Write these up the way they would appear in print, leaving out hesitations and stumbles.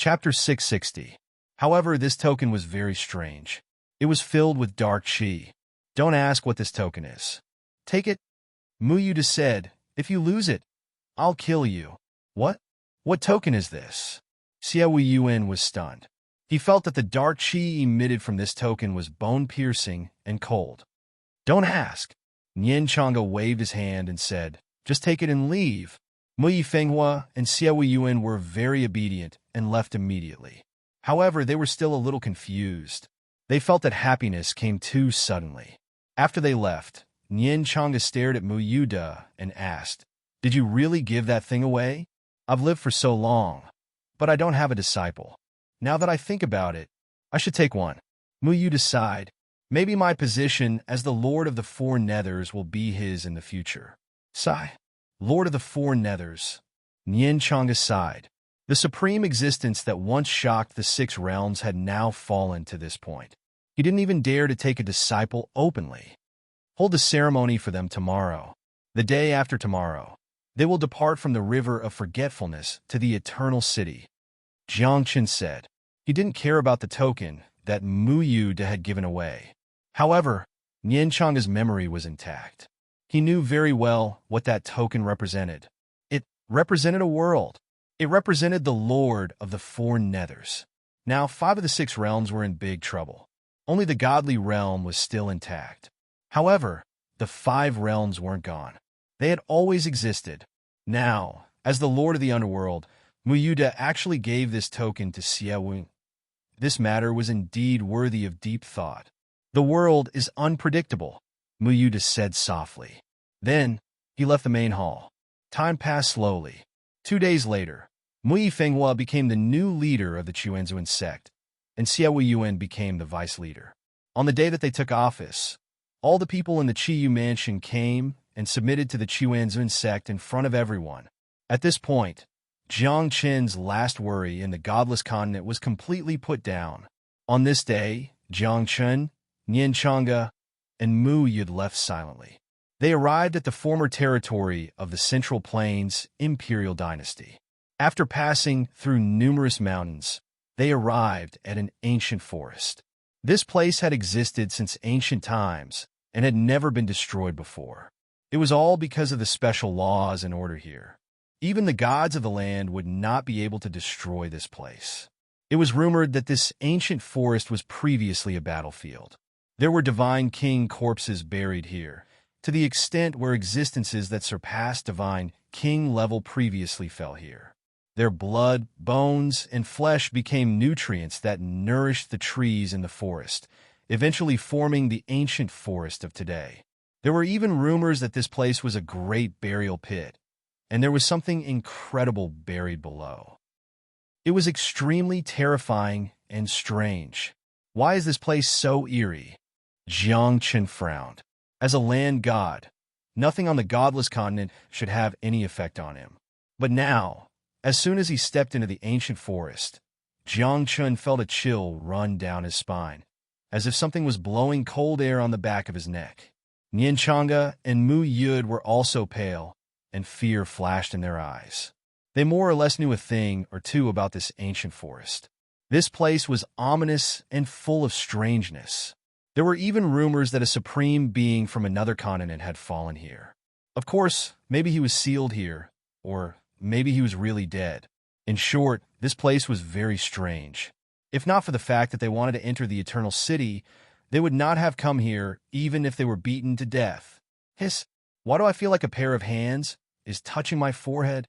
Chapter 660. However, this token was very strange. It was filled with dark chi. Don't ask what this token is. Take it, Muyuda said. If you lose it, I'll kill you. What? What token is this? Xiao Yuan was stunned. He felt that the dark chi emitted from this token was bone-piercing and cold. Don't ask. Nian Chang'e waved his hand and said, just take it and leave. Muyi Fenghua and Xiao Yuan were very obedient and left immediately. However, they were still a little confused. They felt that happiness came too suddenly. After they left, Nian Chang'e stared at Muyuda and asked, did you really give that thing away? I've lived for so long, but I don't have a disciple. Now that I think about it, I should take one. Muyuda sighed. Maybe my position as the Lord of the Four Nethers will be his in the future. Sigh. Lord of the Four Nethers. Nian Chang'e sighed. The supreme existence that once shocked the six realms had now fallen to this point. He didn't even dare to take a disciple openly. Hold a ceremony for them tomorrow. The day after tomorrow, they will depart from the river of forgetfulness to the eternal city. Jiang Qin said. He didn't care about the token that Muyuda had given away. However, Nian Chang'e's memory was intact. He knew very well what that token represented. It represented a world. It represented the Lord of the Four Nethers. Now, 5 of the 6 realms were in big trouble. Only the godly realm was still intact. However, the 5 realms weren't gone. They had always existed. Now, as the Lord of the Underworld, Muyuda actually gave this token to Xiao. This matter was indeed worthy of deep thought. The world is unpredictable, Muyuda said softly. Then, he left the main hall. Time passed slowly. 2 days later, Muyi Fenghua became the new leader of the Quanzuan sect, and Xiao Yuan became the vice leader. On the day that they took office, all the people in the Qiyu mansion came and submitted to the Quanzuan sect in front of everyone. At this point, Jiang Qin's last worry in the godless continent was completely put down. On this day, Jiang Qin, Nian Chang'e, and Mu Yud left silently. They arrived at the former territory of the Central Plains Imperial Dynasty. After passing through numerous mountains, they arrived at an ancient forest. This place had existed since ancient times and had never been destroyed before. It was all because of the special laws in order here. Even the gods of the land would not be able to destroy this place. It was rumored that this ancient forest was previously a battlefield. There were divine king corpses buried here, to the extent where existences that surpassed divine king level previously fell here. Their blood, bones, and flesh became nutrients that nourished the trees in the forest, eventually forming the ancient forest of today. There were even rumors that this place was a great burial pit, and there was something incredible buried below. It was extremely terrifying and strange. Why is this place so eerie? Jiang Qin frowned. As a land god, nothing on the godless continent should have any effect on him. But now, as soon as he stepped into the ancient forest, Jiang Qin felt a chill run down his spine, as if something was blowing cold air on the back of his neck. Nian Chang'e and Mu Yud were also pale, and fear flashed in their eyes. They more or less knew a thing or two about this ancient forest. This place was ominous and full of strangeness. There were even rumors that a supreme being from another continent had fallen here. Of course, maybe he was sealed here, or maybe he was really dead. In short, this place was very strange. If not for the fact that they wanted to enter the Eternal City, they would not have come here even if they were beaten to death. Hiss, why do I feel like a pair of hands is touching my forehead?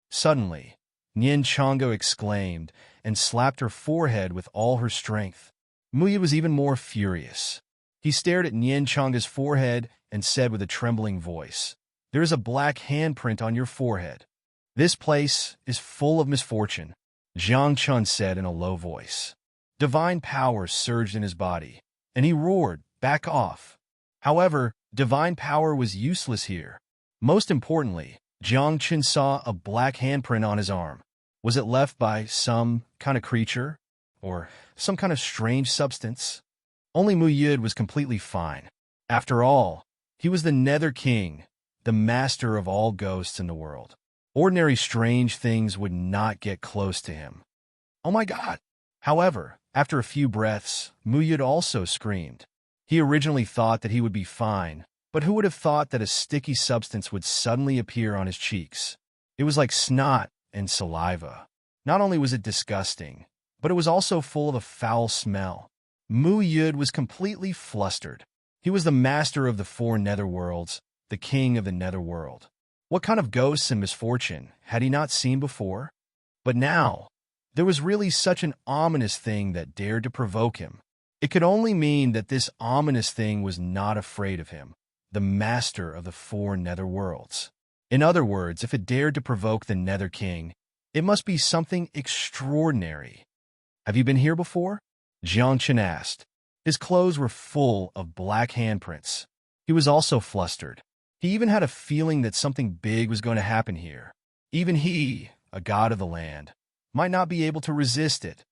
Suddenly, Nian Chang'e exclaimed and slapped her forehead with all her strength. Muyi was even more furious. He stared at Nian Chang'e's forehead and said with a trembling voice, "There is a black handprint on your forehead. This place is full of misfortune," Jiang Qin said in a low voice. Divine power surged in his body, and he roared, "Back off." However, divine power was useless here. Most importantly, Jiang Qin saw a black handprint on his arm. Was it left by some kind of creature? Or some kind of strange substance? Only Mu Yud was completely fine. After all, he was the Nether King, the master of all ghosts in the world. Ordinary strange things would not get close to him. "Oh my God!" However, after a few breaths, Muyud also screamed. He originally thought that he would be fine, but who would have thought that a sticky substance would suddenly appear on his cheeks? It was like snot and saliva. Not only was it disgusting, but it was also full of a foul smell. Muyud was completely flustered. He was the master of the four netherworlds, the king of the netherworld. What kind of ghosts and misfortune had he not seen before? But now, there was really such an ominous thing that dared to provoke him. It could only mean that this ominous thing was not afraid of him, the master of the four netherworlds. In other words, if it dared to provoke the Nether King, it must be something extraordinary. "Have you been here before?" Jiangchen asked. His clothes were full of black handprints. He was also flustered. He even had a feeling that something big was going to happen here. Even he, a god of the land, might not be able to resist it.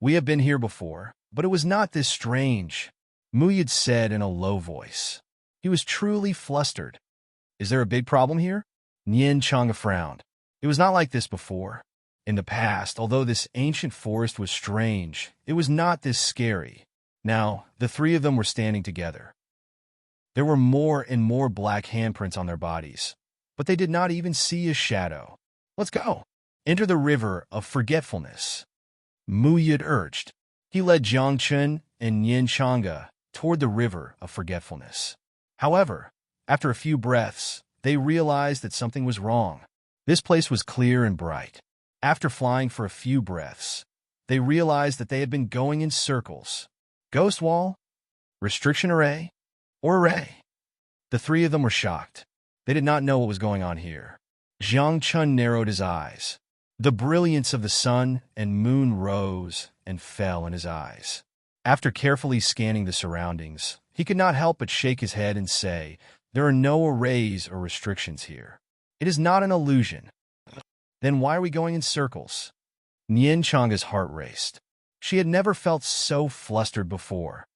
"We have been here before, but it was not this strange," Muyid said in a low voice. He was truly flustered. "Is there a big problem here?" Nian Changa frowned. It was not like this before. In the past, although this ancient forest was strange, it was not this scary. Now, the three of them were standing together. There were more and more black handprints on their bodies, but they did not even see a shadow. "Let's go. Enter the river of forgetfulness," Muyid urged. He led Jiangchen and Nian Changa toward the river of forgetfulness. However, after a few breaths, they realized that something was wrong. This place was clear and bright. After flying for a few breaths, they realized that they had been going in circles. Ghost wall? Restriction array? Or array? The three of them were shocked. They did not know what was going on here. Jiangchen narrowed his eyes. The brilliance of the sun and moon rose and fell in his eyes. After carefully scanning the surroundings, he could not help but shake his head and say, "There are no arrays or restrictions here. It is not an illusion." "Then why are we going in circles?" Nian Changa's heart raced. She had never felt so flustered before.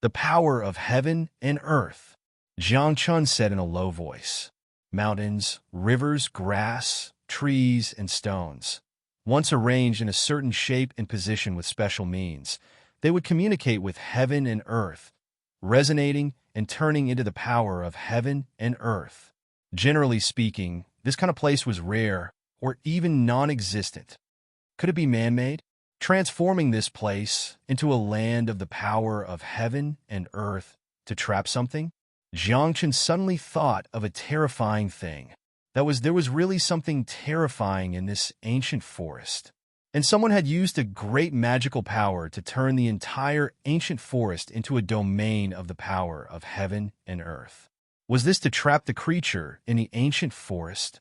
"The power of heaven and earth," Jiangchen said in a low voice. "Mountains, rivers, grass, trees, and stones, once arranged in a certain shape and position with special means, they would communicate with heaven and earth, resonating and turning into the power of heaven and earth. Generally speaking, this kind of place was rare or even non-existent. Could it be man-made? Transforming this place into a land of the power of heaven and earth to trap something? Jiangchen suddenly thought of a terrifying thing. There was really something terrifying in this ancient forest. And someone had used a great magical power to turn the entire ancient forest into a domain of the power of heaven and earth. Was this to trap the creature in the ancient forest?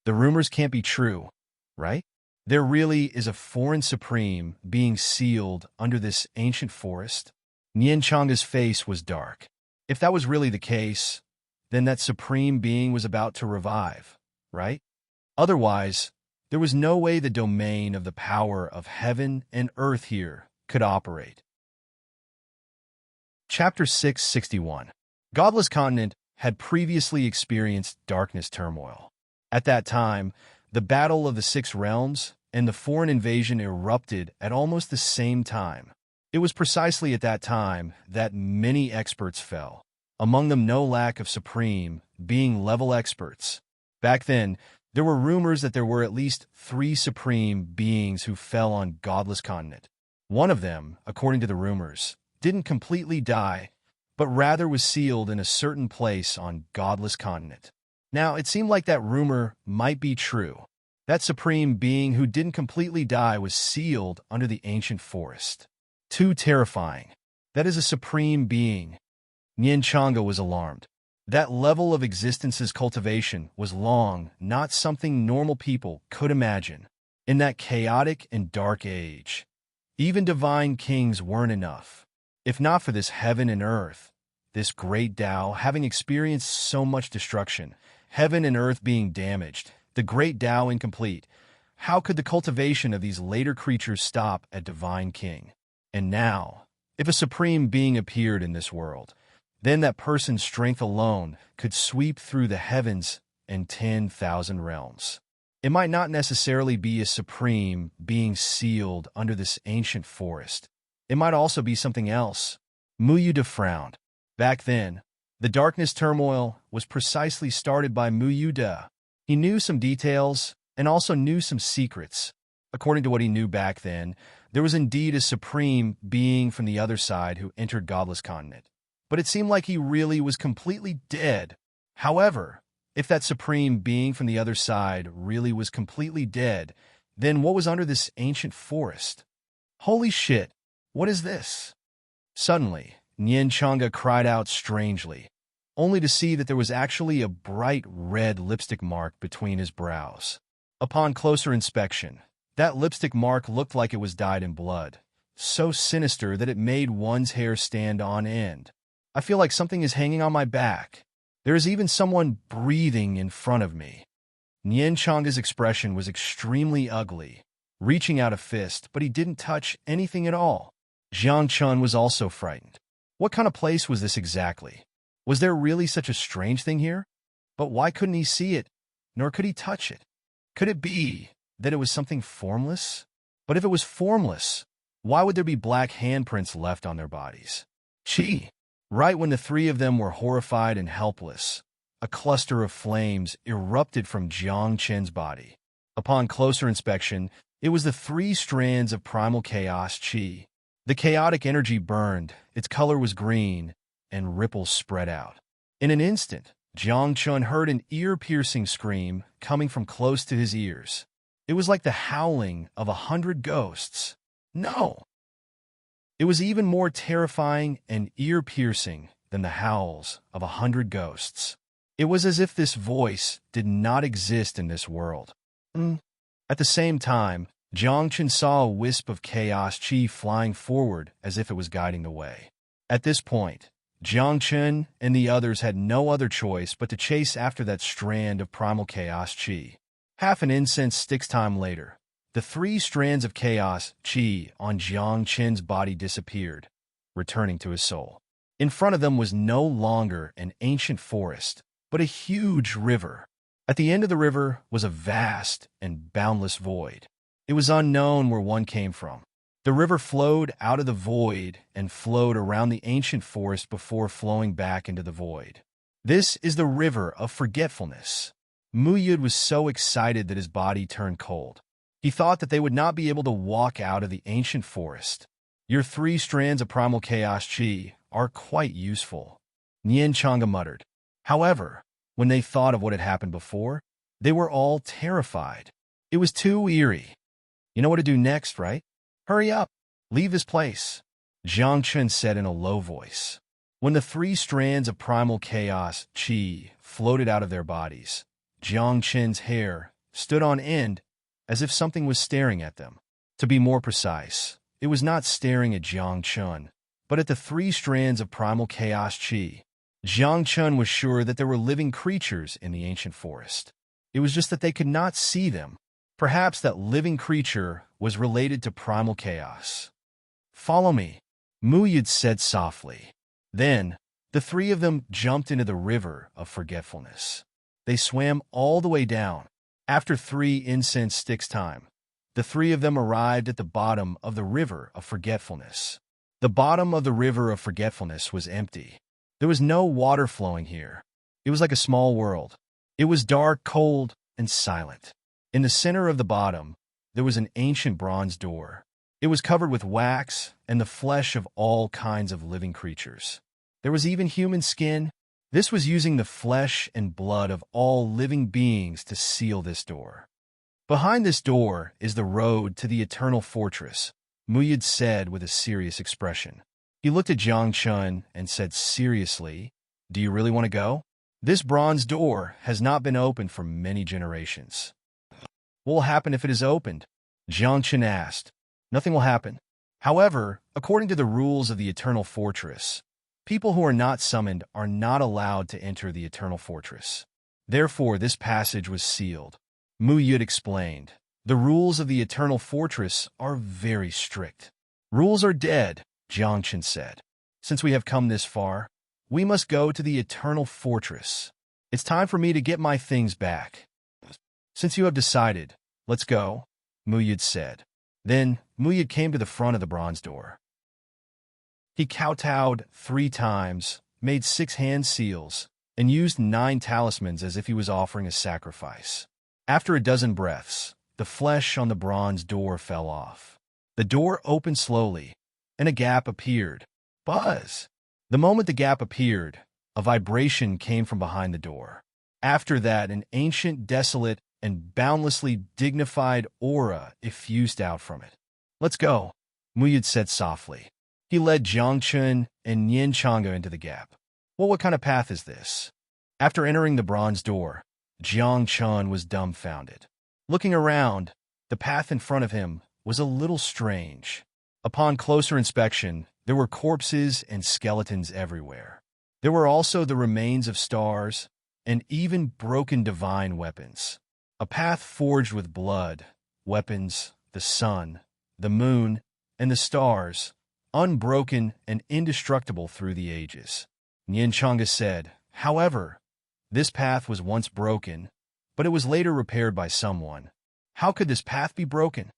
The rumors can't be true, right? There really is a foreign supreme being sealed under this ancient forest? Nian Changa's face was dark. If that was really the case, then that supreme being was about to revive, right? Otherwise, there was no way the domain of the power of heaven and earth here could operate. Chapter 661. Godless Continent had previously experienced darkness turmoil. At that time, the Battle of the Six Realms and the foreign invasion erupted at almost the same time. It was precisely at that time that many experts fell, among them no lack of supreme, being level experts. Back then, there were rumors that there were at least 3 supreme beings who fell on Godless Continent. One of them, according to the rumors, didn't completely die, but rather was sealed in a certain place on Godless Continent. Now, it seemed like that rumor might be true. That supreme being who didn't completely die was sealed under the ancient forest. Too terrifying. That is a supreme being. Nian Changa was alarmed. That level of existence's cultivation was long, not something normal people could imagine. In that chaotic and dark age, even divine kings weren't enough. If not for this heaven and earth, this great Tao having experienced so much destruction, heaven and earth being damaged, the great Tao incomplete, how could the cultivation of these later creatures stop at divine king? And now, if a supreme being appeared in this world, then that person's strength alone could sweep through the heavens and 10,000 realms. It might not necessarily be a supreme being sealed under this ancient forest. It might also be something else. Muyuda frowned. Back then, the darkness turmoil was precisely started by Muyuda. He knew some details and also knew some secrets. According to what he knew back then, there was indeed a supreme being from the other side who entered Godless Continent. But it seemed like he really was completely dead. However, if that supreme being from the other side really was completely dead, then what was under this ancient forest? Holy shit, what is this? Suddenly, Nien Changa cried out strangely, only to see that there was actually a bright red lipstick mark between his brows. Upon closer inspection, that lipstick mark looked like it was dyed in blood, so sinister that it made one's hair stand on end. I feel like something is hanging on my back. There is even someone breathing in front of me. Nien Changa's expression was extremely ugly, reaching out a fist, but he didn't touch anything at all. Jiang Chun was also frightened. What kind of place was this exactly? Was there really such a strange thing here? But why couldn't he see it, nor could he touch it? Could it be that it was something formless? But if it was formless, why would there be black handprints left on their bodies? Chi! Right when the three of them were horrified and helpless, a cluster of flames erupted from Jiang Chen's body. Upon closer inspection, it was the 3 strands of primal chaos Chi. The chaotic energy burned, its color was green, and ripples spread out. In an instant, Jiang Chun heard an ear-piercing scream coming from close to his ears. It was like the howling of 100 ghosts. No! It was even more terrifying and ear-piercing than the howls of 100 ghosts. It was as if this voice did not exist in this world. At the same time, Jiang Chun saw a wisp of chaos chi flying forward as if it was guiding the way. At this point, Jiang Chun and the others had no other choice but to chase after that strand of primal chaos chi. Half an incense stick's time later, the 3 strands of chaos chi on Jiang Chen's body disappeared, returning to his soul. In front of them was no longer an ancient forest, but a huge river. At the end of the river was a vast and boundless void. It was unknown where one came from. The river flowed out of the void and flowed around the ancient forest before flowing back into the void. This is the river of forgetfulness. Muyud was so excited that his body turned cold. He thought that they would not be able to walk out of the ancient forest. Your 3 strands of primal chaos chi are quite useful, Nien Changa muttered. However, when they thought of what had happened before, they were all terrified. It was too eerie. You know what to do next, right? Hurry up. Leave this place, Jiang Chun said in a low voice. When the 3 strands of primal chaos chi floated out of their bodies, Jiang Chen's hair stood on end as if something was staring at them. To be more precise, it was not staring at Jiang Chun, but at the 3 strands of primal chaos chi. Jiang Chun was sure that there were living creatures in the ancient forest. It was just that they could not see them. Perhaps that living creature was related to primal chaos. Follow me, Muyud said softly. Then, the 3 of them jumped into the river of forgetfulness. They swam all the way down. After 3 incense sticks' time, the 3 of them arrived at the bottom of the river of forgetfulness. The bottom of the river of forgetfulness was empty. There was no water flowing here. It was like a small world. It was dark, cold, and silent. In the center of the bottom, there was an ancient bronze door. It was covered with wax and the flesh of all kinds of living creatures. There was even human skin. This was using the flesh and blood of all living beings to seal this door. Behind this door is the road to the eternal fortress, Muyud said with a serious expression. He looked at Jiang Chun and said seriously, "Do you really want to go? This bronze door has not been opened for many generations." "What will happen if it is opened?" Jiang Chun asked. "Nothing will happen. However, according to the rules of the eternal fortress, people who are not summoned are not allowed to enter the eternal fortress. Therefore, this passage was sealed." Muyud explained. "The rules of the eternal fortress are very strict." "Rules are dead," Jiang Chun said. "Since we have come this far, we must go to the eternal fortress. It's time for me to get my things back." Since you have decided, let's go, Muyid said. Then, Muyid came to the front of the bronze door. He kowtowed 3 times, made 6 hand seals, and used 9 talismans as if he was offering a sacrifice. After a dozen breaths, the flesh on the bronze door fell off. The door opened slowly, and a gap appeared. Buzz! The moment the gap appeared, a vibration came from behind the door. After that, an ancient, desolate, and boundlessly dignified aura effused out from it. Let's go, Muyid said softly. He led Jiangchun and Nianchanga into the gap. Well, what kind of path is this? After entering the bronze door, Jiangchun was dumbfounded. Looking around, the path in front of him was a little strange. Upon closer inspection, there were corpses and skeletons everywhere. There were also the remains of stars and even broken divine weapons. A path forged with blood, weapons, the sun, the moon, and the stars, unbroken and indestructible through the ages. Nianchanga said, however, this path was once broken, but it was later repaired by someone. How could this path be broken?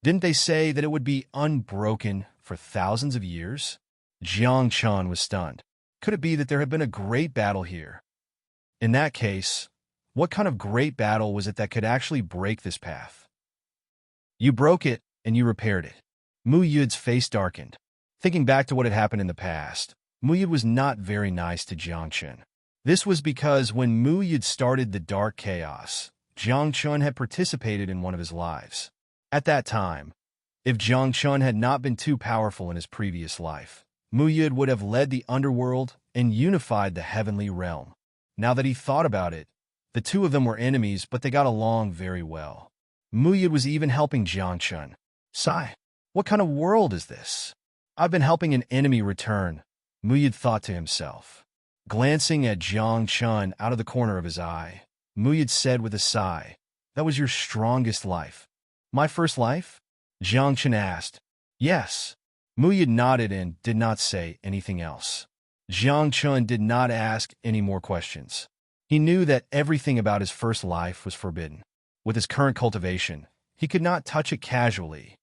Didn't they say that it would be unbroken for thousands of years? Jiangchun was stunned. Could it be that there had been a great battle here? In that case, what kind of great battle was it that could actually break this path? You broke it, and you repaired it. Muyid's face darkened. Thinking back to what had happened in the past, Muyid was not very nice to Jiangchun. This was because when Muyid started the Dark Chaos, Jiangchun had participated in one of his lives. At that time, if Jiangchun had not been too powerful in his previous life, Muyid would have led the underworld and unified the heavenly realm. Now that he thought about it, the two of them were enemies, but they got along very well. Muyid was even helping Jiangchun. Sigh, what kind of world is this? I've been helping an enemy return, Muyid thought to himself. Glancing at Jiangchun out of the corner of his eye, Muyid said with a sigh, that was your strongest life. My first life? Jiangchun asked. Yes. Muyid nodded and did not say anything else. Jiangchun did not ask any more questions. He knew that everything about his first life was forbidden. With his current cultivation, he could not touch it casually.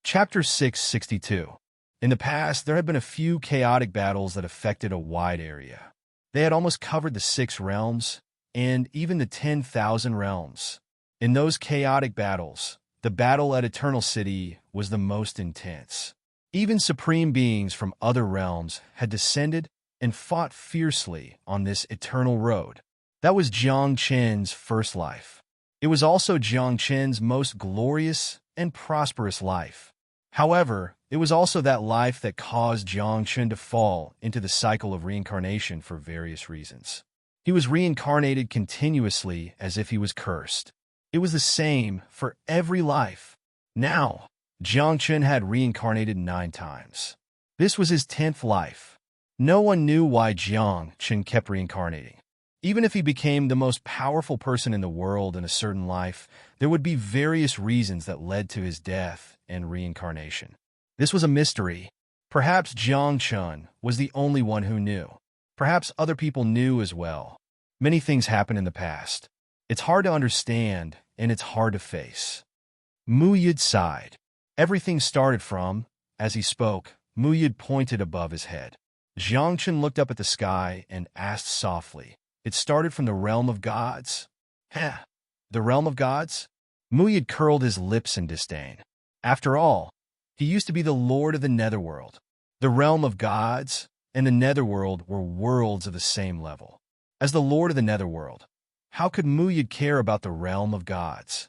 Chapter 662. In the past, there had been a few chaotic battles that affected a wide area. They had almost covered the 6 realms, and even the 10,000 realms. In those chaotic battles, the battle at Eternal City was the most intense. Even supreme beings from other realms had descended and fought fiercely on this eternal road. That was Jiangchun's first life. It was also Jiangchun's most glorious and prosperous life. However, it was also that life that caused Jiangchun to fall into the cycle of reincarnation for various reasons. He was reincarnated continuously as if he was cursed. It was the same for every life. Now, Jiangchun had reincarnated 9 times. This was his 10th life. No one knew why Jiangchun kept reincarnating. Even if he became the most powerful person in the world in a certain life, there would be various reasons that led to his death and reincarnation. This was a mystery. Perhaps Jiangchun was the only one who knew. Perhaps other people knew as well. Many things happened in the past. It's hard to understand, and it's hard to face. Muyid sighed. Everything started from, as he spoke, Muyid pointed above his head. Jiangchun looked up at the sky and asked softly, it started from the realm of gods? Heh, the realm of gods? Muyid curled his lips in disdain. After all, he used to be the lord of the netherworld. The realm of gods and the netherworld were worlds of the same level. As the lord of the netherworld, how could Muyid care about the realm of gods?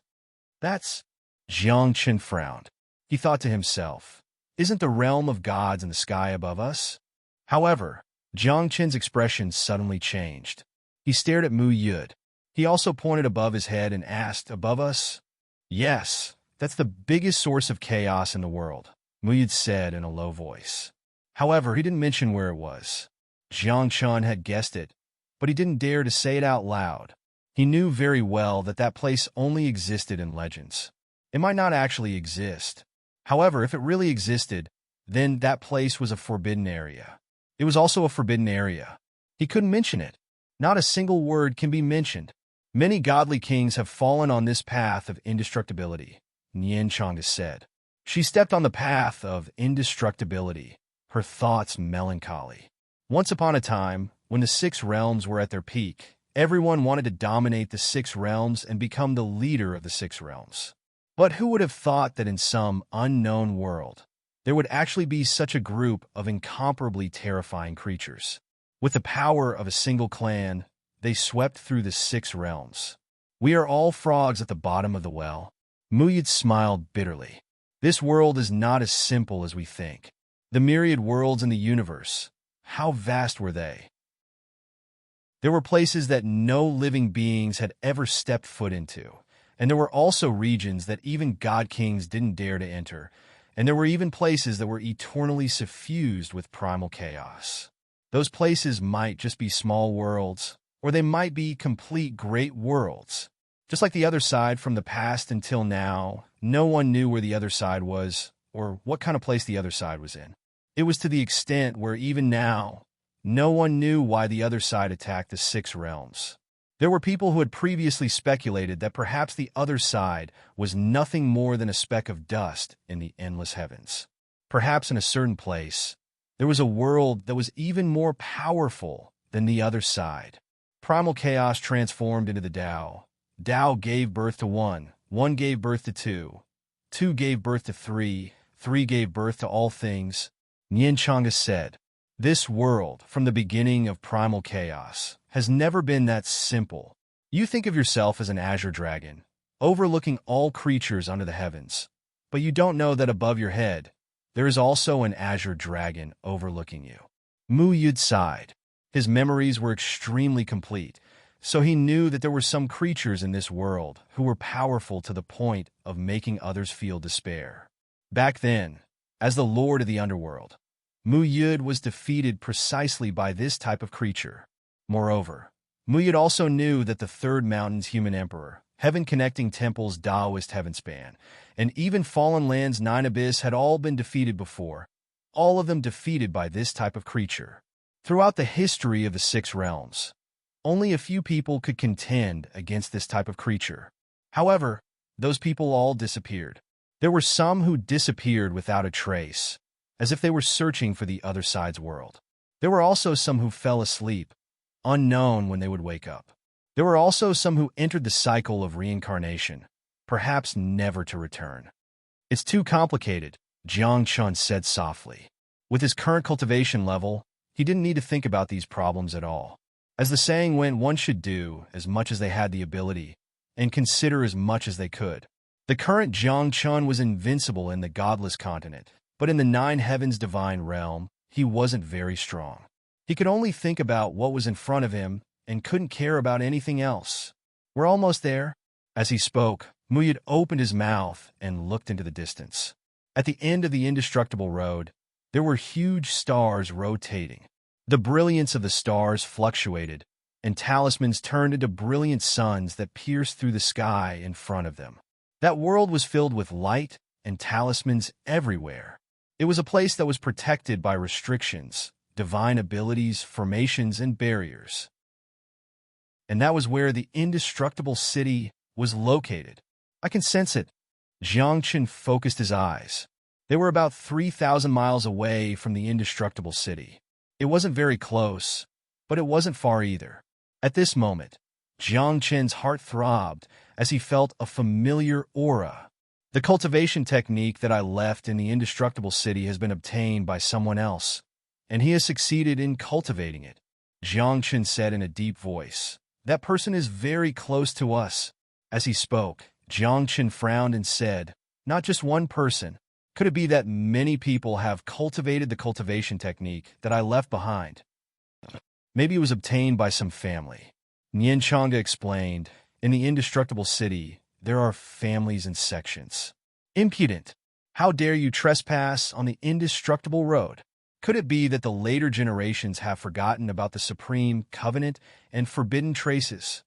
That's... Jiangchun frowned. He thought to himself, isn't the realm of gods in the sky above us? However, Jiangchun's expression suddenly changed. He stared at Muyid. He also pointed above his head and asked, above us? Yes, that's the biggest source of chaos in the world, Muyid said in a low voice. However, he didn't mention where it was. Jiangchun had guessed it, but he didn't dare to say it out loud. He knew very well that that place only existed in legends. It might not actually exist. However, if it really existed, then that place was a forbidden area. It was also a forbidden area. He couldn't mention it. Not a single word can be mentioned. Many godly kings have fallen on this path of indestructibility, Nian Changda said. She stepped on the path of indestructibility, her thoughts melancholy. Once upon a time, when the six realms were at their peak, everyone wanted to dominate the six realms and become the leader of the six realms. But who would have thought that in some unknown world, there would actually be such a group of incomparably terrifying creatures? With the power of a single clan, they swept through the six realms. We are all frogs at the bottom of the well. Muyid smiled bitterly. This world is not as simple as we think. The myriad worlds in the universe, how vast were they? There were places that no living beings had ever stepped foot into, and there were also regions that even god-kings didn't dare to enter, and there were even places that were eternally suffused with primal chaos. Those places might just be small worlds, or they might be complete great worlds. Just like the other side, from the past until now, no one knew where the other side was, or what kind of place the other side was in. It was to the extent where even now, no one knew why the other side attacked the six realms. There were people who had previously speculated that perhaps the other side was nothing more than a speck of dust in the endless heavens. Perhaps in a certain place, there was a world that was even more powerful than the other side. Primal chaos transformed into the Tao. Tao gave birth to one, one gave birth to two, two gave birth to three, three gave birth to all things. Nian Changda said, "This world, from the beginning of primal chaos, has never been that simple. You think of yourself as an azure dragon, overlooking all creatures under the heavens, but you don't know that above your head, there is also an azure dragon overlooking you." Mu Yud sighed. His memories were extremely complete, so he knew that there were some creatures in this world who were powerful to the point of making others feel despair. Back then, as the Lord of the Underworld, Mu Yud was defeated precisely by this type of creature. Moreover, Mu Yud also knew that the Third Mountain's human emperor, Heaven Connecting Temple's Taoist Heavenspan, and even Fallen Land's Nine Abyss had all been defeated before, all of them defeated by this type of creature. Throughout the history of the Six Realms, only a few people could contend against this type of creature. However, those people all disappeared. There were some who disappeared without a trace, as if they were searching for the other side's world. There were also some who fell asleep, unknown when they would wake up. There were also some who entered the cycle of reincarnation, perhaps never to return. "It's too complicated," Jiang Chun said softly. With his current cultivation level, he didn't need to think about these problems at all. As the saying went, one should do as much as they had the ability, and consider as much as they could. The current Jiang Chun was invincible in the godless continent, but in the Nine Heavens divine realm, he wasn't very strong. He could only think about what was in front of him and couldn't care about anything else. "We're almost there." As he spoke, Muyid opened his mouth and looked into the distance. At the end of the indestructible road, there were huge stars rotating. The brilliance of the stars fluctuated, and talismans turned into brilliant suns that pierced through the sky in front of them. That world was filled with light and talismans everywhere. It was a place that was protected by restrictions, divine abilities, formations, and barriers. And that was where the indestructible city was located. "I can sense it." Jiang Chen focused his eyes. They were about 3,000 miles away from the indestructible city. It wasn't very close, but it wasn't far either. At this moment, Jiang Chen's heart throbbed as he felt a familiar aura. "The cultivation technique that I left in the indestructible city has been obtained by someone else, and he has succeeded in cultivating it," Jiang Chen said in a deep voice. "That person is very close to us." As he spoke, Jiang Chen frowned and said, "Not just one person. Could it be that many people have cultivated the cultivation technique that I left behind? Maybe it was obtained by some family." Nian Changda explained, "In the indestructible city, there are families and sections." "Impudent! How dare you trespass on the indestructible road? Could it be that the later generations have forgotten about the supreme covenant and forbidden traces?"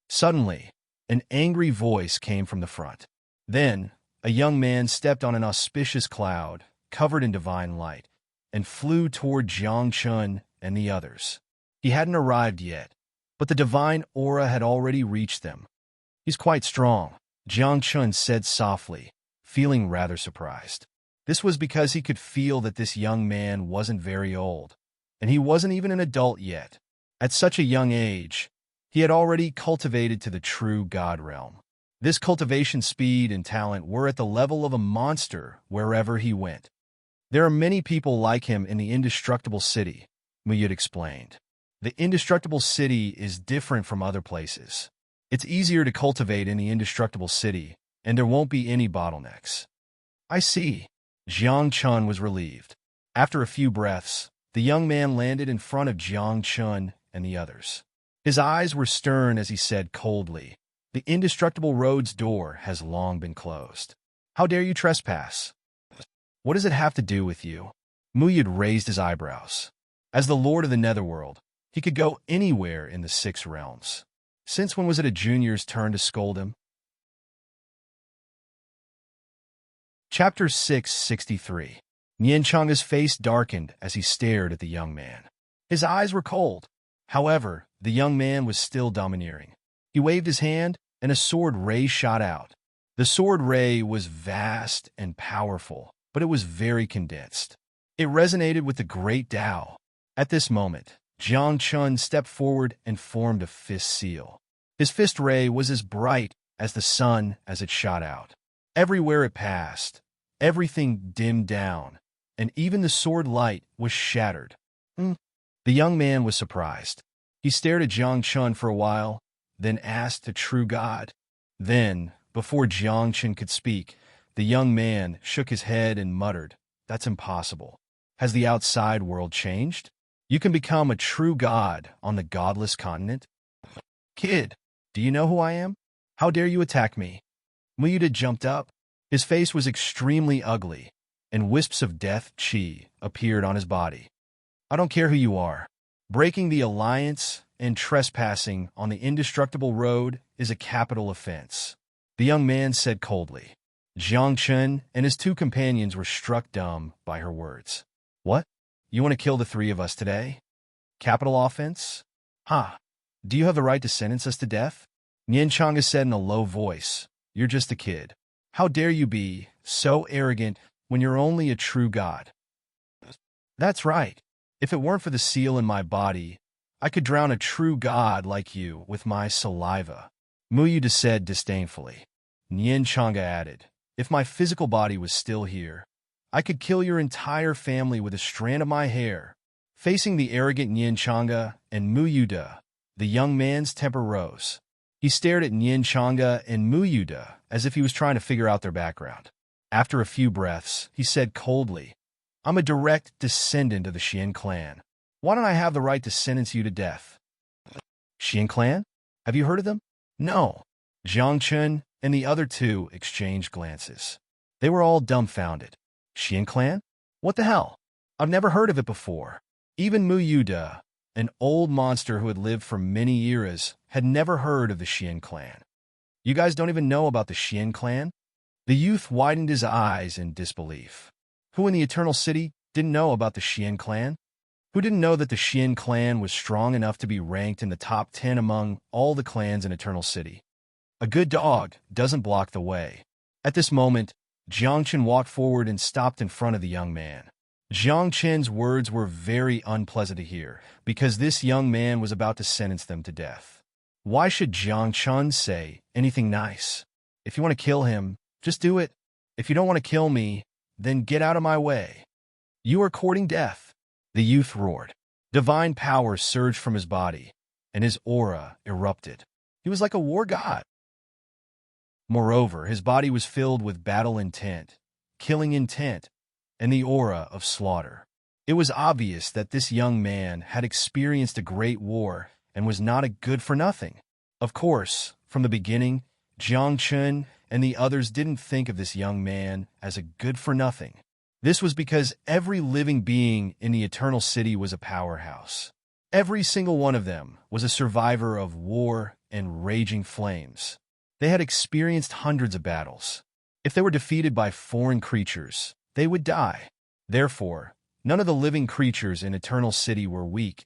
Suddenly, an angry voice came from the front. Then, a young man stepped on an auspicious cloud, covered in divine light, and flew toward Jiang Chun and the others. He hadn't arrived yet, but the divine aura had already reached them. "He's quite strong," Jiang Chun said softly, feeling rather surprised. This was because he could feel that this young man wasn't very old, and he wasn't even an adult yet. At such a young age, he had already cultivated to the true God realm. This cultivation speed and talent were at the level of a monster wherever he went. "There are many people like him in the indestructible city," Muyud explained. "The indestructible city is different from other places. It's easier to cultivate in the indestructible city, and there won't be any bottlenecks." "I see." Jiang Chun was relieved. After a few breaths, the young man landed in front of Jiang Chun and the others. His eyes were stern as he said coldly, "The indestructible road's door has long been closed. How dare you trespass? What does it have to do with you?" Muyud raised his eyebrows. As the Lord of the Netherworld, he could go anywhere in the 6 realms. Since when was it a junior's turn to scold him? Chapter 663. Nianchanga's face darkened as he stared at the young man. His eyes were cold. However, the young man was still domineering. He waved his hand, and a sword ray shot out. The sword ray was vast and powerful, but it was very condensed. It resonated with the great Tao. At this moment, Jiang Chun stepped forward and formed a fist seal. His fist ray was as bright as the sun as it shot out. Everywhere it passed, everything dimmed down, and even the sword light was shattered. The young man was surprised. He stared at Jiang Chun for a while, then asked the true God. Then, before Jiang Chun could speak, the young man shook his head and muttered, "That's impossible. Has the outside world changed? You can become a true god on the godless continent? Kid, do you know who I am? How dare you attack me?" Muyuda jumped up. His face was extremely ugly, and wisps of death chi appeared on his body. "I don't care who you are. Breaking the alliance and trespassing on the indestructible road is a capital offense," the young man said coldly. Jiang Chun and his 2 companions were struck dumb by her words. "What? You want to kill the 3 of us today? Capital offense? Ha! Do you have the right to sentence us to death?" Nianchanga said in a low voice, "You're just a kid. How dare you be so arrogant when you're only a true god?" "That's right. If it weren't for the seal in my body, I could drown a true god like you with my saliva," Muyuda said disdainfully. Nianchanga added, "If my physical body was still here, I could kill your entire family with a strand of my hair." Facing the arrogant Nianchanga and Muyuda, the young man's temper rose. He stared at Nianchanga and Muyuda as if he was trying to figure out their background. After a few breaths, he said coldly, "I'm a direct descendant of the Xian clan. Why don't I have the right to sentence you to death?" "Xian clan? Have you heard of them?" "No." Jiang Chun and the other 2 exchanged glances. They were all dumbfounded. "Xian clan? What the hell? I've never heard of it before." Even Muyuda, an old monster who had lived for many eras, had never heard of the Xian clan. "You guys don't even know about the Xian clan?" The youth widened his eyes in disbelief. Who in the Eternal City didn't know about the Xian clan? Who didn't know that the Xian clan was strong enough to be ranked in the top 10 among all the clans in Eternal City? A good dog doesn't block the way. At this moment, Jiang Chen walked forward and stopped in front of the young man. Jiang Chen's words were very unpleasant to hear, because this young man was about to sentence them to death. Why should Jiang Chen say anything nice? If you want to kill him, just do it. If you don't want to kill me, then get out of my way. You are courting death, the youth roared. Divine power surged from his body, and his aura erupted. He was like a war god. Moreover, his body was filled with battle intent, killing intent, and the aura of slaughter. It was obvious that this young man had experienced a great war and was not a good-for-nothing. Of course, from the beginning, Jiang Chun and the others didn't think of this young man as a good-for-nothing. This was because every living being in the Eternal City was a powerhouse. Every single one of them was a survivor of war and raging flames. They had experienced hundreds of battles. If they were defeated by foreign creatures, they would die. Therefore, none of the living creatures in Eternal City were weak,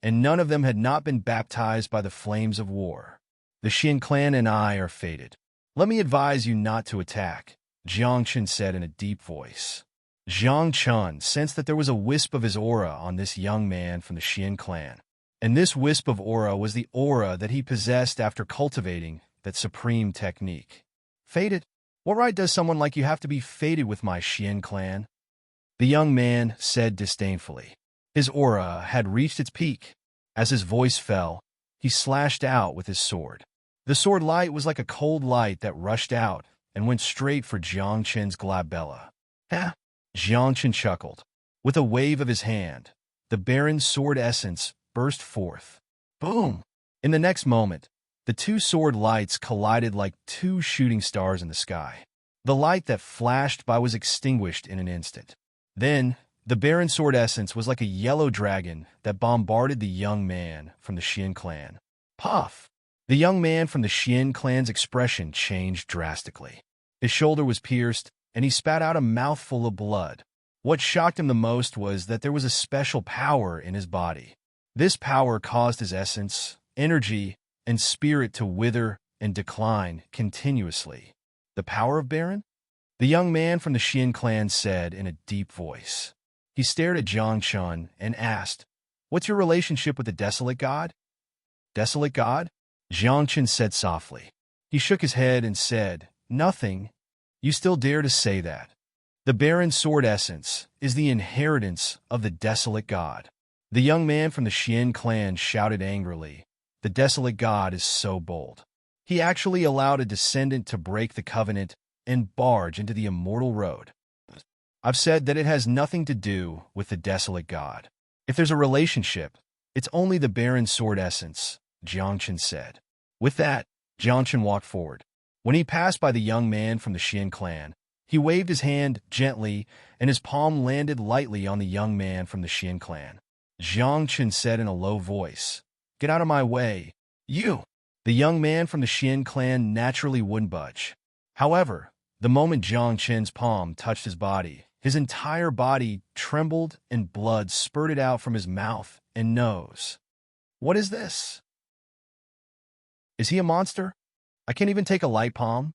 and none of them had not been baptized by the flames of war. The Xian clan and I are fated. Let me advise you not to attack, Jiang Chen said in a deep voice. Jiang Chen sensed that there was a wisp of his aura on this young man from the Xian clan, and this wisp of aura was the aura that he possessed after cultivating that supreme technique. Fated? What right does someone like you have to be fated with my Xian clan? The young man said disdainfully. His aura had reached its peak. As his voice fell, he slashed out with his sword. The sword light was like a cold light that rushed out and went straight for Jiang Chen's glabella. Ha! Jiang Chen chuckled. With a wave of his hand, the Baron's sword essence burst forth. Boom! In the next moment, the two sword lights collided like two shooting stars in the sky. The light that flashed by was extinguished in an instant. Then, the Baron's sword essence was like a yellow dragon that bombarded the young man from the Xian clan. Puff! The young man from the Xian clan's expression changed drastically. His shoulder was pierced, and he spat out a mouthful of blood. What shocked him the most was that there was a special power in his body. This power caused his essence, energy, and spirit to wither and decline continuously. The power of Baron? The young man from the Xian clan said in a deep voice. He stared at Jiang Chen and asked, "What's your relationship with the Desolate God?" "Desolate God?" Jiang Chen said softly. He shook his head and said, "Nothing. You still dare to say that? The Baron's sword essence is the inheritance of the Desolate God." The young man from the Xian clan shouted angrily, "The Desolate God is so bold. He actually allowed a descendant to break the covenant and barge into the immortal road. I've said that it has nothing to do with the Desolate God. If there's a relationship, it's only the Baron's sword essence," Jiang Chen said. With that, Jiang Chen walked forward. When he passed by the young man from the Xian clan, he waved his hand gently, and his palm landed lightly on the young man from the Xian clan. Jiang Chen said in a low voice, "Get out of my way, you!" The young man from the Xian clan naturally wouldn't budge. However, the moment Jiang Chen's palm touched his body, his entire body trembled and blood spurted out from his mouth and nose. What is this? Is he a monster? I can't even take a light palm.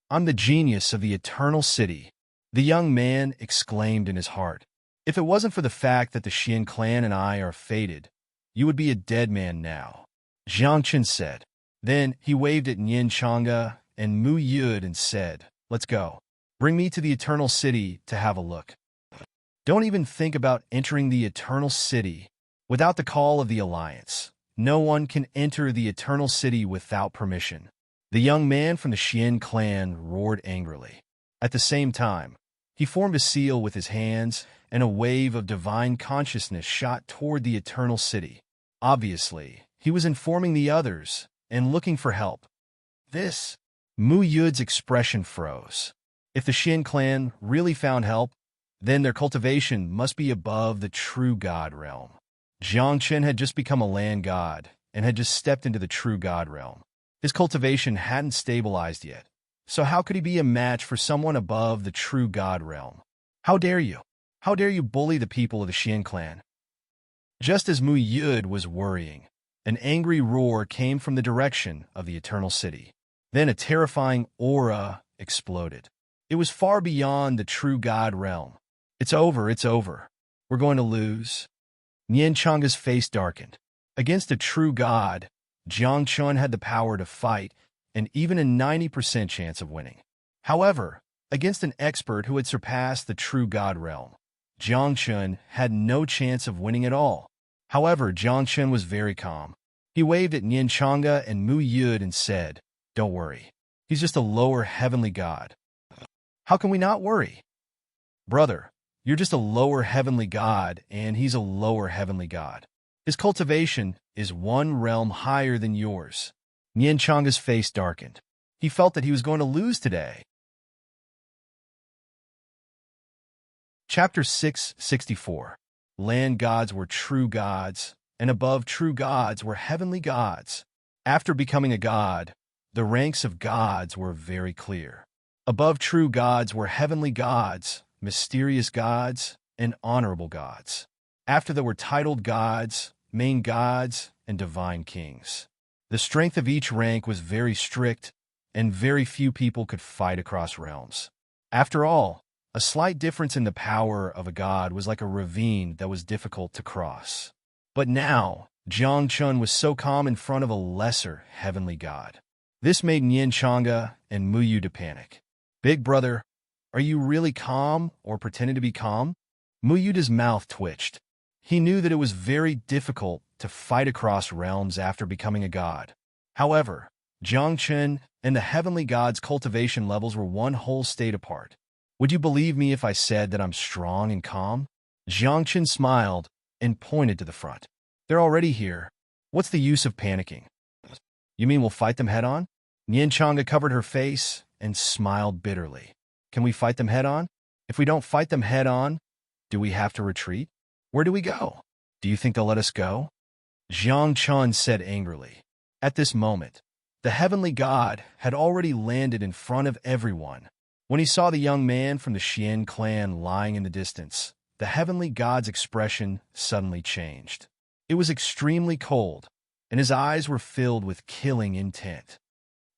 I'm the genius of the Eternal City, the young man exclaimed in his heart. If it wasn't for the fact that the Xian clan and I are fated, you would be a dead man now, Jiang Chen said. Then he waved at Nian Chang'e and Mu Yud and said, "Let's go. Bring me to the Eternal City to have a look." Don't even think about entering the Eternal City without the call of the Alliance. No one can enter the Eternal City without permission. The young man from the Xian clan roared angrily. At the same time, he formed a seal with his hands, and a wave of divine consciousness shot toward the Eternal City. Obviously, he was informing the others and looking for help. This, Mu Yud's expression froze. If the Xian clan really found help, then their cultivation must be above the true God realm. Jiang Chen had just become a land god and had just stepped into the true God realm. His cultivation hadn't stabilized yet, so how could he be a match for someone above the true God realm? How dare you? How dare you bully the people of the Xian clan? Just as Mu Yud was worrying, an angry roar came from the direction of the Eternal City. Then a terrifying aura exploded. It was far beyond the true God realm. It's over, it's over. We're going to lose. Nian Chang'e's face darkened. Against a true God, Jiang Chen had the power to fight and even a 90% chance of winning. However, against an expert who had surpassed the true God realm, Jiang Chen had no chance of winning at all. However, Jiang Chen was very calm. He waved at Nian Chang'e and Mu Yud and said, "Don't worry. He's just a lower heavenly god." How can we not worry? Brother, you're just a lower heavenly god, and he's a lower heavenly god. His cultivation is one realm higher than yours. Nian Chang'e's face darkened. He felt that he was going to lose today. Chapter 664. Land gods were true gods, and above true gods were heavenly gods. After becoming a god, the ranks of gods were very clear. Above true gods were heavenly gods, mysterious gods, and honorable gods. After there were titled gods, main gods, and divine kings. The strength of each rank was very strict, and very few people could fight across realms. After all, a slight difference in the power of a god was like a ravine that was difficult to cross. But now, Jiang Chun was so calm in front of a lesser heavenly god. This made Nian Chang'e and Muyu to panic. "Big brother, are you really calm or pretending to be calm?" Muyuda's mouth twitched. He knew that it was very difficult to fight across realms after becoming a god. However, Jiang Chun and the heavenly god's cultivation levels were one whole state apart. "Would you believe me if I said that I'm strong and calm?" Jiang Chun smiled and pointed to the front. "They're already here. What's the use of panicking?" "You mean we'll fight them head-on?" Nian Chang'e covered her face and smiled bitterly. "Can we fight them head-on? If we don't fight them head-on, do we have to retreat? Where do we go? Do you think they'll let us go?" Jiang Chun said angrily. At this moment, the heavenly god had already landed in front of everyone. When he saw the young man from the Xian clan lying in the distance, the heavenly god's expression suddenly changed. It was extremely cold, and his eyes were filled with killing intent.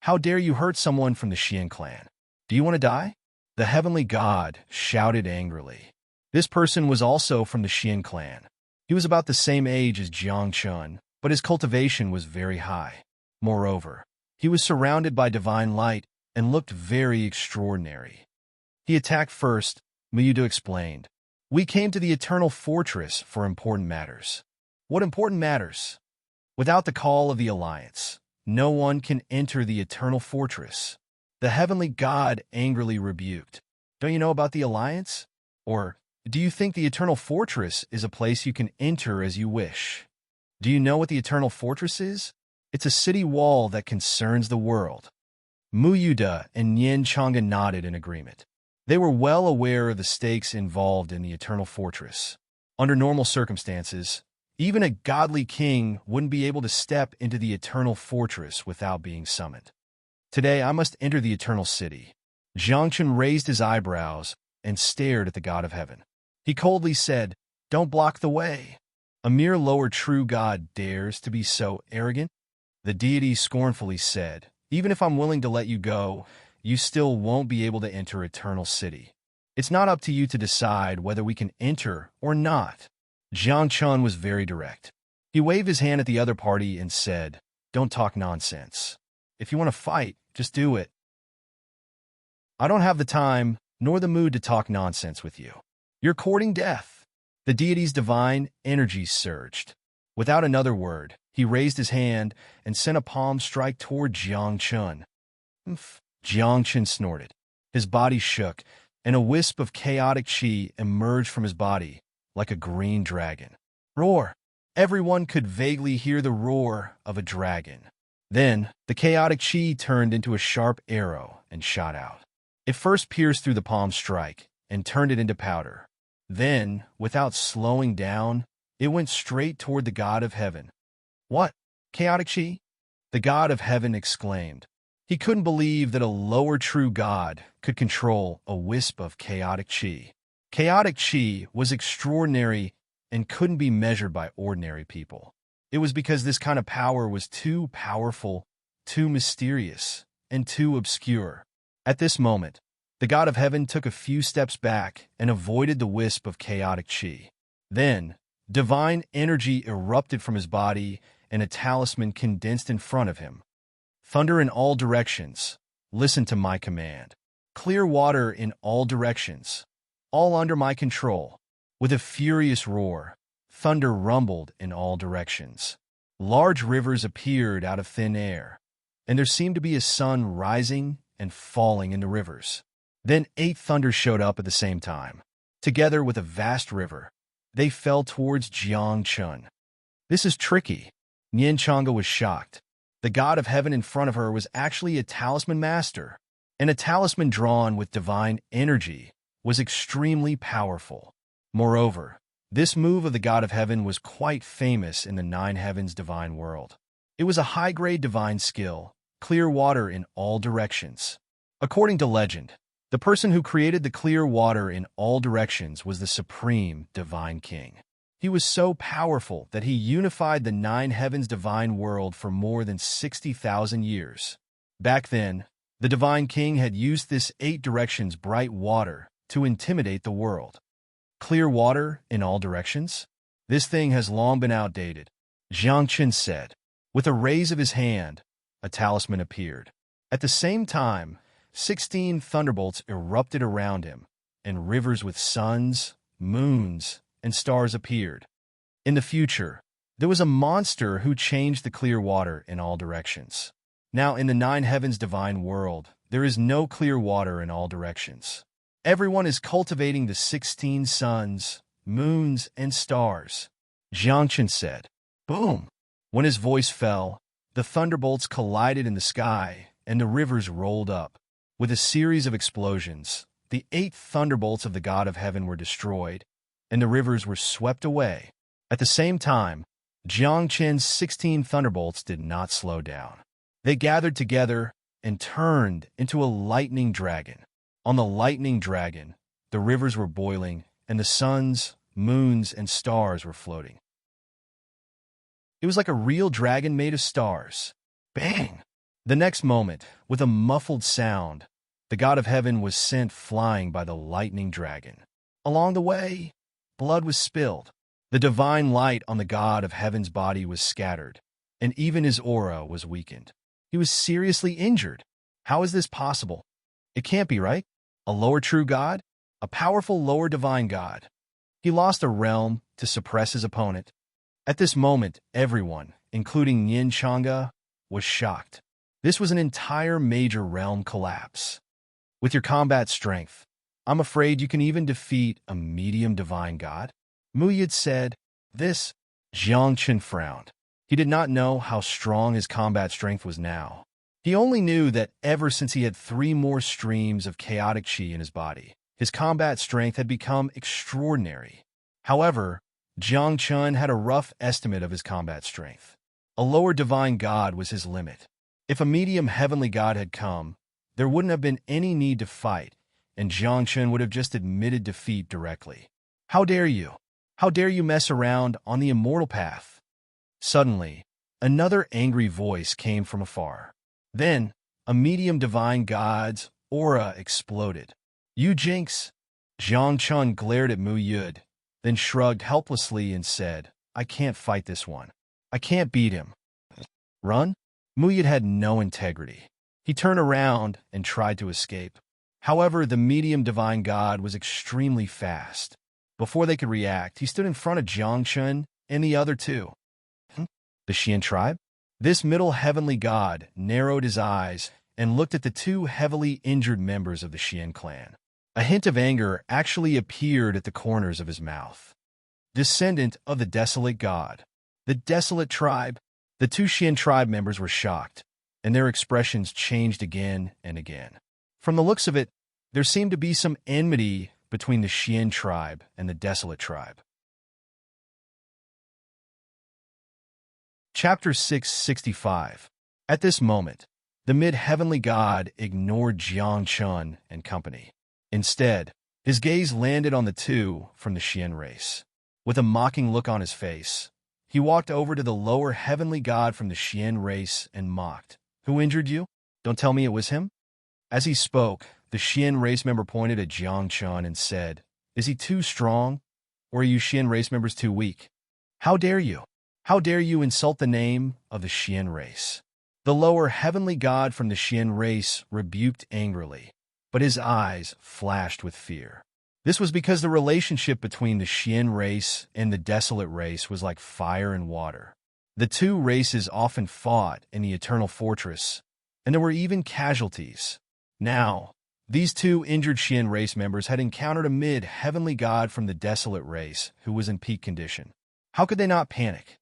"How dare you hurt someone from the Xian clan? Do you want to die?" The heavenly god shouted angrily. This person was also from the Xian clan. He was about the same age as Jiang Chun, but his cultivation was very high. Moreover, he was surrounded by divine light and looked very extraordinary. He attacked first, Miyudo explained. "We came to the Eternal Fortress for important matters." "What important matters?" "Without the call of the Alliance, no one can enter the Eternal Fortress." The heavenly god angrily rebuked. "Don't you know about the Alliance? Or do you think the Eternal Fortress is a place you can enter as you wish? Do you know what the Eternal Fortress is? It's a city wall that concerns the world." Muyuda and Nian Chang'e nodded in agreement. They were well aware of the stakes involved in the Eternal Fortress. Under normal circumstances, even a godly king wouldn't be able to step into the Eternal Fortress without being summoned. "Today I must enter the Eternal City." Jiang Chun raised his eyebrows and stared at the God of Heaven. He coldly said, "Don't block the way. A mere lower true god dares to be so arrogant?" The deity scornfully said, "Even if I'm willing to let you go, you still won't be able to enter Eternal City. It's not up to you to decide whether we can enter or not." Jiang Chun was very direct. He waved his hand at the other party and said, "Don't talk nonsense. If you want to fight, just do it. I don't have the time nor the mood to talk nonsense with you. You're courting death." The deity's divine energy surged. Without another word, he raised his hand and sent a palm strike toward Jiang Chun. "Umph." Jiang Chun snorted. His body shook, and a wisp of chaotic chi emerged from his body, like a green dragon. Roar! Everyone could vaguely hear the roar of a dragon. Then, the chaotic chi turned into a sharp arrow and shot out. It first pierced through the palm strike and turned it into powder. Then, without slowing down, it went straight toward the God of Heaven. "What? Chaotic chi?" the God of Heaven exclaimed. He couldn't believe that a lower true god could control a wisp of chaotic chi. Chaotic chi was extraordinary and couldn't be measured by ordinary people. It was because this kind of power was too powerful, too mysterious, and too obscure. At this moment, the God of Heaven took a few steps back and avoided the wisp of chaotic chi. Then, divine energy erupted from his body and a talisman condensed in front of him. "Thunder in all directions, listen to my command. Clear water in all directions, all under my control." With a furious roar, thunder rumbled in all directions. Large rivers appeared out of thin air, and there seemed to be a sun rising and falling in the rivers. Then 8 thunders showed up at the same time. Together with a vast river, they fell towards Jiang Chun. "This is tricky." Nian Chang'e was shocked. The God of Heaven in front of her was actually a talisman master, and a talisman drawn with divine energy was extremely powerful. Moreover, this move of the God of Heaven was quite famous in the 9 heavens divine world. It was a high-grade divine skill, clear water in all directions. According to legend, the person who created the clear water in all directions was the supreme divine king. He was so powerful that he unified the nine heavens divine world for more than 60,000 years. Back then, the Divine King had used this 8 directions bright water to intimidate the world. Clear water in all directions? This thing has long been outdated, Jiang Qin said. With a raise of his hand, a talisman appeared. At the same time, 16 thunderbolts erupted around him, and rivers with suns, moons, and stars appeared. In the future, there was a monster who changed the clear water in all directions. Now in the nine heavens divine world, there is no clear water in all directions. Everyone is cultivating the 16 suns, moons, and stars, Jiang Qin said. Boom! When his voice fell, the thunderbolts collided in the sky, and the rivers rolled up. With a series of explosions, the 8 thunderbolts of the God of Heaven were destroyed, and the rivers were swept away. At the same time, Jiang Qin's 16 thunderbolts did not slow down. They gathered together and turned into a lightning dragon. On the lightning dragon, the rivers were boiling, and the suns, moons, and stars were floating. It was like a real dragon made of stars. Bang! The next moment, with a muffled sound, the God of Heaven was sent flying by the lightning dragon. Along the way, blood was spilled. The divine light on the God of Heaven's body was scattered, and even his aura was weakened. He was seriously injured. How is this possible? It can't be, right? A lower true God? A powerful lower divine God. He lost a realm to suppress his opponent. At this moment, everyone, including Yin Chang'e, was shocked. This was an entire major realm collapse. With your combat strength, I'm afraid you can even defeat a medium divine God? Mu Yid said. This, Jiang Qin frowned. He did not know how strong his combat strength was now. He only knew that ever since he had 3 more streams of chaotic chi in his body, his combat strength had become extraordinary. However, Jiang Qin had a rough estimate of his combat strength. A lower divine god was his limit. If a medium heavenly god had come, there wouldn't have been any need to fight, and Jiang Qin would have just admitted defeat directly. How dare you? How dare you mess around on the immortal path? Suddenly, another angry voice came from afar. Then, a medium divine god's aura exploded. You jinx! Jiang Qin glared at Mu Yid, then shrugged helplessly and said, I can't fight this one. I can't beat him. Run? Mu Yid had no integrity. He turned around and tried to escape. However, the medium divine god was extremely fast. Before they could react, he stood in front of Jiang Qin and the other 2. The Xian tribe? This middle heavenly god narrowed his eyes and looked at the 2 heavily injured members of the Xian clan. A hint of anger actually appeared at the corners of his mouth. Descendant of the desolate god. The desolate tribe. The 2 Xian tribe members were shocked, and their expressions changed again and again. From the looks of it, there seemed to be some enmity between the Xian tribe and the desolate tribe. Chapter 665. At this moment, the mid-heavenly god ignored Jiang Qin and company. Instead, his gaze landed on the 2 from the Xian race. With a mocking look on his face, he walked over to the lower heavenly god from the Xian race and mocked. Who injured you? Don't tell me it was him? As he spoke, the Xian race member pointed at Jiang Qin and said, Is he too strong? Or are you Xian race members too weak? How dare you? How dare you insult the name of the Xian race? The lower heavenly god from the Xian race rebuked angrily, but his eyes flashed with fear. This was because the relationship between the Xian race and the desolate race was like fire and water. The 2 races often fought in the Eternal Fortress, and there were even casualties. Now, these 2 injured Xian race members had encountered a mid-heavenly god from the desolate race who was in peak condition. How could they not panic?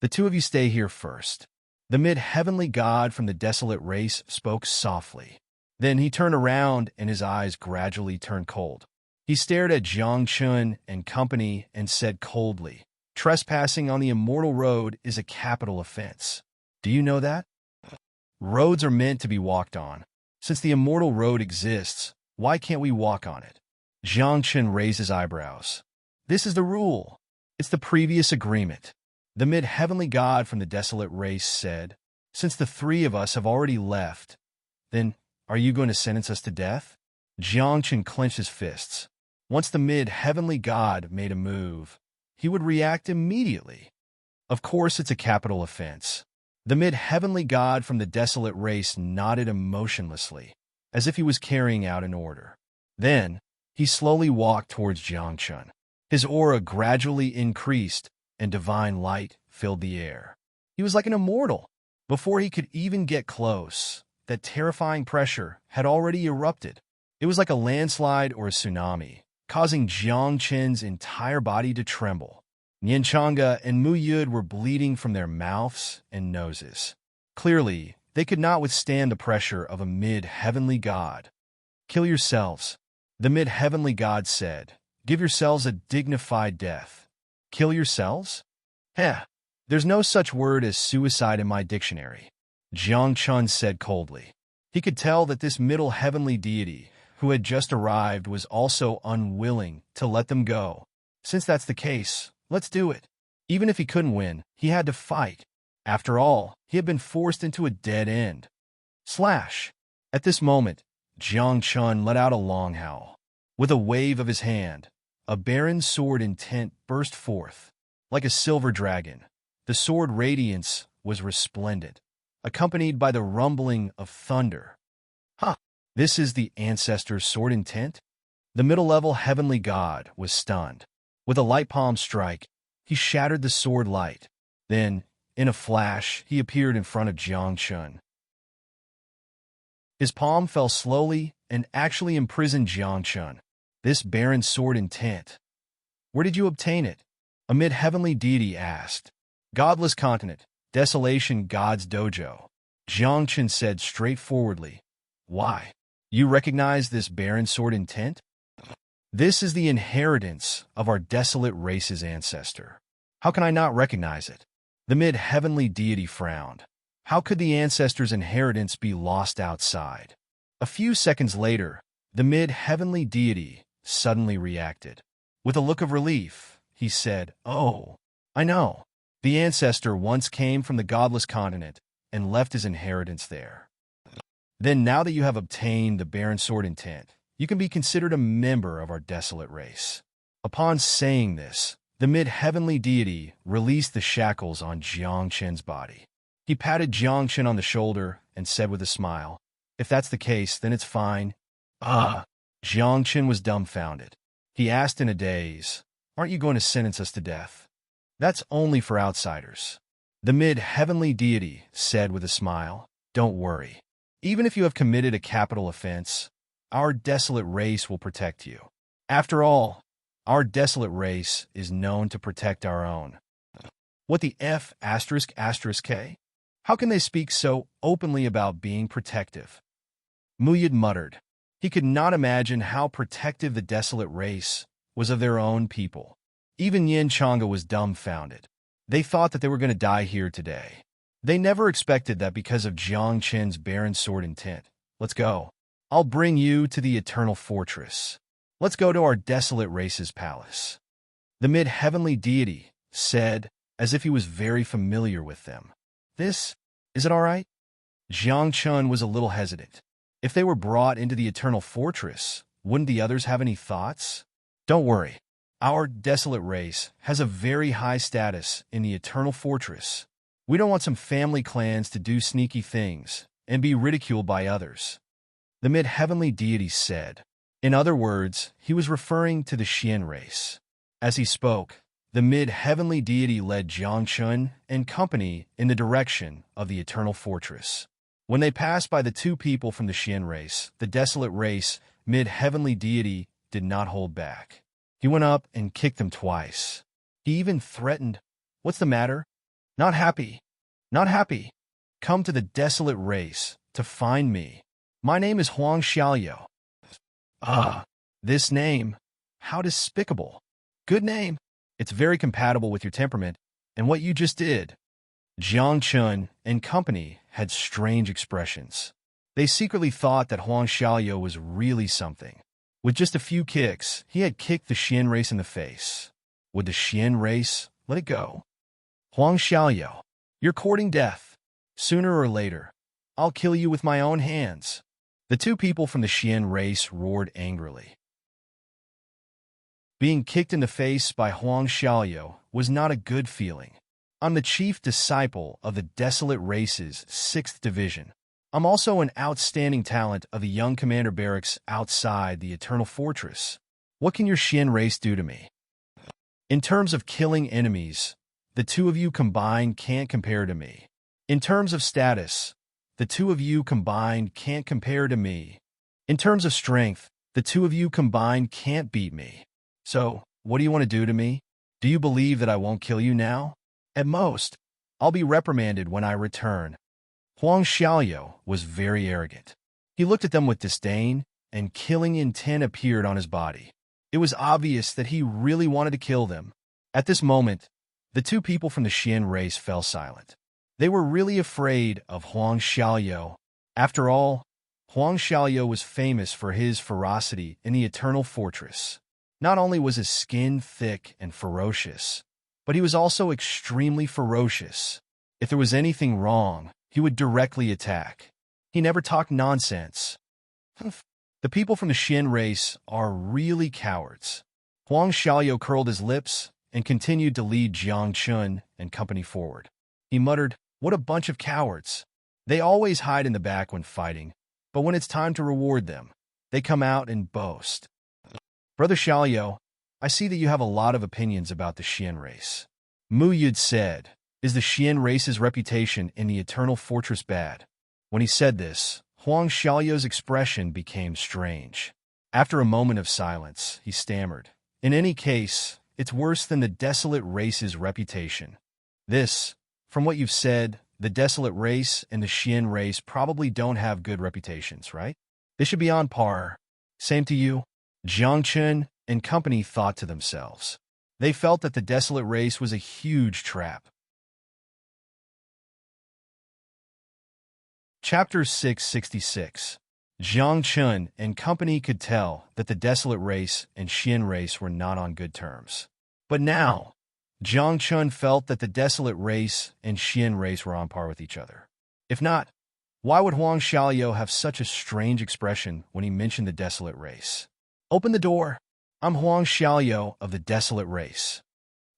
The 2 of you stay here first. The mid-heavenly god from the desolate race spoke softly. Then he turned around and his eyes gradually turned cold. He stared at Jiang Qin and company and said coldly, Trespassing on the immortal road is a capital offense. Do you know that? Roads are meant to be walked on. Since the immortal road exists, why can't we walk on it? Jiang Qin raised his eyebrows. This is the rule. It's the previous agreement. The mid-heavenly god from the desolate race said, since the three of us have already left, then are you going to sentence us to death? Jiangchen clenched his fists. Once the mid-heavenly god made a move, he would react immediately. Of course it's a capital offense. The mid-heavenly god from the desolate race nodded emotionlessly, as if he was carrying out an order. Then, he slowly walked towards Jiangchen. His aura gradually increased, and divine light filled the air. He was like an immortal. Before he could even get close, that terrifying pressure had already erupted. It was like a landslide or a tsunami, causing Jiangchen's entire body to tremble. Nianchanga and Mu Yud were bleeding from their mouths and noses. Clearly, they could not withstand the pressure of a mid-heavenly god. Kill yourselves, the mid-heavenly god said. Give yourselves a dignified death. Kill yourselves? Heh, there's no such word as suicide in my dictionary, Jiangchen said coldly. He could tell that this middle heavenly deity, who had just arrived, was also unwilling to let them go. Since that's the case, let's do it. Even if he couldn't win, he had to fight. After all, he had been forced into a dead end. Slash! At this moment, Jiangchen let out a long howl. With a wave of his hand, a barren sword intent burst forth. Like a silver dragon, the sword radiance was resplendent, accompanied by the rumbling of thunder. Huh! This is the ancestor's sword intent? The middle-level heavenly god was stunned. With a light palm strike, he shattered the sword light. Then, in a flash, he appeared in front of Jiangchen. His palm fell slowly and actually imprisoned Jiangchen. This barren sword intent. Where did you obtain it? A mid-heavenly deity asked. Godless continent, desolation god's dojo. Jiangchen said straightforwardly. Why? You recognize this barren sword intent? This is the inheritance of our desolate race's ancestor. How can I not recognize it? The mid-heavenly deity frowned. How could the ancestor's inheritance be lost outside? A few seconds later, the mid-heavenly deity suddenly reacted. With a look of relief, he said, Oh, I know. The ancestor once came from the godless continent and left his inheritance there. Then now that you have obtained the barren sword intent, you can be considered a member of our desolate race. Upon saying this, the mid-heavenly deity released the shackles on Jiangchen's body. He patted Jiangchen on the shoulder and said with a smile, If that's the case, then it's fine. Jiangchen was dumbfounded. He asked in a daze, Aren't you going to sentence us to death? That's only for outsiders. The mid-heavenly deity said with a smile, Don't worry. Even if you have committed a capital offense, our desolate race will protect you. After all, our desolate race is known to protect our own. What the F***? How can they speak so openly about being protective? Mu Yud muttered. He could not imagine how protective the desolate race was of their own people. Even Yin Changa was dumbfounded. They thought that they were going to die here today. They never expected that because of Jiangchen's barren sword intent. Let's go. I'll bring you to the eternal fortress. Let's go to our desolate race's palace. The mid-heavenly deity said, as if he was very familiar with them. Is it all right? Jiangchen was a little hesitant. If they were brought into the eternal fortress, wouldn't the others have any thoughts? Don't worry. Our desolate race has a very high status in the eternal fortress. We don't want some family clans to do sneaky things and be ridiculed by others. The mid-heavenly deity said. In other words, he was referring to the Xian race. As he spoke, the mid-heavenly deity led Jiangchen and company in the direction of the eternal fortress. When they passed by the two people from the Xian race, the desolate race, mid-heavenly deity did not hold back. He went up and kicked them twice. He even threatened, What's the matter? Not happy. Not happy. Come to the desolate race to find me. My name is Huang Xiaoyou. This name. How despicable. Good name. It's very compatible with your temperament and what you just did. Jiangchen and company had strange expressions. They secretly thought that Huang Xiaoyou was really something. With just a few kicks, he had kicked the Xian race in the face. Would the Xian race let it go? Huang Xiaoyou, you're courting death. Sooner or later, I'll kill you with my own hands. The two people from the Xian race roared angrily. Being kicked in the face by Huang Xiaoyou was not a good feeling. I'm the chief disciple of the Desolate Race's 6th Division. I'm also an outstanding talent of the young commander barracks outside the Eternal Fortress. What can your Xian race do to me? In terms of killing enemies, the two of you combined can't compare to me. In terms of status, the two of you combined can't compare to me. In terms of strength, the two of you combined can't beat me. So, what do you want to do to me? Do you believe that I won't kill you now? At most, I'll be reprimanded when I return. Huang Xiaoyou was very arrogant. He looked at them with disdain, and killing intent appeared on his body. It was obvious that he really wanted to kill them. At this moment, the two people from the Xian race fell silent. They were really afraid of Huang Xiaoyou. After all, Huang Xiaoyou was famous for his ferocity in the Eternal Fortress. Not only was his skin thick and ferocious, but he was also extremely ferocious. If there was anything wrong, he would directly attack. He never talked nonsense. The people from the Xian race are really cowards. Huang Xiaoyou curled his lips and continued to lead Jiang Chun and company forward. He muttered, "What a bunch of cowards. They always hide in the back when fighting, but when it's time to reward them, they come out and boast." Brother Xiaoyou, I see that you have a lot of opinions about the Xian race. Mu Yud said, "Is the Xian race's reputation in the Eternal Fortress bad?" When he said this, Huang Xiaoyou's expression became strange. After a moment of silence, he stammered, "In any case, it's worse than the Desolate Race's reputation. This, from what you've said, the Desolate Race and the Xian race probably don't have good reputations, right? They should be on par. Same to you." Jiang Chun and company thought to themselves. They felt that the Desolate Race was a huge trap. Chapter 666. Jiang Chun and company could tell that the Desolate Race and Xian race were not on good terms. But now, Jiang Chun felt that the Desolate Race and Xian race were on par with each other. If not, why would Huang Xiaoyou have such a strange expression when he mentioned the Desolate Race? "Open the door. I'm Huang Xiaoyou of the Desolate Race."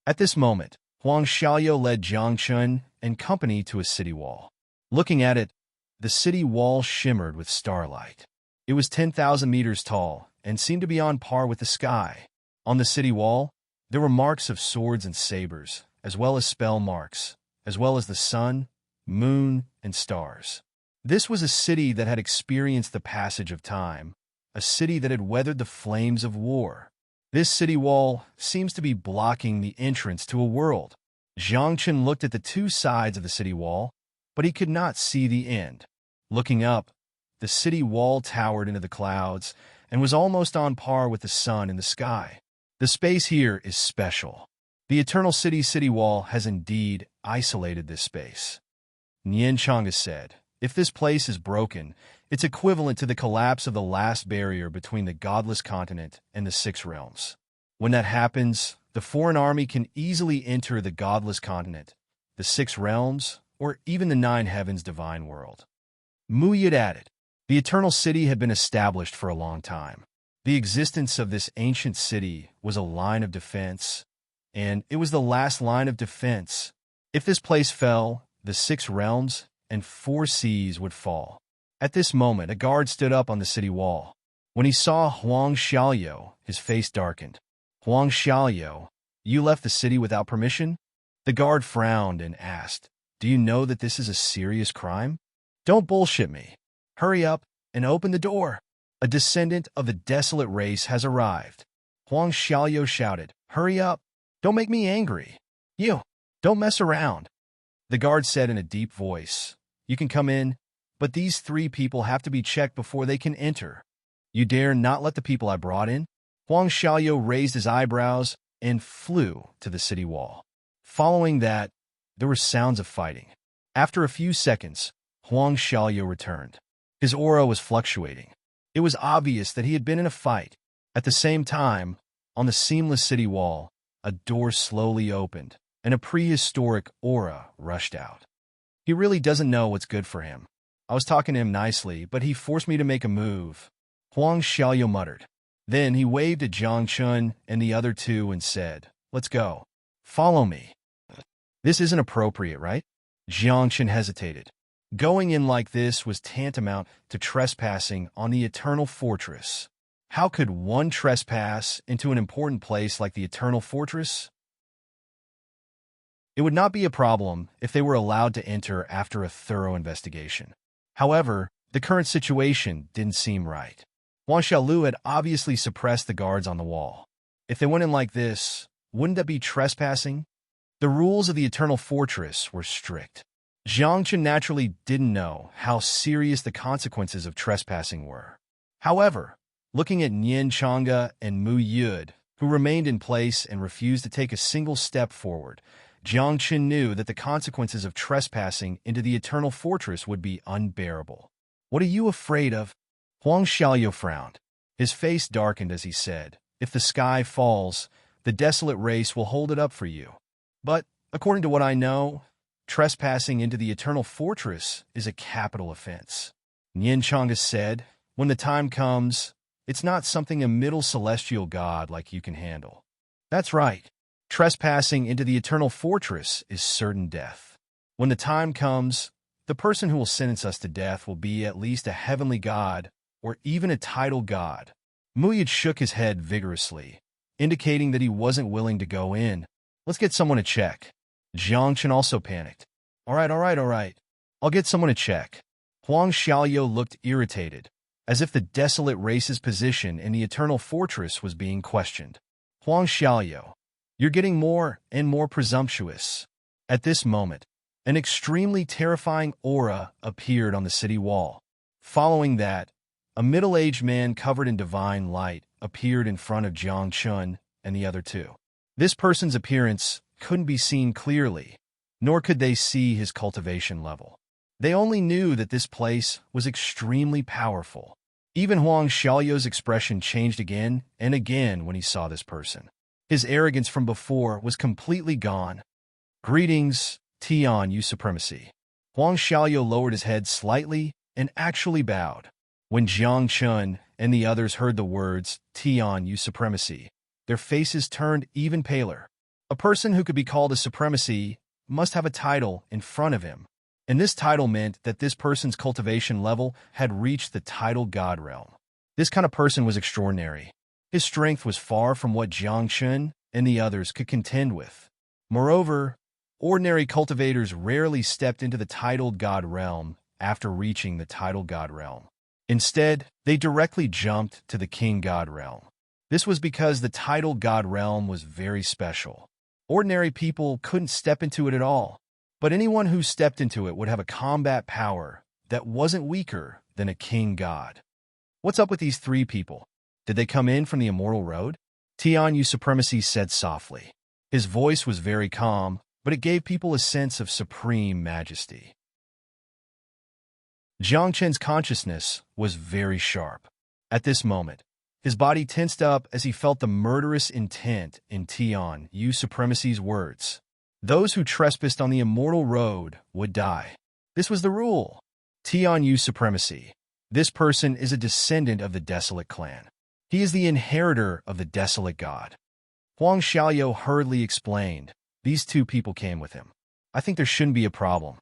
At this moment, Huang Xiaoyou led Jiang Chun and company to a city wall. Looking at it, the city wall shimmered with starlight. It was 10,000 meters tall and seemed to be on par with the sky. On the city wall, there were marks of swords and sabers, as well as spell marks, as well as the sun, moon, and stars. This was a city that had experienced the passage of time, a city that had weathered the flames of war. This city wall seems to be blocking the entrance to a world. Jiang Chun looked at the two sides of the city wall, but he could not see the end. Looking up, the city wall towered into the clouds and was almost on par with the sun in the sky. The space here is special. The Eternal City's city wall has indeed isolated this space. Nian Chang'e said, "If this place is broken, it's equivalent to the collapse of the last barrier between the godless continent and the 6 realms. When that happens, the foreign army can easily enter the godless continent, the 6 realms, or even the 9 heavens divine world." Mu Yid added, "The Eternal City had been established for a long time. The existence of this ancient city was a line of defense, and it was the last line of defense. If this place fell, the 6 realms and 4 seas would fall." At this moment, a guard stood up on the city wall. When he saw Huang Xiaoyou, his face darkened. "Huang Xiaoyou, you left the city without permission?" The guard frowned and asked, "Do you know that this is a serious crime? Don't bullshit me. Hurry up and open the door. A descendant of the Desolate Race has arrived." Huang Xiaoyou shouted, "Hurry up. Don't make me angry. You, don't mess around." The guard said in a deep voice, "You can come in, but these 3 people have to be checked before they can enter. You dare not let the people I brought in?" Huang Xiaoyou raised his eyebrows and flew to the city wall. Following that, there were sounds of fighting. After a few seconds, Huang Xiaoyou returned. His aura was fluctuating. It was obvious that he had been in a fight. At the same time, on the seamless city wall, a door slowly opened, and a prehistoric aura rushed out. He really doesn't know what's good for him. I was talking to him nicely, but he forced me to make a move, Huang Xiaoyu muttered. Then he waved at Jiang Chun and the other two and said, "Let's go. Follow me." This isn't appropriate, right? Jiang Chun hesitated. Going in like this was tantamount to trespassing on the Eternal Fortress. How could one trespass into an important place like the Eternal Fortress? It would not be a problem if they were allowed to enter after a thorough investigation. However, the current situation didn't seem right. Wang Xiaolu had obviously suppressed the guards on the wall. If they went in like this, wouldn't that be trespassing? The rules of the Eternal Fortress were strict. Jiang Chun naturally didn't know how serious the consequences of trespassing were. However, looking at Nian Chang'e and Mu Yud, who remained in place and refused to take a single step forward, Jiang Chun knew that the consequences of trespassing into the Eternal Fortress would be unbearable. "What are you afraid of?" Huang Xiaoyu frowned. His face darkened as he said, "If the sky falls, the desolate race will hold it up for you. But, according to what I know, trespassing into the Eternal Fortress is a capital offense." Nian Chang'e said, "When the time comes, it's not something a middle celestial god like you can handle." That's right. Trespassing into the Eternal Fortress is certain death. When the time comes, the person who will sentence us to death will be at least a heavenly god or even a tidal god. Muyid shook his head vigorously, indicating that he wasn't willing to go in. "Let's get someone to check." Jiang Chun also panicked. All right. I'll get someone to check." Huang Xiaoyu looked irritated, as if the desolate race's position in the Eternal Fortress was being questioned. "Huang Xiaoyu, you're getting more and more presumptuous." At this moment, an extremely terrifying aura appeared on the city wall. Following that, a middle-aged man covered in divine light appeared in front of Jiang Chun and the other two. This person's appearance couldn't be seen clearly, nor could they see his cultivation level. They only knew that this place was extremely powerful. Even Huang Xiaoyu's expression changed again and again when he saw this person. His arrogance from before was completely gone. "Greetings, Tian Yu Supremacy." Huang Xiaoyu lowered his head slightly and actually bowed. When Jiang Chun and the others heard the words, "Tian Yu Supremacy," their faces turned even paler. A person who could be called a supremacy must have a title in front of him, and this title meant that this person's cultivation level had reached the tidal god realm. This kind of person was extraordinary. His strength was far from what Jiang Chun and the others could contend with. Moreover, ordinary cultivators rarely stepped into the tidal god realm after reaching the tidal god realm. Instead, they directly jumped to the king god realm. This was because the tidal god realm was very special. Ordinary people couldn't step into it at all, but anyone who stepped into it would have a combat power that wasn't weaker than a king god. "What's up with these three people? Did they come in from the Immortal Road?" Tian Yu Supremacy said softly. His voice was very calm, but it gave people a sense of supreme majesty. Jiang Chen's consciousness was very sharp. At this moment, his body tensed up as he felt the murderous intent in Tian Yu Supremacy's words. Those who trespassed on the Immortal Road would die. This was the rule. Tian Yu Supremacy. This person is a descendant of the Desolate clan. He is the inheritor of the Desolate god. Huang Xiaoyu hurriedly explained. These two people came with him. I think there shouldn't be a problem.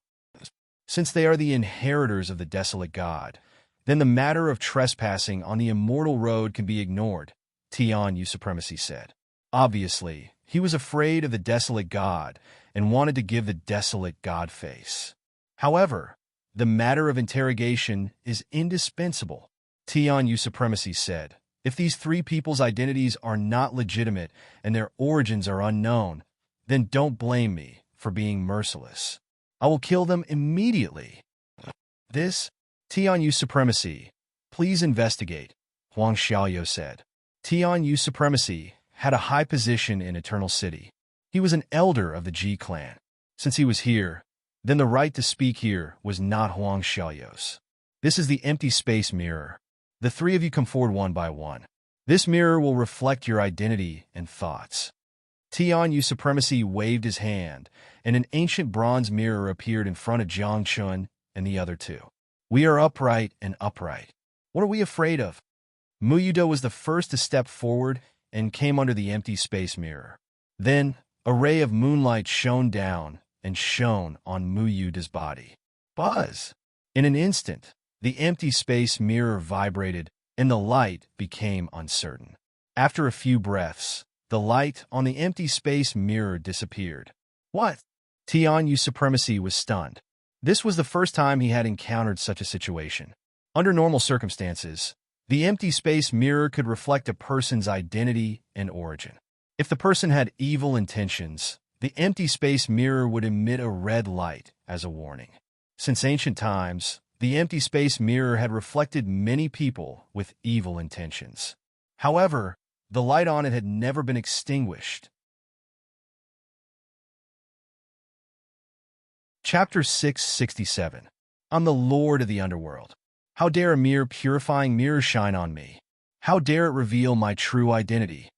Since they are the inheritors of the Desolate god, then the matter of trespassing on the Immortal Road can be ignored, Tian Yu Supremacy said. Obviously, he was afraid of the Desolate god and wanted to give the Desolate god face. However, the matter of interrogation is indispensable, Tian Yu Supremacy said. If these three people's identities are not legitimate and their origins are unknown, then don't blame me for being merciless. I will kill them immediately. This, Tian Yu Supremacy, please investigate, Huang Xiaoyu said. Tian Yu Supremacy had a high position in Eternal City. He was an elder of the Ji clan. Since he was here, then the right to speak here was not Huang Xiaoyu's. This is the empty space mirror. The three of you come forward one by one. This mirror will reflect your identity and thoughts. Tian Supremacy waved his hand, and an ancient bronze mirror appeared in front of Jiang Chun and the other two. We are upright and upright. What are we afraid of? Muyuda was the first to step forward and came under the empty space mirror. Then, a ray of moonlight shone down and shone on Muyuda's body. Buzz! In an instant, the empty space mirror vibrated, and the light became uncertain. After a few breaths, the light on the empty space mirror disappeared. What? Tian Supremacy was stunned. This was the first time he had encountered such a situation. Under normal circumstances, the empty space mirror could reflect a person's identity and origin. If the person had evil intentions, the empty space mirror would emit a red light as a warning. Since ancient times, the empty space mirror had reflected many people with evil intentions. However, the light on it had never been extinguished. Chapter 667. I'm the Lord of the Underworld. How dare a mere purifying mirror shine on me? How dare it reveal my true identity?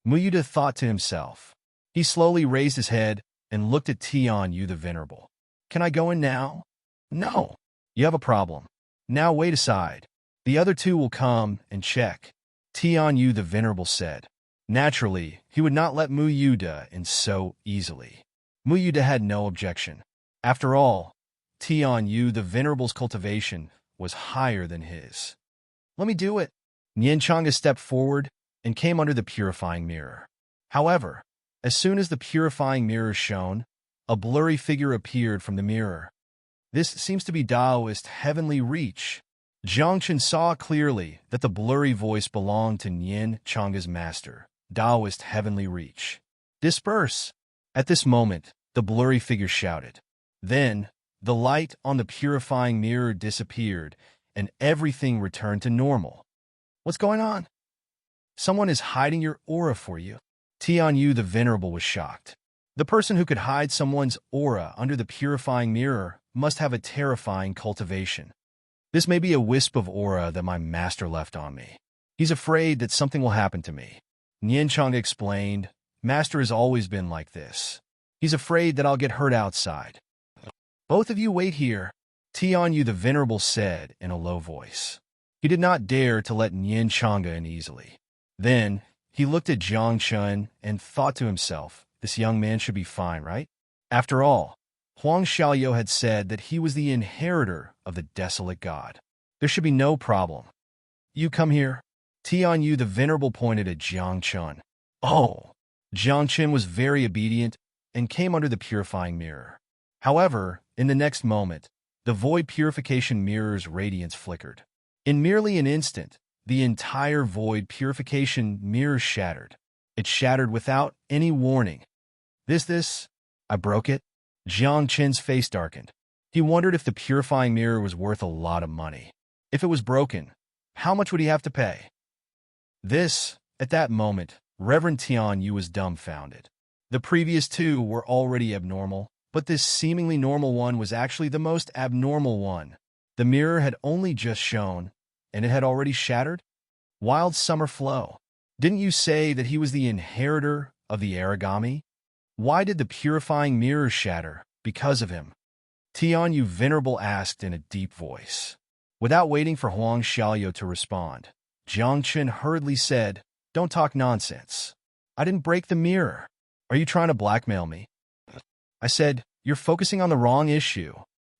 Muyuda thought to himself. He slowly raised his head and looked at Tian Yu the Venerable. Can I go in now? No. You have a problem. Now wait aside. The other two will come and check. Tian Yu the Venerable said. Naturally, he would not let Muyuda in so easily. Muyuda had no objection. After all, Tian Yu the Venerable's cultivation was higher than his. Let me do it. Nianchanga stepped forward and came under the purifying mirror. However, as soon as the purifying mirror shone, a blurry figure appeared from the mirror. This seems to be Taoist heavenly reach. Zhangchen saw clearly that the blurry voice belonged to Nian Changa's master, Taoist heavenly reach. Disperse! At this moment, the blurry figure shouted. Then, the light on the purifying mirror disappeared, and everything returned to normal. What's going on? Someone is hiding your aura for you. Tian Yu the Venerable was shocked. The person who could hide someone's aura under the purifying mirror must have a terrifying cultivation. This may be a wisp of aura that my master left on me. He's afraid that something will happen to me. Nianchang explained, Master has always been like this. He's afraid that I'll get hurt outside. Both of you wait here, Tian Yu the Venerable said in a low voice. He did not dare to let Nianchanga in easily. Then, he looked at Jiang Chun and thought to himself, this young man should be fine, right? After all, Huang Xiaoyou had said that he was the inheritor of the desolate god. There should be no problem. You come here. Tian Yu the Venerable pointed at Jiang Chun. Oh! Jiang Chun was very obedient and came under the purifying mirror. However, in the next moment, the void purification mirror's radiance flickered. In merely an instant, the entire void purification mirror shattered. It shattered without any warning. I broke it? Jiang Chen's face darkened. He wondered if the purifying mirror was worth a lot of money. If it was broken, how much would he have to pay? At that moment, Reverend Tian Yu was dumbfounded. The previous two were already abnormal, but this seemingly normal one was actually the most abnormal one. The mirror had only just shone, and it had already shattered? Wild summer flow. Didn't you say that he was the inheritor of the origami? Why did the purifying mirror shatter because of him? Tian Yu Venerable asked in a deep voice. Without waiting for Huang Xiaoyou to respond, Jiang Chen hurriedly said, Don't talk nonsense. I didn't break the mirror. Are you trying to blackmail me? I said, You're focusing on the wrong issue.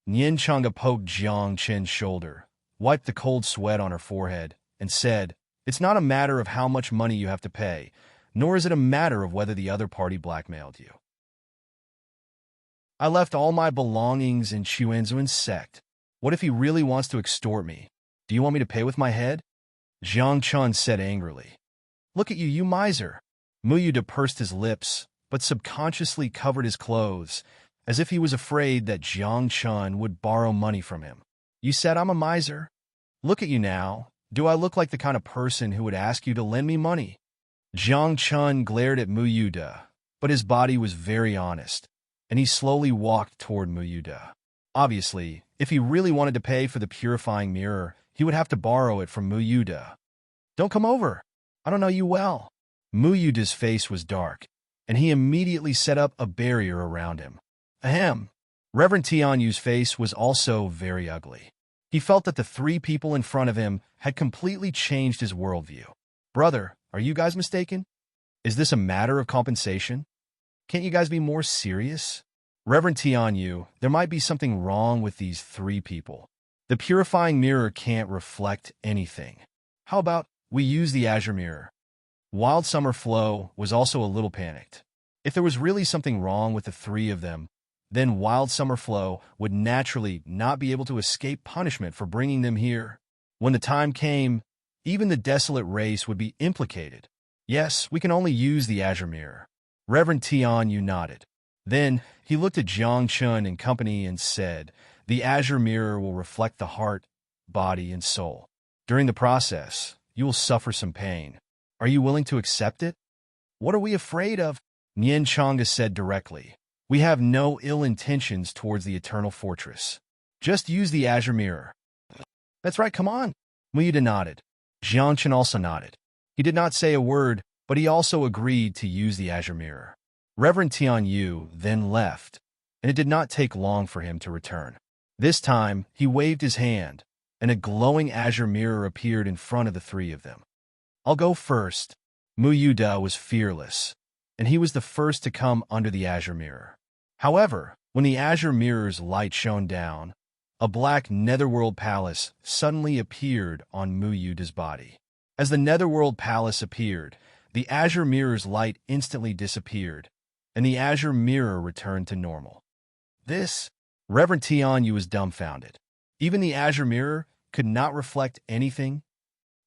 Nianchanga poked Jiang Chen's shoulder, wiped the cold sweat on her forehead, and said, It's not a matter of how much money you have to pay, nor is it a matter of whether the other party blackmailed you. I left all my belongings in Xuanzun's sect. What if he really wants to extort me? Do you want me to pay with my head? Jiang Chun said angrily. Look at you, you miser. Muyuda pursed his lips, but subconsciously covered his clothes, as if he was afraid that Jiang Chun would borrow money from him. You said I'm a miser? Look at you now. Do I look like the kind of person who would ask you to lend me money? Jiang Chun glared at Muyuda, but his body was very honest, and he slowly walked toward Muyuda. Obviously, if he really wanted to pay for the purifying mirror, he would have to borrow it from Muyuda. Don't come over. I don't know you well. Muyuda's face was dark. and he immediately set up a barrier around him. Ahem. Reverend Tianyu's face was also very ugly. He felt that the three people in front of him had completely changed his worldview. Brother, are you guys mistaken? Is this a matter of compensation? Can't you guys be more serious? Reverend Tianyu, there might be something wrong with these three people. The purifying mirror can't reflect anything. How about we use the azure mirror? Wild Summer Flow was also a little panicked. If there was really something wrong with the three of them, then Wild Summer Flow would naturally not be able to escape punishment for bringing them here. When the time came, even the desolate race would be implicated. Yes, we can only use the azure mirror. Reverend Tianyu nodded. Then he looked at Jiang Chun and company and said, the azure mirror will reflect the heart, body, and soul. During the process, you will suffer some pain. Are you willing to accept it? What are we afraid of? Nian Changa said directly. We have no ill intentions towards the Eternal Fortress. Just use the azure mirror. That's right, come on. Muyuda nodded. Jiang Chun also nodded. He did not say a word, but he also agreed to use the azure mirror. Reverend Tianyu then left, and it did not take long for him to return. This time, he waved his hand, and a glowing azure mirror appeared in front of the three of them. I'll go first. Muyuda was fearless, and he was the first to come under the azure mirror. However, when the azure mirror's light shone down, a black netherworld palace suddenly appeared on Muyuda's body. As the netherworld palace appeared, the azure mirror's light instantly disappeared, and the azure mirror returned to normal. This, Reverend Tianyu was dumbfounded. Even the azure mirror could not reflect anything.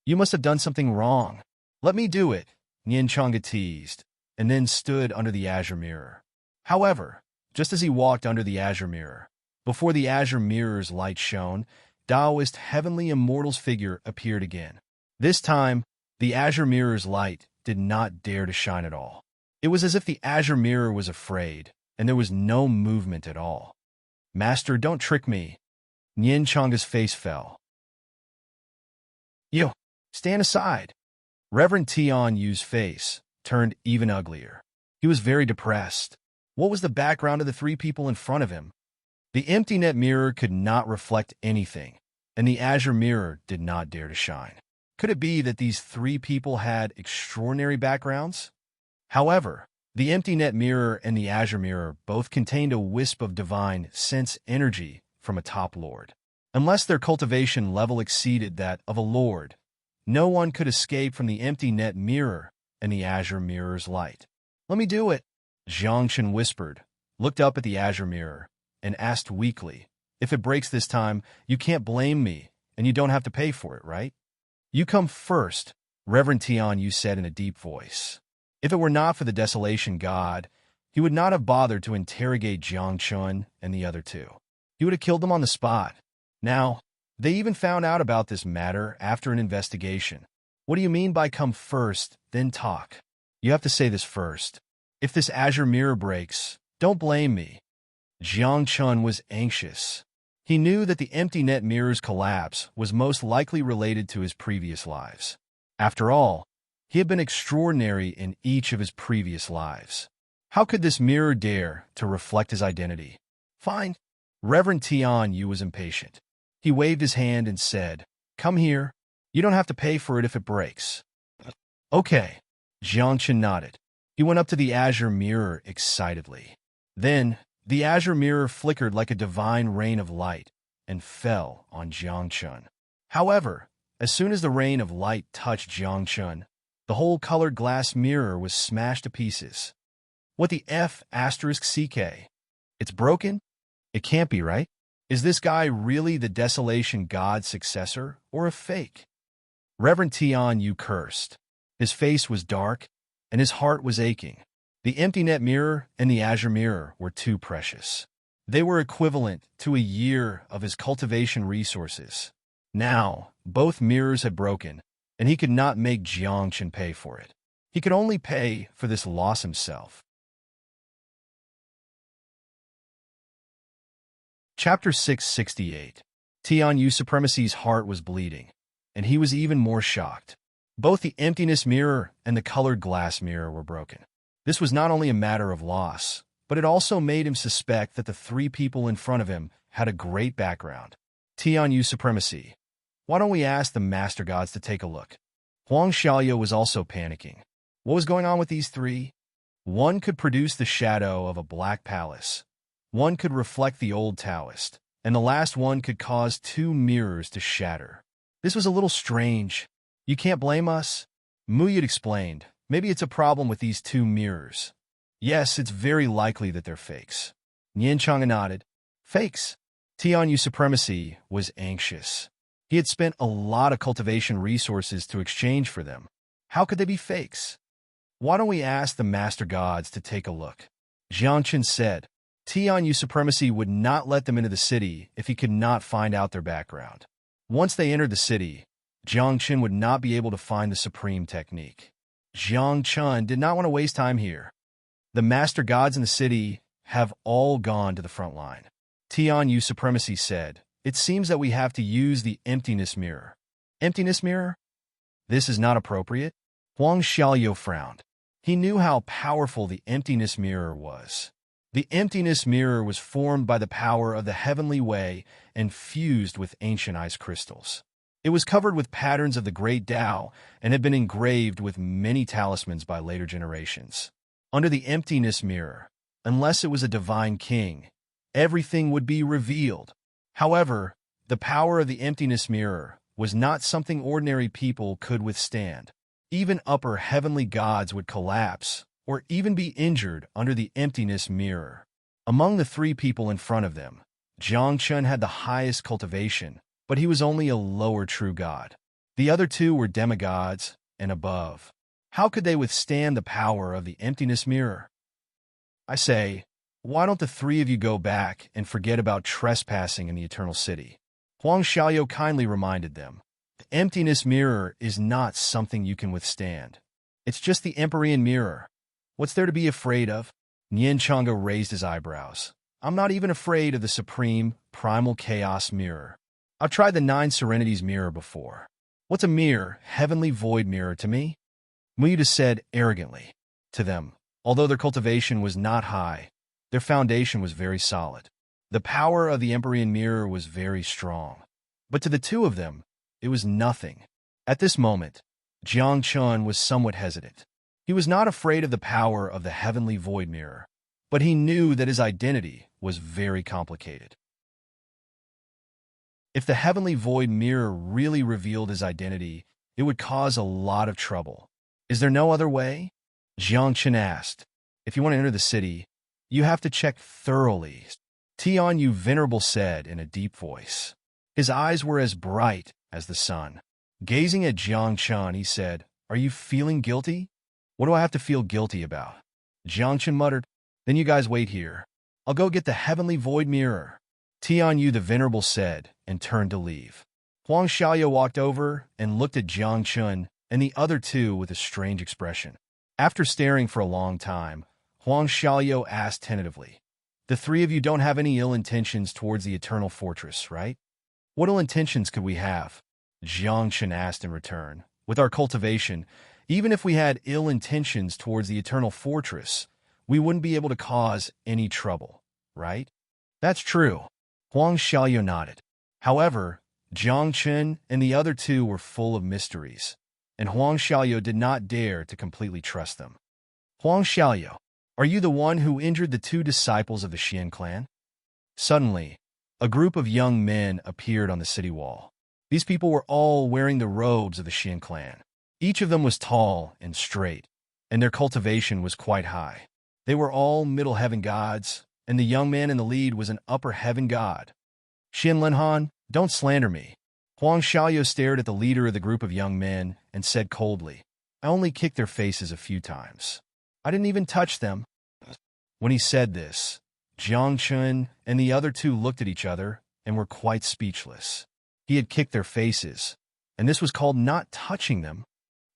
You must have done something wrong. Let me do it, Nian Changa teased, and then stood under the azure mirror. However, just as he walked under the azure mirror, before the azure mirror's light shone, Taoist Heavenly Immortal's figure appeared again. This time, the azure mirror's light did not dare to shine at all. It was as if the azure mirror was afraid, and there was no movement at all. Master, don't trick me. Nian Changa's face fell. You, stand aside. Reverend Tianyu's face turned even uglier. He was very depressed. What was the background of the three people in front of him? The empty net mirror could not reflect anything, and the azure mirror did not dare to shine. Could it be that these three people had extraordinary backgrounds? However, the empty net mirror and the azure mirror both contained a wisp of divine sense energy from a top lord. Unless their cultivation level exceeded that of a lord, no one could escape from the empty net mirror and the azure mirror's light. Let me do it, Jiang Chun whispered, looked up at the azure mirror, and asked weakly, if it breaks this time, you can't blame me, and you don't have to pay for it, right? You come first, Reverend Tianyu said in a deep voice. If it were not for the desolation god, he would not have bothered to interrogate Jiang Chun and the other two. He would have killed them on the spot. Now, they even found out about this matter after an investigation. What do you mean by come first, then talk? You have to say this first. If this azure mirror breaks, don't blame me. Jiang Chun was anxious. He knew that the empty net mirror's collapse was most likely related to his previous lives. After all, he had been extraordinary in each of his previous lives. How could this mirror dare to reflect his identity? Fine. Reverend Tianyu was impatient. He waved his hand and said, come here. You don't have to pay for it if it breaks. Okay. Jiang Chun nodded. He went up to the azure mirror excitedly. Then, the azure mirror flickered like a divine rain of light and fell on Jiang Chun. However, as soon as the rain of light touched Jiang Chun, the whole colored glass mirror was smashed to pieces. What the F***CK? It's broken? It can't be, right? Is this guy really the desolation god's successor or a fake? Reverend Tianyu cursed. His face was dark, and his heart was aching. The empty net mirror and the azure mirror were too precious. They were equivalent to a year of his cultivation resources. Now, both mirrors had broken, and he could not make Jiang Chun pay for it. He could only pay for this loss himself. Chapter 668. Tianyu Supremacy's heart was bleeding, and he was even more shocked. Both the emptiness mirror and the colored glass mirror were broken. This was not only a matter of loss, but it also made him suspect that the three people in front of him had a great background. Tianyu supremacy. Why don't we ask the master gods to take a look? Huang Xiaoyu was also panicking. What was going on with these three? One could produce the shadow of a black palace. One could reflect the old Taoist. And the last one could cause two mirrors to shatter. This was a little strange. You can't blame us? Muyud explained. Maybe it's a problem with these two mirrors. Yes, it's very likely that they're fakes. Nianchanga nodded. Fakes? Tianyu supremacy was anxious. He had spent a lot of cultivation resources to exchange for them. How could they be fakes? Why don't we ask the master gods to take a look? Jiangchen said. Tianyu supremacy would not let them into the city if he could not find out their background. Once they entered the city, Jiangchen would not be able to find the supreme technique. Jiangchen did not want to waste time here. The master gods in the city have all gone to the front line. Tianyu supremacy said, it seems that we have to use the emptiness mirror. Emptiness mirror? This is not appropriate. Huang Xiaoyu frowned. He knew how powerful the emptiness mirror was. The emptiness mirror was formed by the power of the heavenly way and fused with ancient ice crystals. It was covered with patterns of the great Tao and had been engraved with many talismans by later generations. Under the emptiness mirror, unless it was a divine king, everything would be revealed. However, the power of the emptiness mirror was not something ordinary people could withstand. Even upper heavenly gods would collapse or even be injured under the emptiness mirror. Among the three people in front of them, Jiangchen had the highest cultivation, but he was only a lower true god. The other two were demigods and above. How could they withstand the power of the emptiness mirror? I say, why don't the three of you go back and forget about trespassing in the Eternal City? Huang Xiaoyu kindly reminded them. The emptiness mirror is not something you can withstand. It's just the Empyrean mirror. What's there to be afraid of? Nianchanga raised his eyebrows. I'm not even afraid of the supreme, primal chaos mirror. I've tried the 9 serenities mirror before. What's a mere, heavenly void mirror to me? Muyuda said arrogantly. To them, although their cultivation was not high, their foundation was very solid. The power of the Empyrean mirror was very strong. But to the two of them, it was nothing. At this moment, Jiangchen was somewhat hesitant. He was not afraid of the power of the heavenly void mirror, but he knew that his identity was very complicated. If the heavenly void mirror really revealed his identity, it would cause a lot of trouble. Is there no other way? Jiangchen asked. If you want to enter the city, you have to check thoroughly, Tianyu Venerable said in a deep voice. His eyes were as bright as the sun. Gazing at Jiangchen, he said, Are you feeling guilty? What do I have to feel guilty about? Jiangchen muttered. Then you guys wait here. I'll go get the heavenly void mirror. Tianyu the Venerable said and turned to leave. Huang Xiaoyu walked over and looked at Jiangchen and the other two with a strange expression. After staring for a long time, Huang Xiaoyu asked tentatively, The three of you don't have any ill intentions towards the Eternal Fortress, right? What ill intentions could we have? Jiangchen asked in return. With our cultivation, even if we had ill intentions towards the Eternal Fortress, we wouldn't be able to cause any trouble, right? That's true. Huang Xiaoyu nodded. However, Jiangchen and the other two were full of mysteries, and Huang Xiaoyu did not dare to completely trust them. Huang Xiaoyu, are you the one who injured the 2 disciples of the Xian clan? Suddenly, a group of young men appeared on the city wall. These people were all wearing the robes of the Xian clan. Each of them was tall and straight, and their cultivation was quite high. They were all middle heaven gods, and the young man in the lead was an upper heaven god. Xin Linhan, don't slander me. Huang Xiaoyu stared at the leader of the group of young men and said coldly, I only kicked their faces a few times. I didn't even touch them. When he said this, Jiangchen and the other two looked at each other and were quite speechless. He had kicked their faces, and this was called not touching them.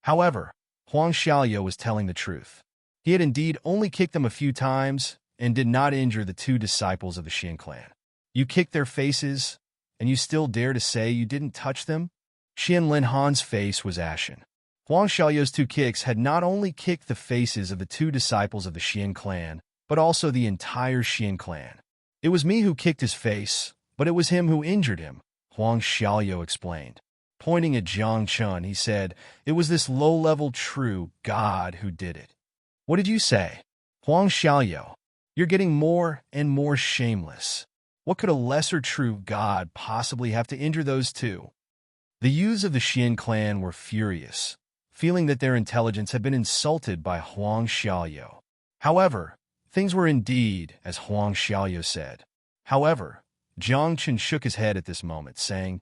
However, Huang Xiaoyu was telling the truth. He had indeed only kicked them a few times and did not injure the 2 disciples of the Xian clan. You kicked their faces, and you still dare to say you didn't touch them? Xian Linhan's face was ashen. Huang Xiaoyo's two kicks had not only kicked the faces of the two disciples of the Xian clan, but also the entire Xian clan. It was me who kicked his face, but it was him who injured him, Huang Xiaoyo explained. Pointing at Jiang Chun, he said, it was this low-level true God who did it. What did you say? Huang Xiaoyo, you're getting more and more shameless. What could a lesser true God possibly have to injure those two? The youths of the Xian clan were furious, feeling that their intelligence had been insulted by Huang Xiaoyo. However, things were indeed as Huang Xiaoyo said. However, Jiang Chun shook his head at this moment, saying,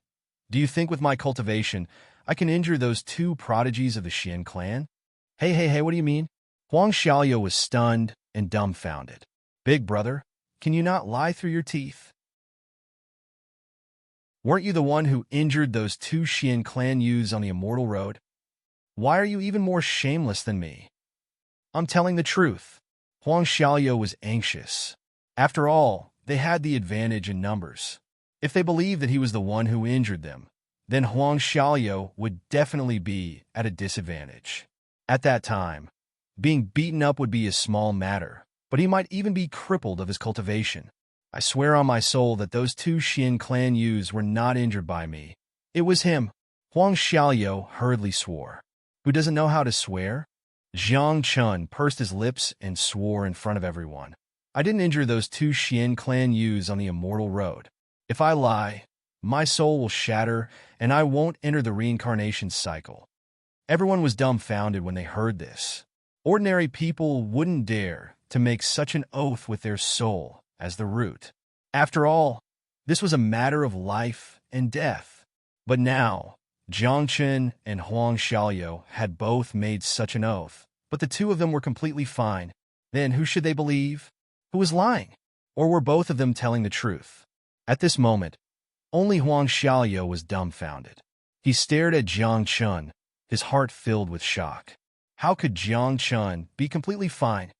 do you think with my cultivation I can injure those two prodigies of the Xian clan? Hey, what do you mean? Huang Xiaoyo was stunned and dumbfounded. Big brother, can you not lie through your teeth? Weren't you the one who injured those two Xian clan youths on the Immortal Road? Why are you even more shameless than me? I'm telling the truth. Huang Xiaoyo was anxious. After all, they had the advantage in numbers. If they believed that he was the one who injured them, then Huang Xiaoyo would definitely be at a disadvantage. At that time, being beaten up would be a small matter, but he might even be crippled of his cultivation. I swear on my soul that those two Xian clan youths were not injured by me. It was him. Huang Xiaoyo hurriedly swore. Who doesn't know how to swear? Jiang Chun pursed his lips and swore in front of everyone. I didn't injure those two Xian clan youths on the Immortal Road. If I lie, my soul will shatter and I won't enter the reincarnation cycle. Everyone was dumbfounded when they heard this. Ordinary people wouldn't dare to make such an oath with their soul as the root. After all, this was a matter of life and death. But now, Jiang Chun and Huang Xiaoyo had both made such an oath, but the two of them were completely fine. Then who should they believe? Who was lying? Or were both of them telling the truth? At this moment, only Huang Xiaoyo was dumbfounded. He stared at Jiang Chun, his heart filled with shock. How could Jiang Chun be completely fine?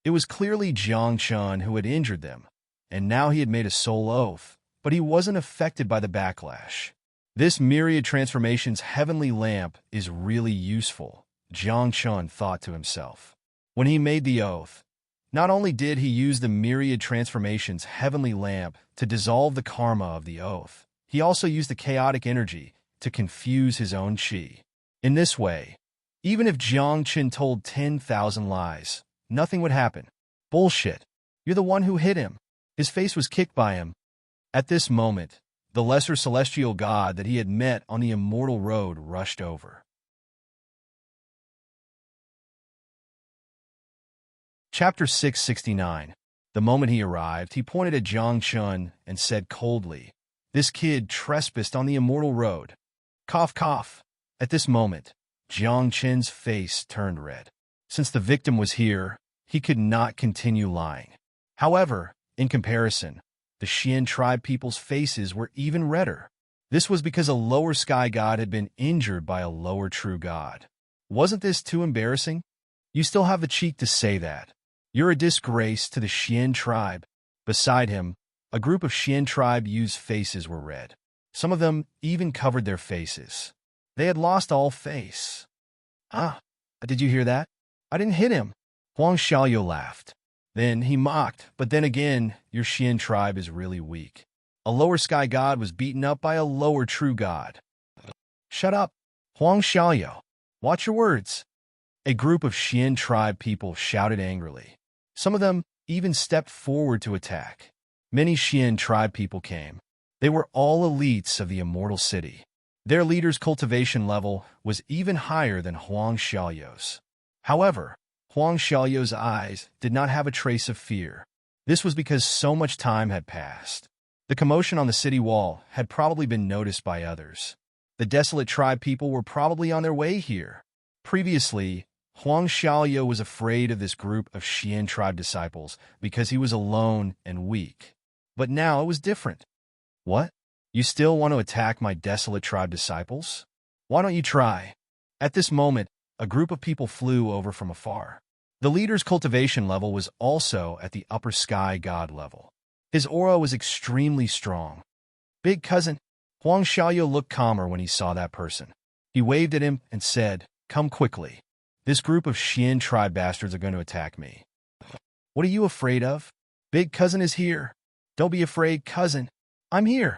It was clearly Jiang Chun who had injured them, and now he had made a soul oath, but he wasn't affected by the backlash. This myriad transformations heavenly lamp is really useful, Jiang Chun thought to himself. When he made the oath, not only did he use the myriad transformations heavenly lamp to dissolve the karma of the oath, he also used the chaotic energy to confuse his own qi. In this way, even if Jiang Chun told 10,000 lies, nothing would happen. Bullshit. You're the one who hit him. His face was kicked by him. At this moment, the lesser celestial god that he had met on the Immortal Road rushed over. Chapter 669. The moment he arrived, he pointed at Jiang Chun and said coldly, "This kid trespassed on the Immortal Road." Cough, cough. At this moment, Jiang Chun's face turned red. Since the victim was here, he could not continue lying. However, in comparison, the Xian tribe people's faces were even redder. This was because a lower sky god had been injured by a lower true god. Wasn't this too embarrassing? You still have the cheek to say that. You're a disgrace to the Xian tribe. Beside him, a group of Xian tribe youths' faces were red. Some of them even covered their faces. They had lost all face. Ah, did you hear that? I didn't hit him. Huang Xiaoyo laughed. Then he mocked, but then again, your Xian tribe is really weak. A lower sky god was beaten up by a lower true god. Shut up, Huang Xiaoyo. Watch your words. A group of Xian tribe people shouted angrily. Some of them even stepped forward to attack. Many Xian tribe people came. They were all elites of the Immortal City. Their leader's cultivation level was even higher than Huang Xiaoyo's. However, Huang Xiaoyo's eyes did not have a trace of fear. This was because so much time had passed. The commotion on the city wall had probably been noticed by others. The desolate tribe people were probably on their way here. Previously, Huang Xiaoyo was afraid of this group of Xian tribe disciples because he was alone and weak. But now it was different. What? You still want to attack my desolate tribe disciples? Why don't you try? At this moment, a group of people flew over from afar. The leader's cultivation level was also at the upper sky god level. His aura was extremely strong. Big cousin, Huang Xiaoyo looked calmer when he saw that person. He waved at him and said, come quickly. This group of Xian tribe bastards are going to attack me. What are you afraid of? Big cousin is here. Don't be afraid, cousin. I'm here.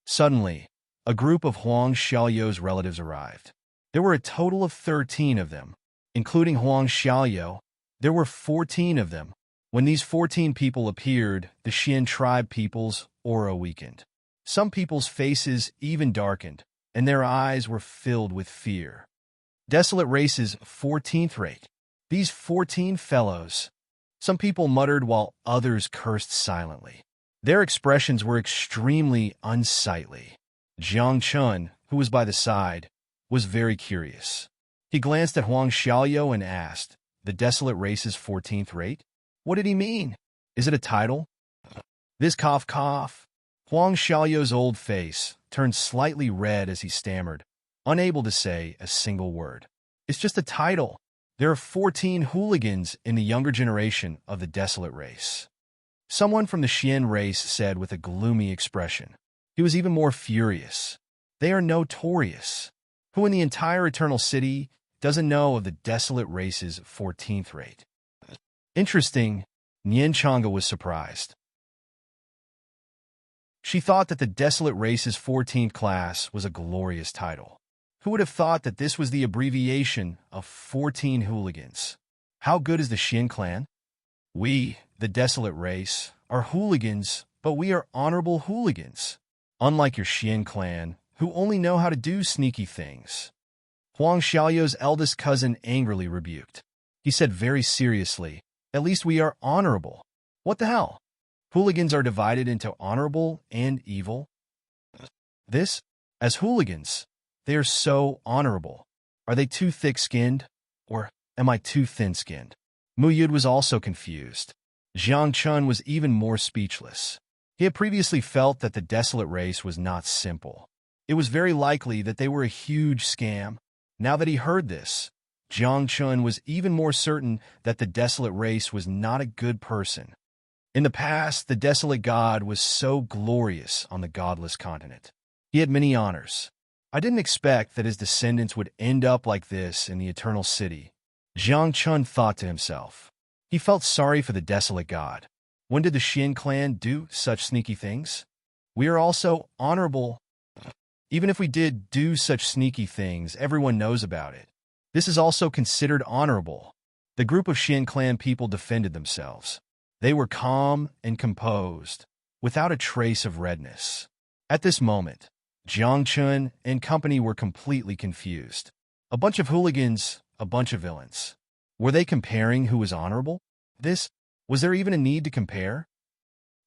Suddenly, a group of Huang Xiaoyou's relatives arrived. There were a total of 13 of them, including Huang Xiaoyou. There were 14 of them. When these 14 people appeared, the Xian tribe people's aura weakened. Some people's faces even darkened, and their eyes were filled with fear. Desolate Race's 14th rate. These 14 fellows. Some people muttered while others cursed silently. Their expressions were extremely unsightly. Jiang Chun, who was by the side, was very curious. He glanced at Huang Xiaoyou and asked, "The Desolate Race's 14th rate? What did he mean? Is it a title?" This cough. Huang Xiaoyou's old face turned slightly red as he stammered, unable to say a single word. "It's just a title. There are 14 hooligans in the younger generation of the Desolate Race." Someone from the Xian race said with a gloomy expression. He was even more furious. "They are notorious. Who in the entire Eternal City doesn't know of the Desolate Race's 14th rate?" Interesting, Nian Changa was surprised. She thought that the Desolate Race's 14th class was a glorious title. Who would have thought that this was the abbreviation of 14 hooligans? How good is the Xian clan? We, the Desolate Race, are hooligans, but we are honorable hooligans. Unlike your Xian clan, who only know how to do sneaky things. Huang Xiaoyou's eldest cousin angrily rebuked. He said very seriously, "At least we are honorable." What the hell? Hooligans are divided into honorable and evil? As hooligans, they are so honorable. Are they too thick-skinned? Or am I too thin-skinned? Mu Yud was also confused. Jiang Chun was even more speechless. He had previously felt that the Desolate Race was not simple. It was very likely that they were a huge scam. Now that he heard this, Jiang Chun was even more certain that the Desolate Race was not a good person. In the past, the Desolate God was so glorious on the godless continent. He had many honors. I didn't expect that his descendants would end up like this in the Eternal City, Jiang Chun thought to himself. He felt sorry for the Desolate God. When did the Xian clan do such sneaky things? We are also honorable. Even if we did do such sneaky things, everyone knows about it. This is also considered honorable. The group of Xian clan people defended themselves. They were calm and composed, without a trace of redness. At this moment, Jiang Chun and company were completely confused. A bunch of hooligans, a bunch of villains. Were they comparing who was honorable? Was there even a need to compare?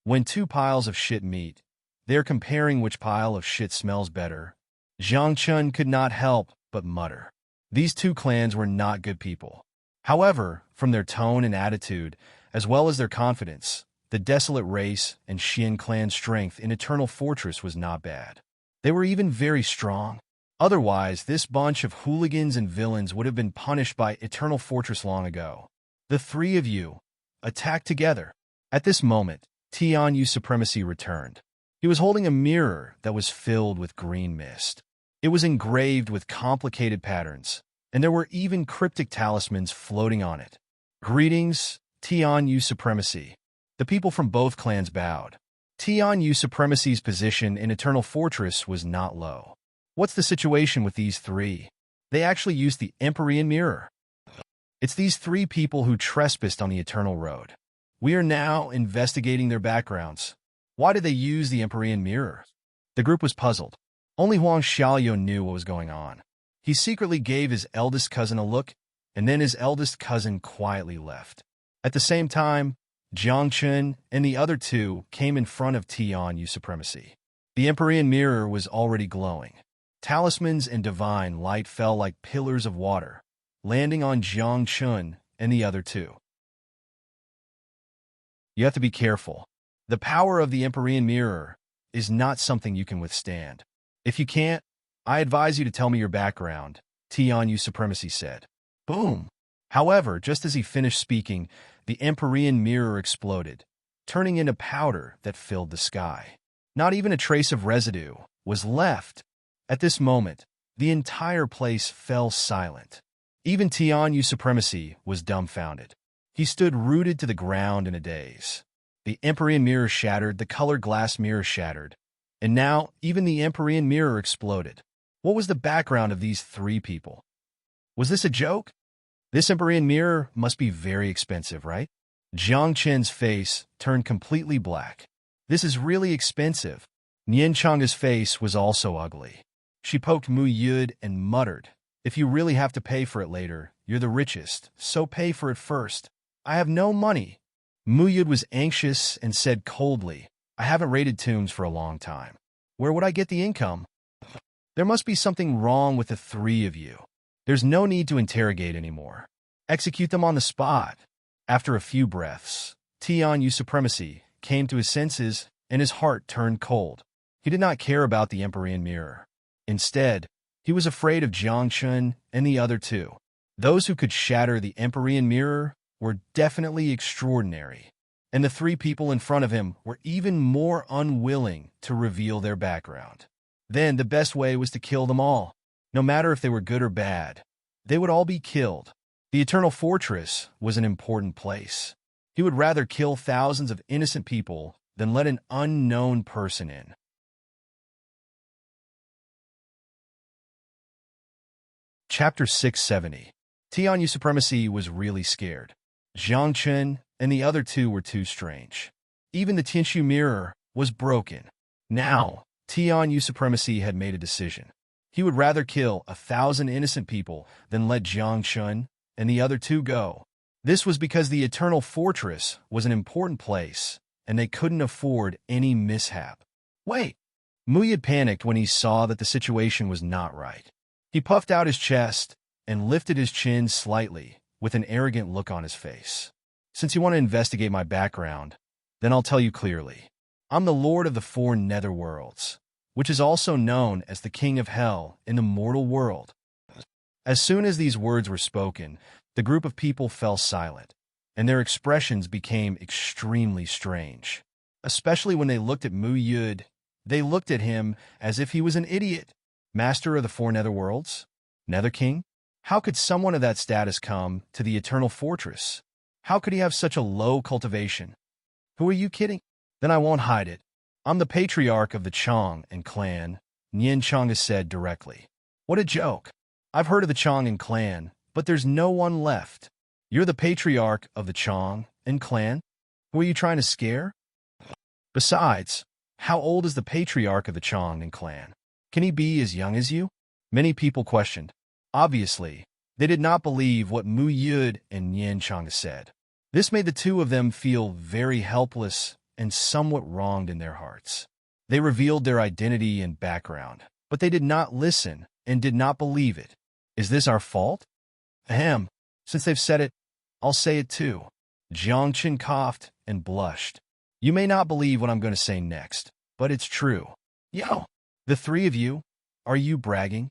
When two piles of shit meet, they're comparing which pile of shit smells better. Jiang Chun could not help but mutter. These two clans were not good people. However, from their tone and attitude, as well as their confidence, the Desolate Race and Xian clan strength in Eternal Fortress was not bad. They were even very strong. Otherwise, this bunch of hooligans and villains would have been punished by Eternal Fortress long ago. The three of you attacked together. At this moment, Tianyu Supremacy returned. He was holding a mirror that was filled with green mist. It was engraved with complicated patterns, and there were even cryptic talismans floating on it. Greetings, Tianyu Supremacy. The people from both clans bowed. Tianyu Supremacy's position in Eternal Fortress was not low. What's the situation with these three? They actually used the Empyrean Mirror. It's these three people who trespassed on the Eternal Road. We are now investigating their backgrounds. Why did they use the Empyrean Mirror? The group was puzzled. Only Huang Xiaoyou knew what was going on. He secretly gave his eldest cousin a look, and then his eldest cousin quietly left. At the same time, Jiang Chun and the other two came in front of Tianyu Supremacy. The Empyrean Mirror was already glowing. Talismans and divine light fell like pillars of water, landing on Jiang Chun and the other two. You have to be careful. The power of the Empyrean Mirror is not something you can withstand. If you can't, I advise you to tell me your background, Tianyu Supremacy said. Boom! However, just as he finished speaking, the Empyrean Mirror exploded, turning into powder that filled the sky. Not even a trace of residue was left. At this moment, the entire place fell silent. Even Tianyu supremacy was dumbfounded. He stood rooted to the ground in a daze. The Empyrean mirror shattered, the colored glass mirror shattered, and now even the Empyrean mirror exploded. What was the background of these three people? Was this a joke? This Empyrean mirror must be very expensive, right? Jiang Chen's face turned completely black. This is really expensive. Nian Chang's face was also ugly. She poked Mu Yud and muttered, "If you really have to pay for it later, you're the richest, so pay for it first. I have no money." Mu Yud was anxious and said coldly, "I haven't raided tombs for a long time. Where would I get the income? There must be something wrong with the three of you. There's no need to interrogate anymore. Execute them on the spot." After a few breaths, Tianyu supremacy came to his senses and his heart turned cold. He did not care about the Empyrean mirror. Instead, he was afraid of Jiang Chun and the other two. Those who could shatter the Empyrean mirror were definitely extraordinary, and the three people in front of him were even more unwilling to reveal their background. Then the best way was to kill them all. No matter if they were good or bad, they would all be killed. The Eternal Fortress was an important place. He would rather kill thousands of innocent people than let an unknown person in. Chapter 670. Tianyu supremacy was really scared. Jiang Chun and the other two were too strange. Even the Tianshu mirror was broken. Now, Tianyu supremacy had made a decision. He would rather kill 1,000 innocent people than let Jiang Chun and the other two go. This was because the Eternal Fortress was an important place, and they couldn't afford any mishap. Wait! Mu Yud panicked when he saw that the situation was not right. He puffed out his chest and lifted his chin slightly with an arrogant look on his face. "Since you want to investigate my background, then I'll tell you clearly. I'm the Lord of the Four Netherworlds, which is also known as the King of Hell in the mortal world." As soon as these words were spoken, the group of people fell silent, and their expressions became extremely strange. Especially when they looked at Mu Yud, they looked at him as if he was an idiot. Master of the Four Netherworlds? Nether King? How could someone of that status come to the Eternal Fortress? How could he have such a low cultivation? Who are you kidding? Then I won't hide it. I'm the patriarch of the Chong and clan, Nian Chang has said directly. What a joke. I've heard of the Chong and clan, but there's no one left. You're the patriarch of the Chong and clan? Who are you trying to scare? Besides, how old is the patriarch of the Chong and clan? Can he be as young as you? Many people questioned. Obviously, they did not believe what Mu Yud and Nian Chang said. This made the two of them feel very helpless and somewhat wronged in their hearts. They revealed their identity and background, but they did not listen and did not believe it. Is this our fault? Ahem. Since they've said it, I'll say it too. Jiang Chen coughed and blushed. You may not believe what I'm going to say next, but it's true. Yo, the three of you, are you bragging?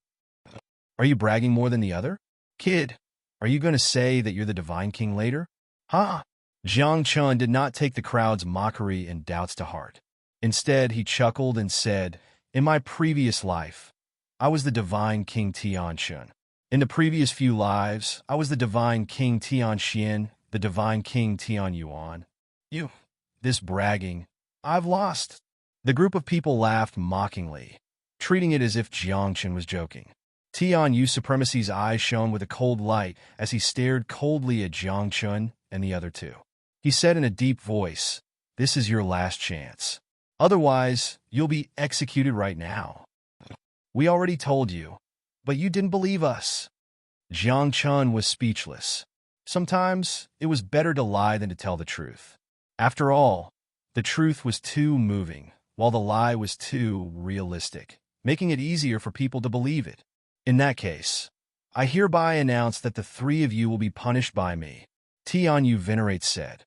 Are you bragging more than the other? Kid, are you going to say that you're the Divine King later? Huh? Jiang Chun did not take the crowd's mockery and doubts to heart. Instead, he chuckled and said, "In my previous life, I was the Divine King Tian Shun. In the previous few lives, I was the Divine King Tian Xian, the Divine King Tian Yuan. This bragging, I've lost." The group of people laughed mockingly, treating it as if Jiang Chen was joking. Tian Yu supremacy's eyes shone with a cold light as he stared coldly at Jiang Chun and the other two. He said in a deep voice, "This is your last chance. Otherwise, you'll be executed right now. We already told you, but you didn't believe us." Jiang Chun was speechless. Sometimes it was better to lie than to tell the truth. After all, the truth was too moving, while the lie was too realistic, making it easier for people to believe it. In that case, I hereby announce that the three of you will be punished by me, Tian Yu Venerate said.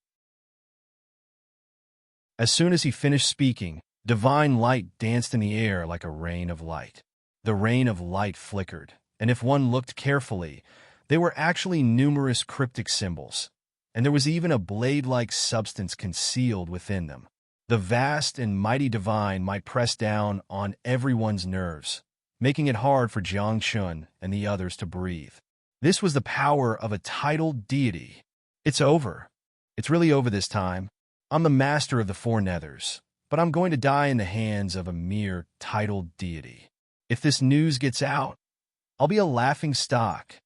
As soon as he finished speaking, divine light danced in the air like a rain of light. The rain of light flickered, and if one looked carefully, there were actually numerous cryptic symbols, and there was even a blade-like substance concealed within them. The vast and mighty divine might press down on everyone's nerves, making it hard for Jiang Chun and the others to breathe. This was the power of a titled deity. It's over. It's really over this time. I'm the master of the four nethers, but I'm going to die in the hands of a mere titled deity. If this news gets out, I'll be a laughing stock.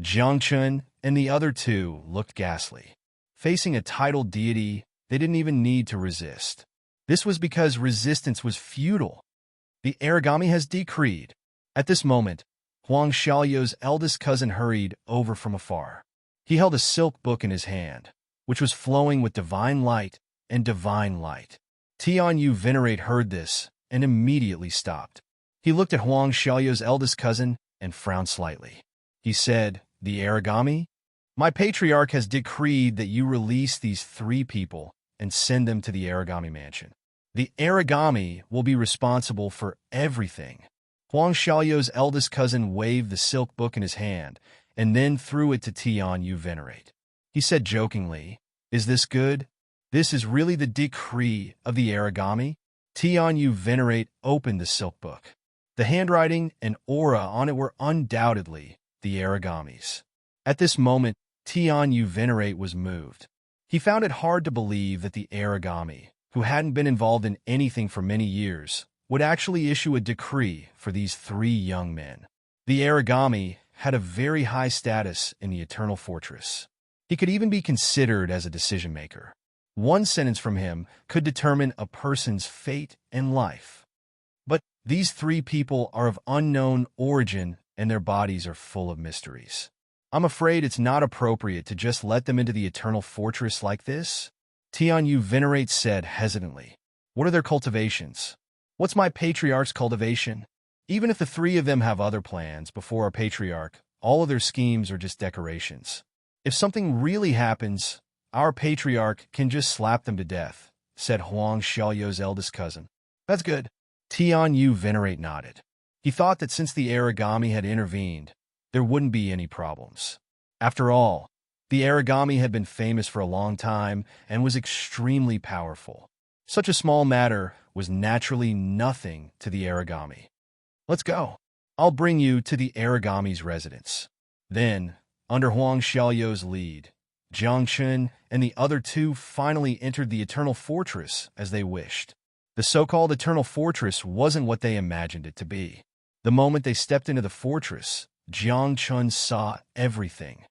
Jiang Chun and the other two looked ghastly. Facing a titled deity, they didn't even need to resist. This was because resistance was futile. The Aragami has decreed. At this moment, Huang Xiaoyou's eldest cousin hurried over from afar. He held a silk book in his hand, which was flowing with divine light and divine light. Tian Yu Venerate heard this and immediately stopped. He looked at Huang Xiaoyou's eldest cousin and frowned slightly. He said, "The Aragami? My patriarch has decreed that you release these three people and send them to the Aragami mansion. The Aragami will be responsible for everything." Huang Xiaoyou's eldest cousin waved the silk book in his hand and then threw it to Tian Yu Venerate. He said jokingly, "Is this good? This is really the decree of the Aragami?" Tian Yu Venerate opened the silk book. The handwriting and aura on it were undoubtedly the Aragami's. At this moment, Tian Yu Venerate was moved. He found it hard to believe that the Aragami, who hadn't been involved in anything for many years, would actually issue a decree for these three young men. The Aragami had a very high status in the Eternal Fortress. He could even be considered as a decision-maker. One sentence from him could determine a person's fate and life. But these three people are of unknown origin and their bodies are full of mysteries. I'm afraid it's not appropriate to just let them into the Eternal Fortress like this, Tian Yu Venerate said hesitantly. What are their cultivations? What's my patriarch's cultivation? Even if the three of them have other plans before our patriarch, all of their schemes are just decorations. If something really happens, our patriarch can just slap them to death, said Huang Xiaoyou's eldest cousin. That's good. Tian Yu Venerate nodded. He thought that since the Aragami had intervened, there wouldn't be any problems. After all, the Aragami had been famous for a long time and was extremely powerful. Such a small matter was naturally nothing to the Aragami. Let's go. I'll bring you to the Aragami's residence. Then, under Huang Xiaoyou's lead, Jiang Chun and the other two finally entered the Eternal Fortress as they wished. The so-called Eternal Fortress wasn't what they imagined it to be. The moment they stepped into the fortress, Jiang Chun saw everything.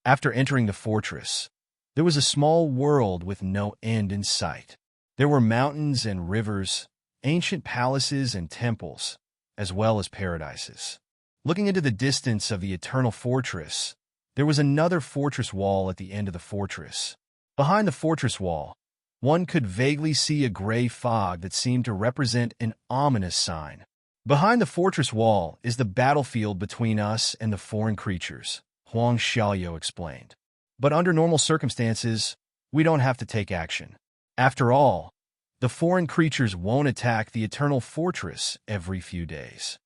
After entering the fortress, there was a small world with no end in sight. There were mountains and rivers, ancient palaces and temples, as well as paradises. Looking into the distance of the Eternal Fortress, there was another fortress wall at the end of the fortress. Behind the fortress wall, one could vaguely see a gray fog that seemed to represent an ominous sign. Behind the fortress wall is the battlefield between us and the foreign creatures, Huang Xiaoyou explained. But under normal circumstances, we don't have to take action. After all, the foreign creatures won't attack the Eternal Fortress every few days.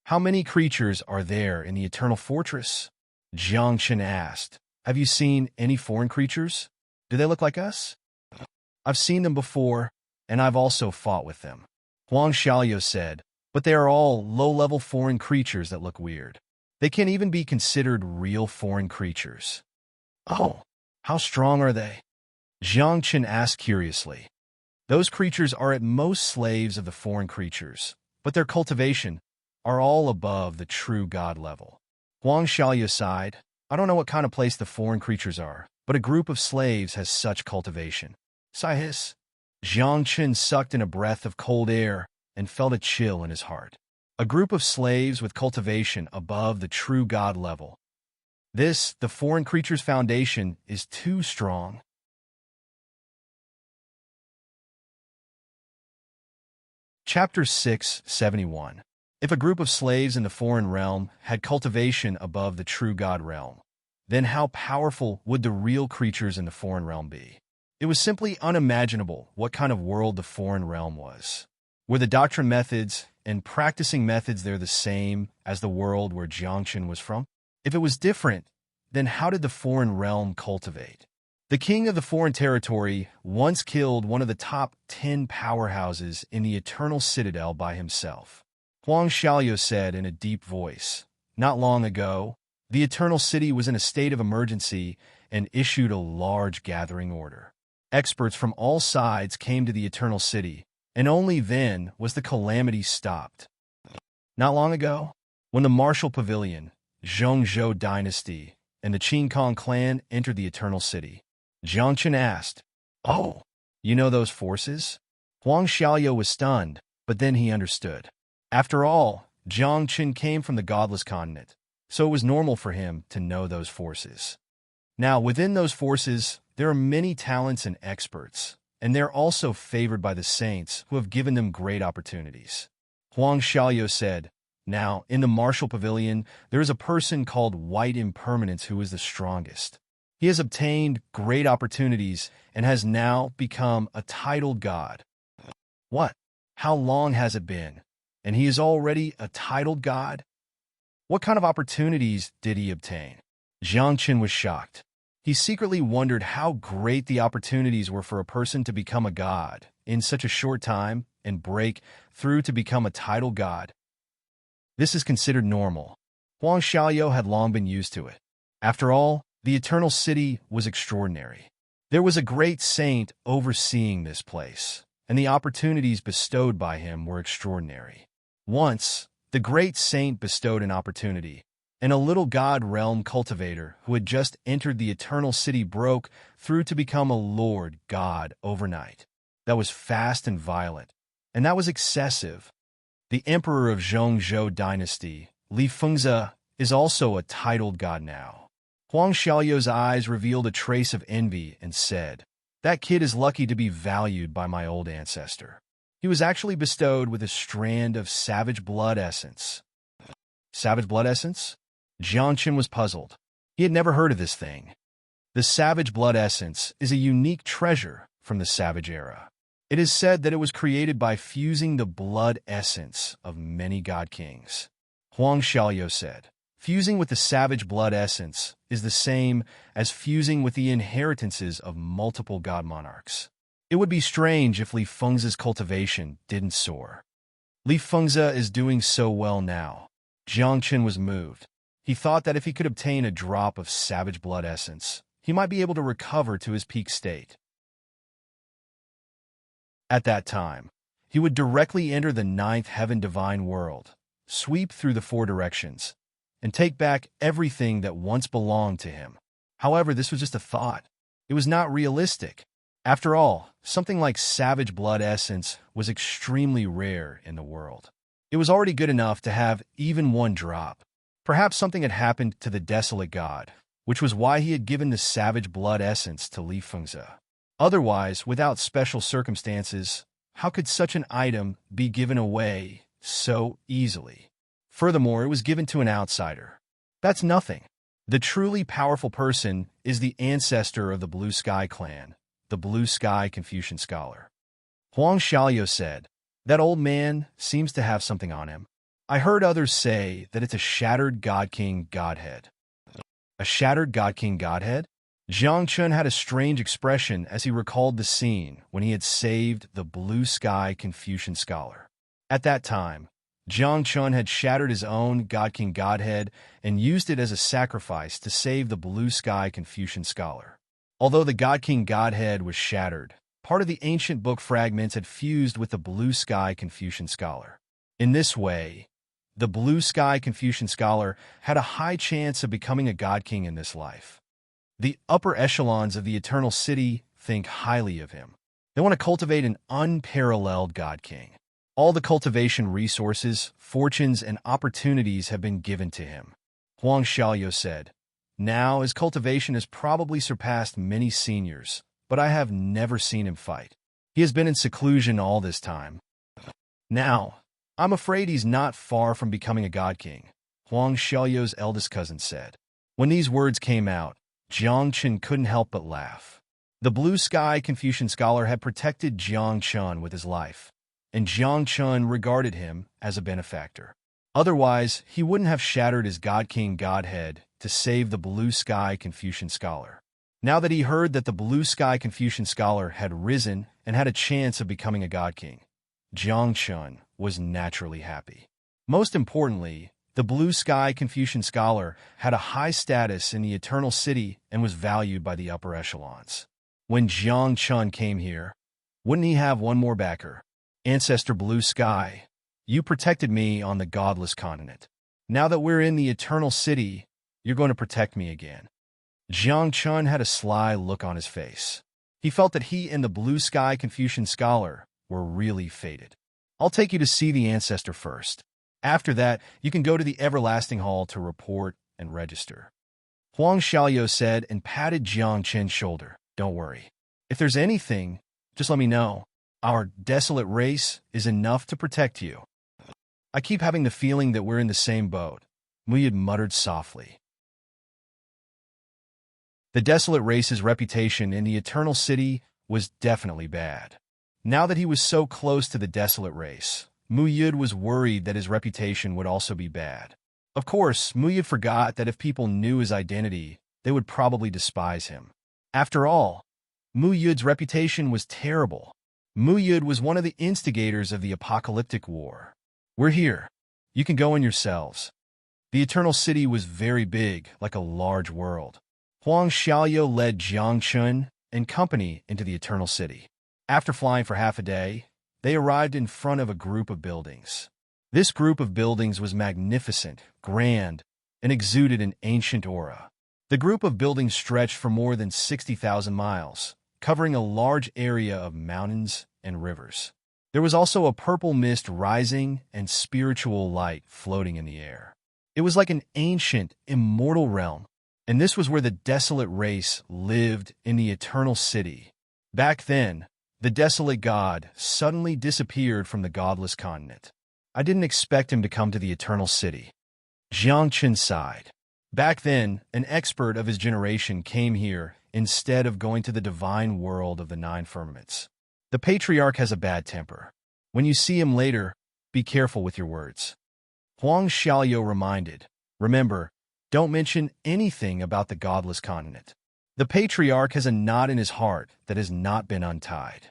How many creatures are there in the Eternal Fortress? Jiang Chun asked. Have you seen any foreign creatures? Do they look like us? I've seen them before, and I've also fought with them. Huang Xiaoyou said, but they are all low-level foreign creatures that look weird. They can't even be considered real foreign creatures. Oh, how strong are they? Jiang Chun asked curiously. Those creatures are at most slaves of the foreign creatures, but their cultivation are all above the true god level. Huang Xiaoyou sighed. I don't know what kind of place the foreign creatures are, but a group of slaves has such cultivation. Sihis. Jiang Chun sucked in a breath of cold air and felt a chill in his heart. A group of slaves with cultivation above the true god level. This, the foreign creature's foundation, is too strong. Chapter 671. If a group of slaves in the foreign realm had cultivation above the true god realm, then how powerful would the real creatures in the foreign realm be? It was simply unimaginable what kind of world the foreign realm was. Were the doctrine methods and practicing methods there the same as the world where Jiang Chun was from? If it was different, then how did the foreign realm cultivate? The king of the foreign territory once killed one of the top 10 powerhouses in the Eternal Citadel by himself. Huang Xiaoyou said in a deep voice, Not long ago, the Eternal City was in a state of emergency and issued a large gathering order. Experts from all sides came to the Eternal City, and only then was the calamity stopped. Not long ago, when the Martial Pavilion, Zhongzhou Dynasty, and the Qin Kong clan entered the Eternal City, Jiang Chen asked, "Oh, you know those forces?" Huang Xiaoyou was stunned, but then he understood. After all, Jiang Chen came from the godless continent, so it was normal for him to know those forces. Now, within those forces, there are many talents and experts, and they're also favored by the saints who have given them great opportunities. Huang Xiaoyou said, "Now, in the Martial Pavilion, there is a person called White Impermanence who is the strongest. He has obtained great opportunities and has now become a titled god." What? How long has it been? And he is already a titled god? What kind of opportunities did he obtain? Jiang Chen was shocked. He secretly wondered how great the opportunities were for a person to become a god in such a short time and break through to become a titled god. This is considered normal. Huang Xiaoyou had long been used to it. After all, the Eternal City was extraordinary. There was a great saint overseeing this place, and the opportunities bestowed by him were extraordinary. Once, the great saint bestowed an opportunity, and a little god realm cultivator who had just entered the Eternal City broke through to become a lord god overnight. That was fast and violent, and that was excessive. The emperor of Zhongzhou Dynasty, Li Fengzi, is also a titled god now. Huang Xiaoyou's eyes revealed a trace of envy and said, "That kid is lucky to be valued by my old ancestor. He was actually bestowed with a strand of savage blood essence." Savage blood essence? Jiang Chen was puzzled. He had never heard of this thing. The savage blood essence is a unique treasure from the Savage era. It is said that it was created by fusing the blood essence of many god kings. Huang Xiaoyou said, "Fusing with the savage blood essence is the same as fusing with the inheritances of multiple god monarchs. It would be strange if Li Fengzi's cultivation didn't soar." Li Fengzi is doing so well now. Jiang Chen was moved. He thought that if he could obtain a drop of savage blood essence, he might be able to recover to his peak state. At that time, he would directly enter the ninth heaven divine world, sweep through the four directions, and take back everything that once belonged to him. However, this was just a thought. It was not realistic. After all, something like savage blood essence was extremely rare in the world. It was already good enough to have even one drop. Perhaps something had happened to the desolate god, which was why he had given the savage blood essence to Li Fengzi. Otherwise, without special circumstances, how could such an item be given away so easily? Furthermore, it was given to an outsider. That's nothing. The truly powerful person is the ancestor of the Blue Sky clan, the Blue Sky Confucian scholar. Huang Xiaoyou said, "That old man seems to have something on him. I heard others say that it's a shattered God King Godhead." A shattered God King Godhead? Jiang Chen had a strange expression as he recalled the scene when he had saved the Blue Sky Confucian scholar. At that time, Jiang Chen had shattered his own God King Godhead and used it as a sacrifice to save the Blue Sky Confucian scholar. Although the God King Godhead was shattered, part of the ancient book fragments had fused with the Blue Sky Confucian scholar. In this way, the Blue Sky Confucian scholar had a high chance of becoming a God King in this life. The upper echelons of the Eternal City think highly of him. They want to cultivate an unparalleled God King. All the cultivation resources, fortunes, and opportunities have been given to him. Huang Xiaoyou said, "Now his cultivation has probably surpassed many seniors, but I have never seen him fight. He has been in seclusion all this time. Now, I'm afraid he's not far from becoming a God King," Huang Xiaoyou's eldest cousin said. When these words came out, Jiang Chen couldn't help but laugh. The Blue Sky Confucian scholar had protected Jiang Chen with his life, and Jiang Chen regarded him as a benefactor. Otherwise, he wouldn't have shattered his God King Godhead to save the Blue Sky Confucian scholar. Now that he heard that the Blue Sky Confucian scholar had risen and had a chance of becoming a God King, Jiang Chen was naturally happy. Most importantly, The blue sky Confucian scholar had a high status in the Eternal City and was valued by the upper echelons. When Jiang Chun came here, wouldn't he have one more backer? Ancestor Blue Sky, you protected me on the godless continent. Now that we're in the Eternal City, you're going to protect me again. Jiang Chun had a sly look on his face. He felt that he and the blue sky Confucian scholar were really fated. I'll take you to see the ancestor first. After that, you can go to the Everlasting Hall to report and register. Huang Xiaoyou said and patted Jiang Chen's shoulder. Don't worry. If there's anything, just let me know. Our desolate race is enough to protect you. I keep having the feeling that we're in the same boat, Muyid muttered softly. The desolate race's reputation in the Eternal City was definitely bad. Now that he was so close to the desolate race, Muyid was worried that his reputation would also be bad. Of course, Muyid forgot that if people knew his identity, they would probably despise him. After all, Muyid's reputation was terrible. Muyid was one of the instigators of the apocalyptic war. We're here. You can go in yourselves. The Eternal City was very big, like a large world. Huang Xiaoyou led Jiang Chun and company into the Eternal City. After flying for half a day, they arrived in front of a group of buildings. This group of buildings was magnificent, grand, and exuded an ancient aura. The group of buildings stretched for more than 60,000 miles, covering a large area of mountains and rivers. There was also a purple mist rising and spiritual light floating in the air. It was like an ancient, immortal realm, and this was where the desolate race lived in the Eternal City. Back then, the desolate god suddenly disappeared from the godless continent. I didn't expect him to come to the Eternal City. Jiang Chen sighed. Back then, an expert of his generation came here instead of going to the divine world of the nine firmaments. The patriarch has a bad temper. When you see him later, be careful with your words. Huang Xiaoyou reminded, remember, don't mention anything about the godless continent. The patriarch has a knot in his heart that has not been untied.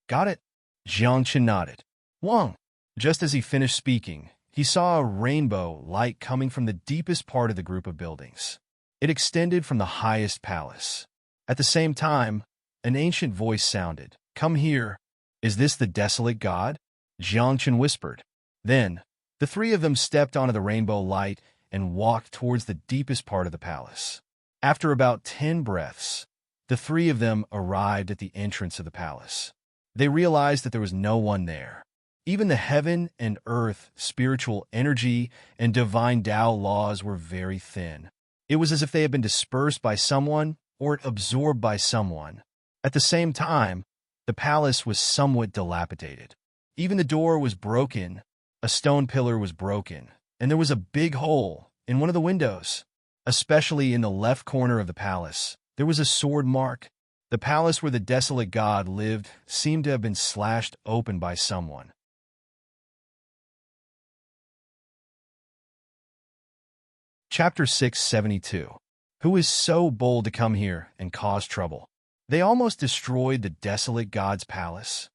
Got it? Jiang Chen nodded. Huang. Just as he finished speaking, he saw a rainbow light coming from the deepest part of the group of buildings. It extended from the highest palace. At the same time, an ancient voice sounded. Come here. Is this the desolate god? Jiang Chen whispered. Then, the three of them stepped onto the rainbow light and walked towards the deepest part of the palace. After about 10 breaths, the three of them arrived at the entrance of the palace. They realized that there was no one there. Even the heaven and earth, spiritual energy, and divine Tao laws were very thin. It was as if they had been dispersed by someone or absorbed by someone. At the same time, the palace was somewhat dilapidated. Even the door was broken, a stone pillar was broken, and there was a big hole in one of the windows. Especially in the left corner of the palace, there was a sword mark. The palace where the desolate god lived seemed to have been slashed open by someone. Chapter 672. Who is so bold to come here and cause trouble? They almost destroyed the desolate god's palace.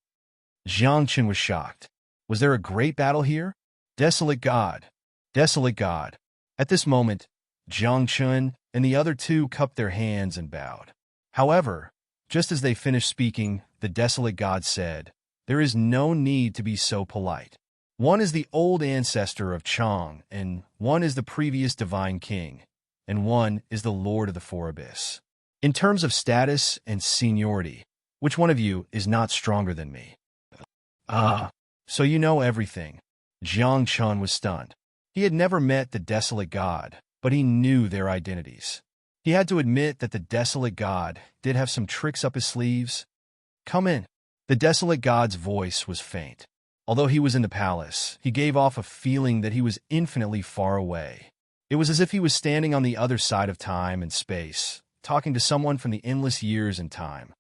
Jiang Chen was shocked. Was there a great battle here? Desolate god. Desolate god. At this moment, Jiang Chen and the other two cupped their hands and bowed. However, just as they finished speaking, the desolate god said, there is no need to be so polite. One is the old ancestor of Chang, and one is the previous divine king, and one is the lord of the four abyss. In terms of status and seniority, which one of you is not stronger than me? So you know everything. Jiang Chen was stunned. He had never met the desolate god, but he knew their identities. He had to admit that the desolate god did have some tricks up his sleeves. Come in. The desolate god's voice was faint. Although he was in the palace, he gave off a feeling that he was infinitely far away. It was as if he was standing on the other side of time and space, talking to someone from the endless years and time.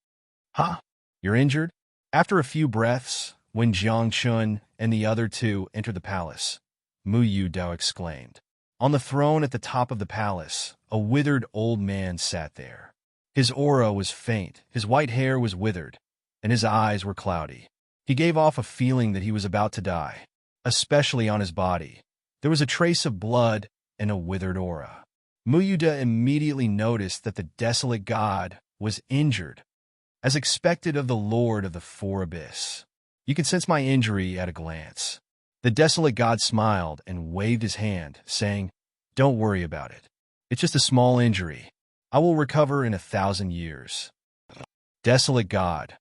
Huh? You're injured? After a few breaths, when Jiang Chun and the other two entered the palace, Mu Yu Dao exclaimed. On the throne at the top of the palace, a withered old man sat there. His aura was faint, his white hair was withered, and his eyes were cloudy. He gave off a feeling that he was about to die, especially on his body. There was a trace of blood and a withered aura. Muyuda immediately noticed that the desolate god was injured, as expected of the Lord of the Four Abyss. You can sense my injury at a glance. The desolate god smiled and waved his hand, saying, "Don't worry about it. It's just a small injury. I will recover in 1,000 years." Desolate god,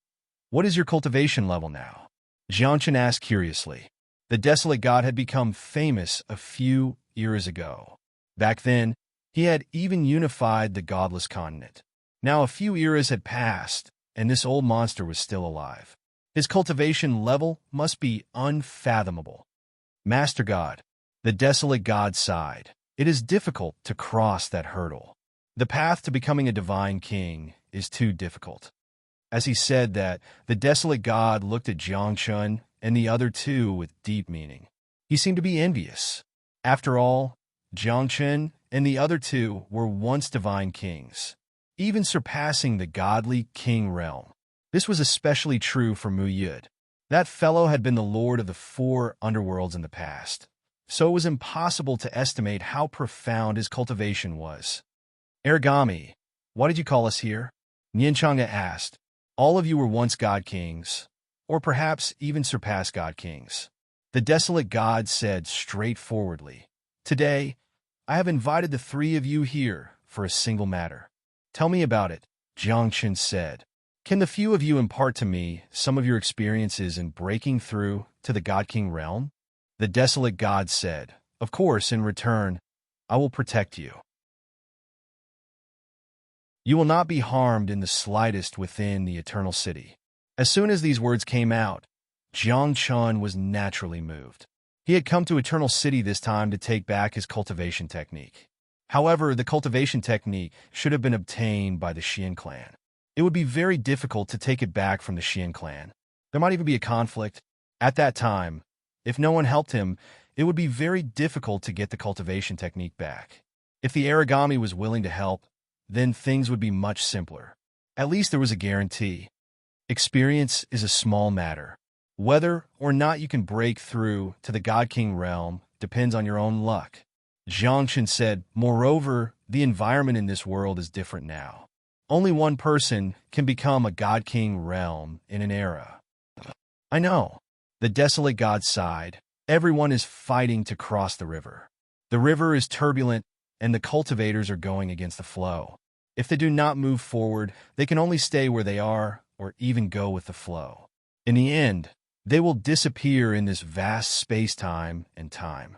what is your cultivation level now? Jiangchen asked curiously. The desolate god had become famous a few eras ago. Back then, he had even unified the godless continent. Now a few eras had passed, and this old monster was still alive. His cultivation level must be unfathomable. Master God, the desolate god sighed. It is difficult to cross that hurdle. The path to becoming a divine king is too difficult. As he said that, the desolate god looked at Jiangchen and the other two with deep meaning. He seemed to be envious. After all, Jiangchen and the other two were once divine kings, even surpassing the godly king realm. This was especially true for Mu Yud. That fellow had been the lord of the 4 underworlds in the past, so it was impossible to estimate how profound his cultivation was. "Aragami, why did you call us here?" Nianchanga asked. "All of you were once god kings, or perhaps even surpassed god kings." The desolate god said straightforwardly, "Today, I have invited the 3 of you here for a single matter." "Tell me about it," Jiangchen said. "Can the few of you impart to me some of your experiences in breaking through to the God King realm?" The desolate god said, "Of course, in return, I will protect you. You will not be harmed in the slightest within the Eternal City." As soon as these words came out, Jiangchen was naturally moved. He had come to Eternal City this time to take back his cultivation technique. However, the cultivation technique should have been obtained by the Xian clan. It would be very difficult to take it back from the Xian clan. There might even be a conflict. At that time, if no one helped him, it would be very difficult to get the cultivation technique back. If the Aragami was willing to help, then things would be much simpler. At least there was a guarantee. Experience is a small matter. Whether or not you can break through to the God King realm depends on your own luck. Jiangchen said, "Moreover, the environment in this world is different now. Only one person can become a God King realm in an era." "I know." The desolate god sighed. "Everyone is fighting to cross the river. The river is turbulent, and the cultivators are going against the flow. If they do not move forward, they can only stay where they are or even go with the flow. In the end, they will disappear in this vast space-time and time."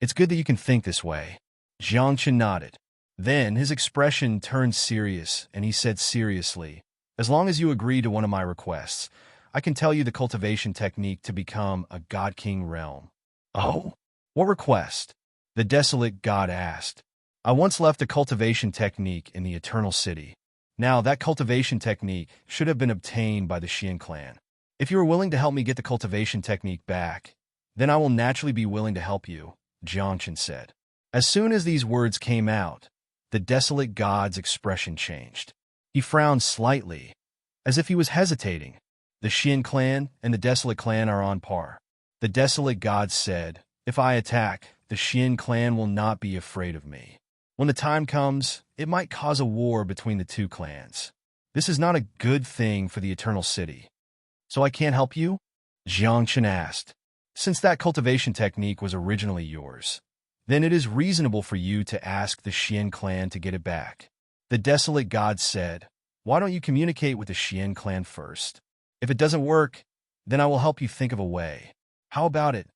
"It's good that you can think this way." Jiangchen nodded. Then his expression turned serious, and he said seriously, "As long as you agree to one of my requests, I can tell you the cultivation technique to become a God King realm." "Oh? What request?" the desolate god asked. "I once left a cultivation technique in the Eternal City. Now, that cultivation technique should have been obtained by the Xian clan. If you are willing to help me get the cultivation technique back, then I will naturally be willing to help you," Jiangchen said. As soon as these words came out, the desolate god's expression changed. He frowned slightly, as if he was hesitating. "The Xian clan and the desolate clan are on par." The desolate god said, "If I attack, the Xian clan will not be afraid of me. When the time comes, it might cause a war between the 2 clans. This is not a good thing for the Eternal City." "So I can't help you?" Jiangchen asked. "Since that cultivation technique was originally yours, then it is reasonable for you to ask the Xian clan to get it back." The desolate god said, "Why don't you communicate with the Xian clan first? If it doesn't work, then I will help you think of a way. How about it?"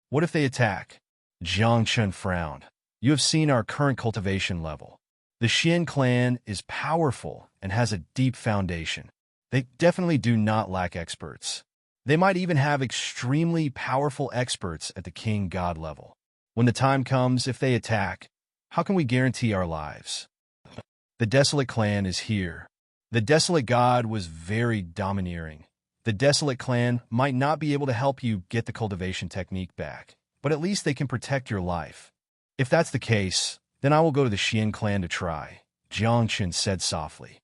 "What if they attack?" Jiangchen frowned. "You have seen our current cultivation level. The Xian clan is powerful and has a deep foundation. They definitely do not lack experts. They might even have extremely powerful experts at the king god level. When the time comes, if they attack, how can we guarantee our lives? The desolate clan is here." The desolate god was very domineering. "The desolate clan might not be able to help you get the cultivation technique back, but at least they can protect your life. If that's the case, then I will go to the Xian clan to try," Jiangchen said softly.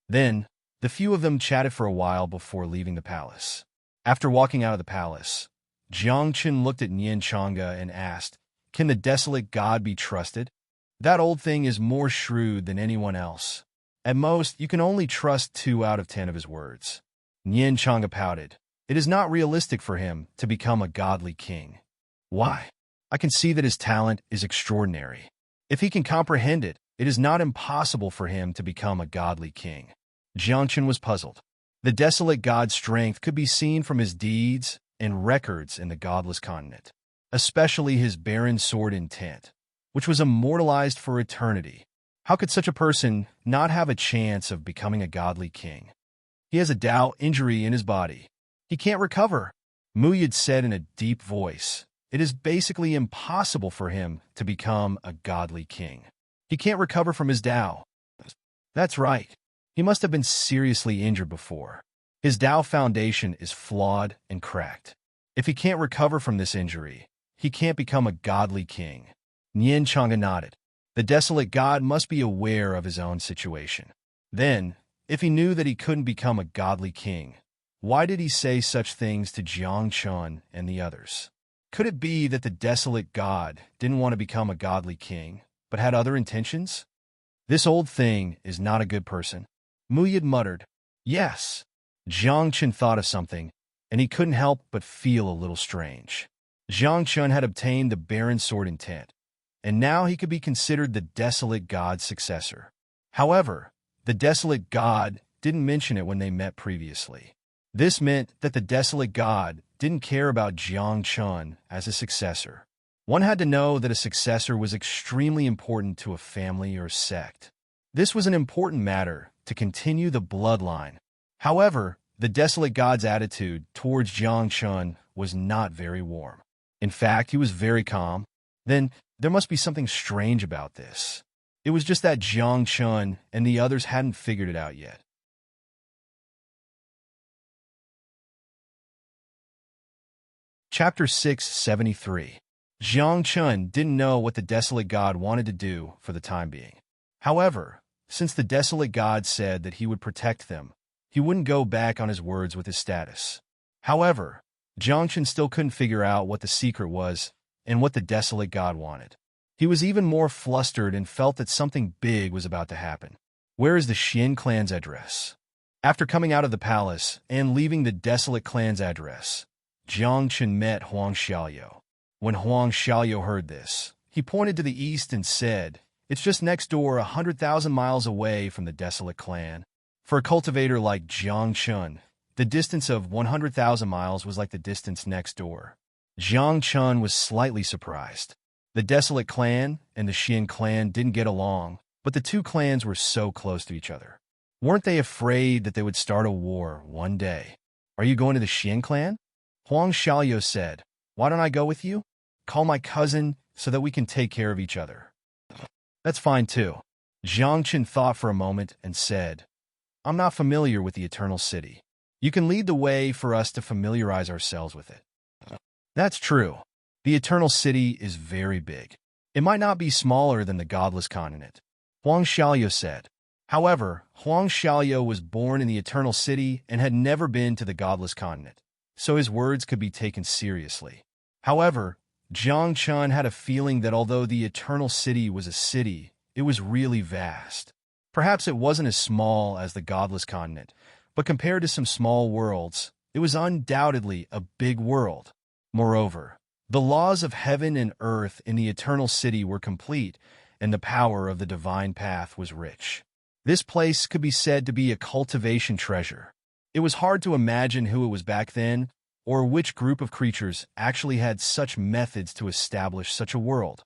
Then, the few of them chatted for a while before leaving the palace. After walking out of the palace, Jiang Chen looked at Nian Chang'e and asked, "Can the desolate god be trusted? That old thing is more shrewd than anyone else. At most, you can only trust 2 out of 10 of his words." Nian Chang'e pouted. "It is not realistic for him to become a godly king." "Why? I can see that his talent is extraordinary. If he can comprehend it, it is not impossible for him to become a godly king." Jiang Chen was puzzled. The desolate god's strength could be seen from his deeds and records in the godless continent, especially his barren sword intent, which was immortalized for eternity. How could such a person not have a chance of becoming a godly king? He has a Dao injury in his body. He can't recover. Mu Yid said in a deep voice, "It is basically impossible for him to become a godly king. He can't recover from his Dao." "That's right. He must have been seriously injured before. His Dao foundation is flawed and cracked. If he can't recover from this injury, he can't become a godly king." Nian Chang'e nodded. The desolate god must be aware of his own situation. Then, if he knew that he couldn't become a godly king, why did he say such things to Jiang Chen and the others? Could it be that the desolate god didn't want to become a godly king, but had other intentions? "This old thing is not a good person," Mu Yid muttered. "Yes." Jiang Chen thought of something, and he couldn't help but feel a little strange. Jiang Chen had obtained the barren sword intent, and now he could be considered the desolate god's successor. However, the desolate god didn't mention it when they met previously. This meant that the desolate god didn't care about Jiang Chen as a successor. One had to know that a successor was extremely important to a family or sect. This was an important matter to continue the bloodline. However, the desolate god's attitude towards Jiang Chen was not very warm. In fact, he was very calm. Then, there must be something strange about this. It was just that Jiang Chen and the others hadn't figured it out yet. Chapter 673. Jiang Chen didn't know what the desolate god wanted to do for the time being. However, since the desolate god said that he would protect them, he wouldn't go back on his words with his status. However, Jiang Chen still couldn't figure out what the secret was and what the desolate god wanted. He was even more flustered and felt that something big was about to happen. Where is the Xian clan's address? After coming out of the palace and leaving the desolate clan's address, Jiang Chen met Huang Xiaoyou. When Huang Xiaoyou heard this, he pointed to the east and said, "It's just next door 100,000 miles away from the desolate clan." For a cultivator like Jiang Chen, the distance of 100,000 miles was like the distance next door. Jiang Chen was slightly surprised. The desolate clan and the Xian clan didn't get along, but the two clans were so close to each other. Weren't they afraid that they would start a war one day? "Are you going to the Xian clan?" Huang Xiaoyou said. "Why don't I go with you? Call my cousin so that we can take care of each other." "That's fine too." Jiang Chen thought for a moment and said, "I'm not familiar with the Eternal City. You can lead the way for us to familiarize ourselves with it." "That's true. The Eternal City is very big. It might not be smaller than the Godless Continent," Huang Xiaoyou said. However, Huang Xiaoyou was born in the Eternal City and had never been to the Godless Continent, so his words could be taken seriously. However, Jiang Chen had a feeling that although the Eternal City was a city, it was really vast. Perhaps it wasn't as small as the Godless Continent, but compared to some small worlds, it was undoubtedly a big world. Moreover, the laws of heaven and earth in the Eternal City were complete, and the power of the divine path was rich. This place could be said to be a cultivation treasure. It was hard to imagine who it was back then, or which group of creatures actually had such methods to establish such a world.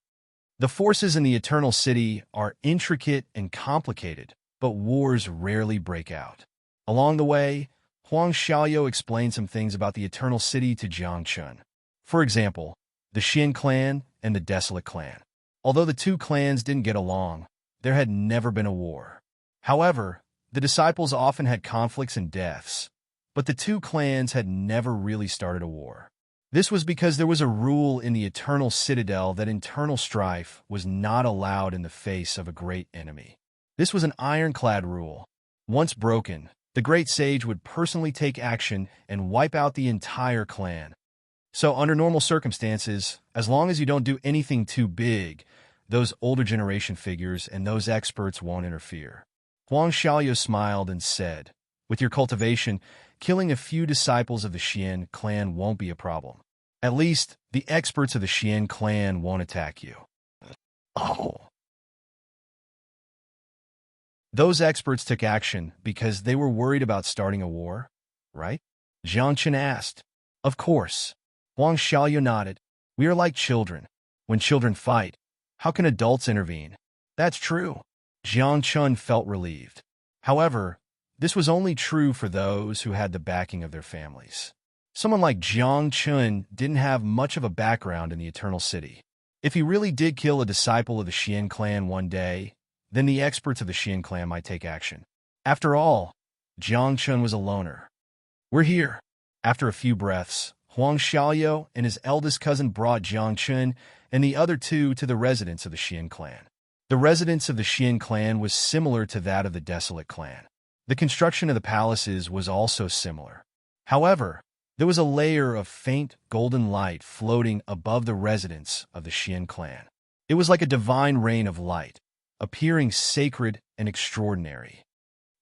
The forces in the Eternal City are intricate and complicated, but wars rarely break out. Along the way, Huang Xiaoyou explained some things about the Eternal City to Jiang Chen. For example, the Xian clan and the Desolate clan. Although the two clans didn't get along, there had never been a war. However, the disciples often had conflicts and deaths, but the two clans had never really started a war. This was because there was a rule in the Eternal Citadel that internal strife was not allowed in the face of a great enemy. This was an ironclad rule. Once broken, the great sage would personally take action and wipe out the entire clan. So under normal circumstances, as long as you don't do anything too big, those older generation figures and those experts won't interfere. Huang Xiaoyu smiled and said, with your cultivation, killing a few disciples of the Xian clan won't be a problem. At least, the experts of the Xian clan won't attack you. Oh. Those experts took action because they were worried about starting a war, right? Jiang Chen asked. Of course. Huang Xiaoyu nodded. We are like children. When children fight, how can adults intervene? That's true. Jiang Chen felt relieved. However, this was only true for those who had the backing of their families. Someone like Jiang Chen didn't have much of a background in the Eternal City. If he really did kill a disciple of the Xian clan one day, then the experts of the Xian clan might take action. After all, Jiang Chen was a loner. We're here. After a few breaths, Huang Xiaoyu and his eldest cousin brought Jiang Chen and the other two to the residence of the Xian clan. The residence of the Xian clan was similar to that of the Desolate clan. The construction of the palaces was also similar. However, there was a layer of faint golden light floating above the residence of the Xian clan. It was like a divine rain of light, appearing sacred and extraordinary.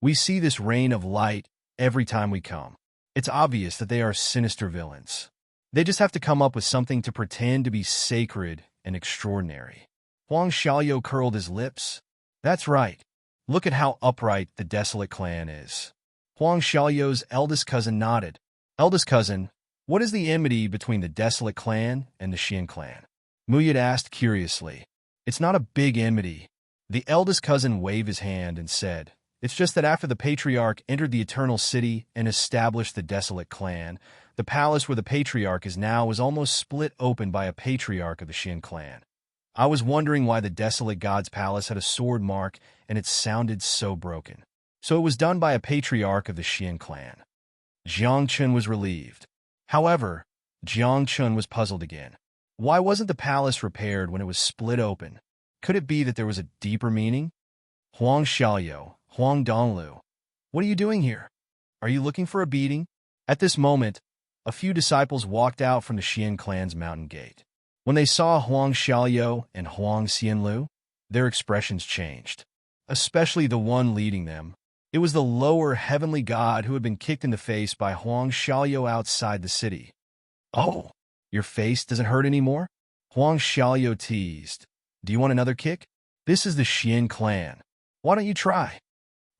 We see this rain of light every time we come. It's obvious that they are sinister villains. They just have to come up with something to pretend to be sacred and extraordinary. Huang Xiaoyu curled his lips. That's right. Look at how upright the Desolate clan is. Huang Xiaoyu's eldest cousin nodded. Eldest cousin, what is the enmity between the Desolate clan and the Xian clan? Muyad asked curiously. It's not a big enmity. The eldest cousin waved his hand and said, it's just that after the Patriarch entered the Eternal City and established the Desolate clan, the palace where the Patriarch is now was almost split open by a Patriarch of the Xian clan. I was wondering why the Desolate God's palace had a sword mark and it sounded so broken. So it was done by a Patriarch of the Xian clan. Jiang Chen was relieved. However, Jiang Chen was puzzled again. Why wasn't the palace repaired when it was split open? Could it be that there was a deeper meaning? Huang Xiaoyu, Huang Donglu, what are you doing here? Are you looking for a beating? At this moment, a few disciples walked out from the Xian clan's mountain gate. When they saw Huang Xiaoyu and Huang Xianlu, their expressions changed, especially the one leading them. It was the lower heavenly god who had been kicked in the face by Huang Xiaoyu outside the city. Oh, your face doesn't hurt anymore? Huang Xiaoyu teased. Do you want another kick? This is the Xian clan. Why don't you try?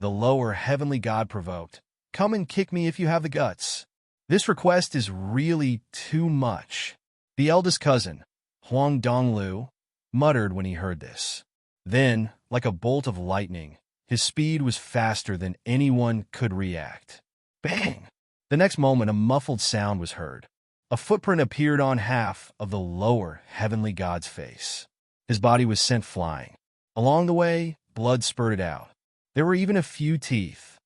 The lower heavenly god provoked. Come and kick me if you have the guts. This request is really too much. The eldest cousin, Huang Donglu, muttered when he heard this. Then, like a bolt of lightning, his speed was faster than anyone could react. Bang! The next moment, a muffled sound was heard. A footprint appeared on half of the lower heavenly god's face. His body was sent flying. Along the way, blood spurted out. There were even a few teeth.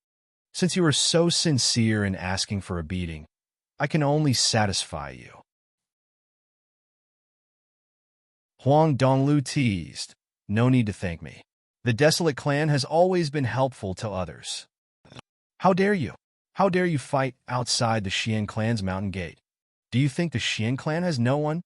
Since you are so sincere in asking for a beating, I can only satisfy you. Huang Donglu teased. No need to thank me. The Desolate clan has always been helpful to others. How dare you? How dare you fight outside the Xian clan's mountain gate? Do you think the Xian clan has no one?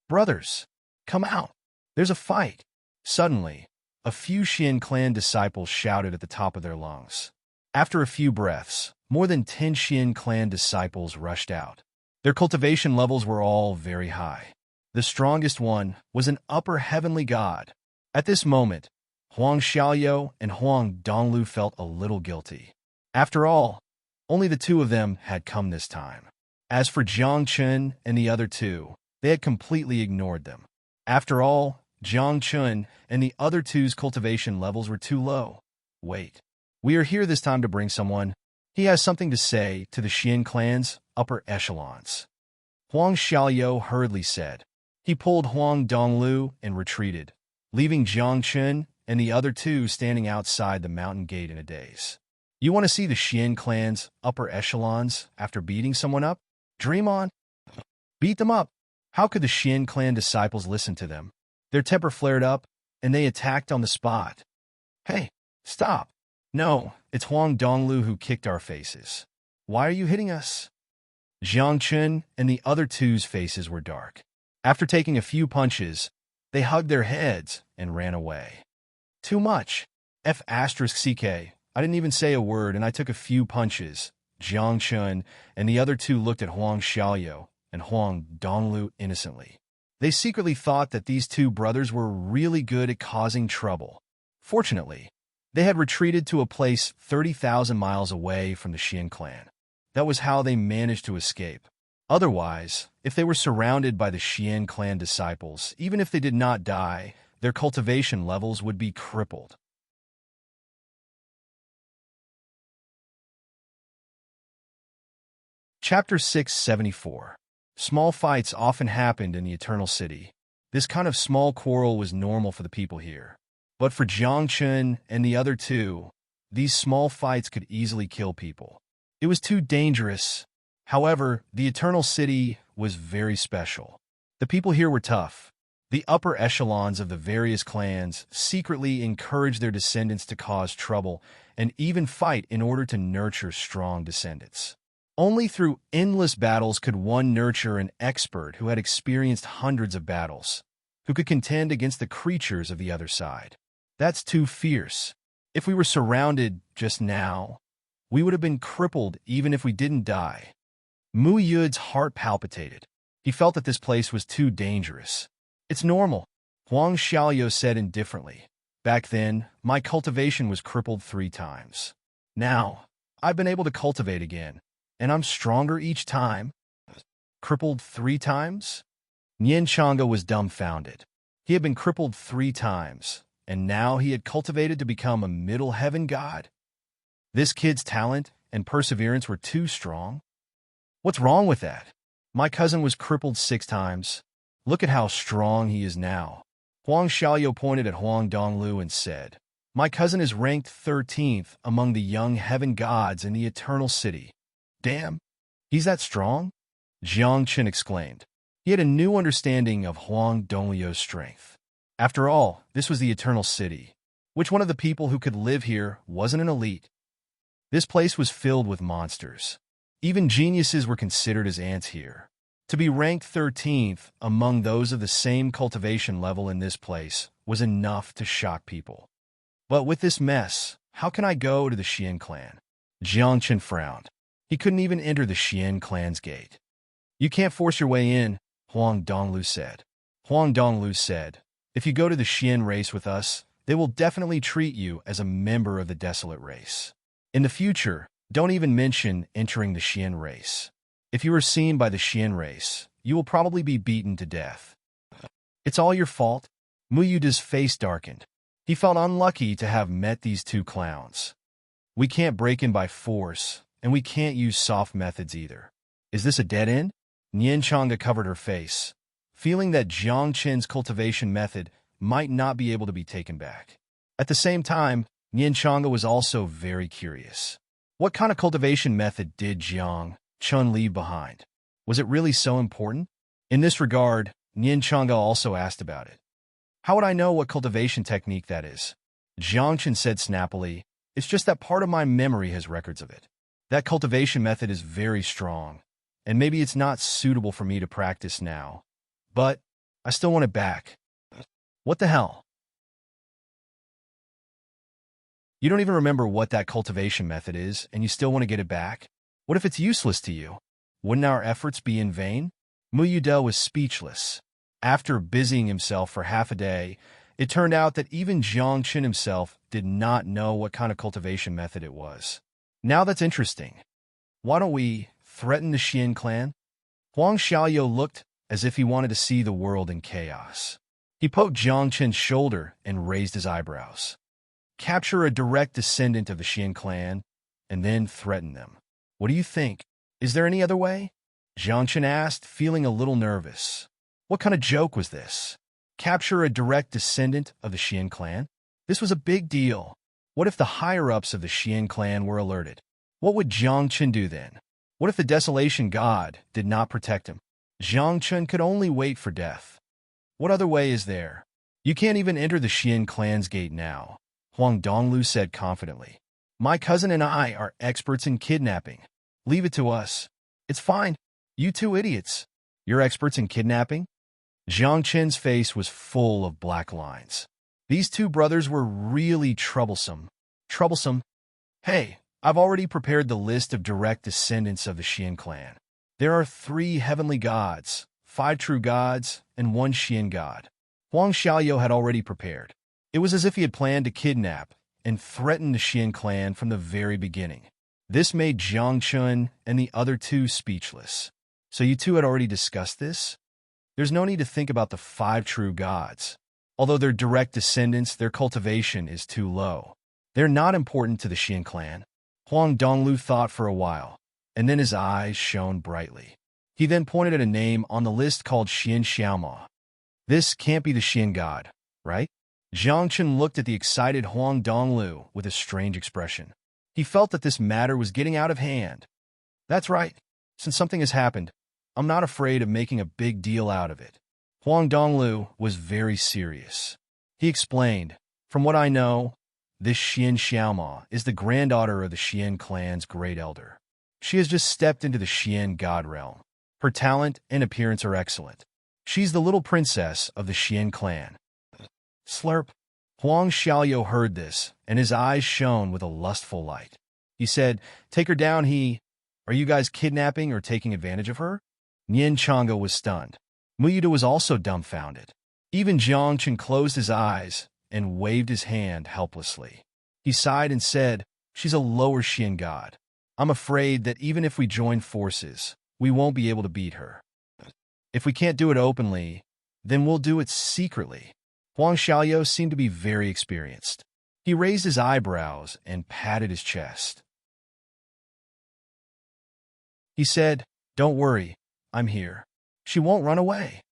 Brothers, come out. There's a fight. Suddenly, a few Xian clan disciples shouted at the top of their lungs. After a few breaths, more than 10 Xian clan disciples rushed out. Their cultivation levels were all very high. The strongest one was an upper heavenly god. At this moment, Huang Xiaoyu and Huang Donglu felt a little guilty. After all, only the two of them had come this time. As for Jiang Chen and the other two, they had completely ignored them. After all, Jiang Chen and the other two's cultivation levels were too low. Wait, we are here this time to bring someone. He has something to say to the Xian clan's upper echelons. Huang Xiaoyu hurriedly said. He pulled Huang Donglu and retreated, leaving Jiang Chen and the other two standing outside the mountain gate in a daze. You want to see the Xian clan's upper echelons after beating someone up? Dream on. Beat them up. How could the Xian clan disciples listen to them? Their temper flared up, and they attacked on the spot. Hey, stop. No, it's Huang Donglu who kicked our faces. Why are you hitting us? Jiang Chun and the other two's faces were dark. After taking a few punches, they hugged their heads and ran away. Too much. F***ck. I didn't even say a word and I took a few punches. Jiang Chun and the other two looked at Huang Xiaoyou and Huang Donglu innocently. They secretly thought that these two brothers were really good at causing trouble. Fortunately, they had retreated to a place 30,000 miles away from the Xian clan. That was how they managed to escape. Otherwise, if they were surrounded by the Xian clan disciples, even if they did not die, their cultivation levels would be crippled. Chapter 674. Small fights often happened in the Eternal City. This kind of small quarrel was normal for the people here. But for Jiang Chun and the other two, these small fights could easily kill people. It was too dangerous. However, the Eternal City was very special. The people here were tough. The upper echelons of the various clans secretly encouraged their descendants to cause trouble and even fight in order to nurture strong descendants. Only through endless battles could one nurture an expert who had experienced hundreds of battles, who could contend against the creatures of the other side. That's too fierce. If we were surrounded just now, we would have been crippled even if we didn't die. Mu Yud's heart palpitated. He felt that this place was too dangerous. It's normal, Huang Xiaoyou said indifferently. Back then, my cultivation was crippled 3 times. Now, I've been able to cultivate again, and I'm stronger each time. Crippled 3 times? Nian Chang'e was dumbfounded. He had been crippled 3 times, and now he had cultivated to become a middle heaven god. This kid's talent and perseverance were too strong. What's wrong with that? My cousin was crippled 6 times. Look at how strong he is now. Huang Xiaoyou pointed at Huang Donglu and said, My cousin is ranked 13th among the young heaven gods in the Eternal City. Damn, he's that strong? Jiang Chun exclaimed. He had a new understanding of Huang Dongliu's strength. After all, this was the Eternal City. Which one of the people who could live here wasn't an elite? This place was filled with monsters. Even geniuses were considered as ants here. To be ranked 13th among those of the same cultivation level in this place was enough to shock people. But with this mess, how can I go to the Xian clan? Jiang Chun frowned. He couldn't even enter the Xian clan's gate. You can't force your way in, Huang Donglu said. Huang Donglu said, If you go to the Xian race with us, they will definitely treat you as a member of the desolate race. In the future, don't even mention entering the Xian race. If you are seen by the Xian race, you will probably be beaten to death. It's all your fault? Mu Yuda's face darkened. He felt unlucky to have met these 2 clowns. We can't break in by force, and we can't use soft methods either. Is this a dead end? Nian Chang'e covered her face, feeling that Jiang Chun's cultivation method might not be able to be taken back. At the same time, Nian Chang'e was also very curious. What kind of cultivation method did Jiang Chun leave behind? Was it really so important? In this regard, Nian Chang'e also asked about it. How would I know what cultivation technique that is? Jiang Chun said snappily, It's just that part of my memory has records of it. That cultivation method is very strong, and maybe it's not suitable for me to practice now. But I still want it back. What the hell? You don't even remember what that cultivation method is, and you still want to get it back? What if it's useless to you? Wouldn't our efforts be in vain? Mu Yude was speechless. After busying himself for half a day, it turned out that even Jiang Chun himself did not know what kind of cultivation method it was. Now that's interesting. Why don't we threaten the Xian clan? Huang Xiaoyou looked as if he wanted to see the world in chaos. He poked Jiang Chun's shoulder and raised his eyebrows. Capture a direct descendant of the Xian clan, and then threaten them. What do you think? Is there any other way? Jiang Chun asked, feeling a little nervous. What kind of joke was this? Capture a direct descendant of the Xian clan? This was a big deal. What if the higher-ups of the Xian clan were alerted? What would Jiang Chun do then? What if the Desolation God did not protect him? Jiang Chun could only wait for death. What other way is there? You can't even enter the Xian clan's gate now, Huang Donglu said confidently. My cousin and I are experts in kidnapping. Leave it to us. It's fine, You two idiots. You're experts in kidnapping? Jiang Chen's face was full of black lines. These two brothers were really troublesome. Troublesome? Hey, I've already prepared the list of direct descendants of the Xian clan. There are 3 heavenly gods, 5 true gods, and 1 Xian god. Huang Xiaoyou had already prepared. It was as if he had planned to kidnap and threaten the Xian clan from the very beginning. This made Jiang Chun and the other 2 speechless. So you two had already discussed this? There's no need to think about the 5 true gods. Although they're direct descendants, their cultivation is too low. They're not important to the Xian clan. Huang Donglu thought for a while, and then his eyes shone brightly. He then pointed at a name on the list called Xian Xiaoma. This can't be the Xian god, right? Jiang Chen looked at the excited Huang Donglu with a strange expression. He felt that this matter was getting out of hand. That's right. Since something has happened, I'm not afraid of making a big deal out of it. Huang Donglu was very serious. He explained, from what I know, this Xian Xiaoma is the granddaughter of the Xian clan's great elder. She has just stepped into the Xian god realm. Her talent and appearance are excellent. She's the little princess of the Xian clan. Slurp. Huang Xiaoyou heard this, and his eyes shone with a lustful light. He said, "Take her down, Are you guys kidnapping or taking advantage of her?" Nian Chang'e was stunned. Muyuda was also dumbfounded. Even Jiang Chen closed his eyes and waved his hand helplessly. He sighed and said, "She's a lower Xian god. I'm afraid that even if we join forces, we won't be able to beat her. If we can't do it openly, then we'll do it secretly." Huang Xiaoyou seemed to be very experienced. He raised his eyebrows and patted his chest. He said, "Don't worry, I'm here. She won't run away."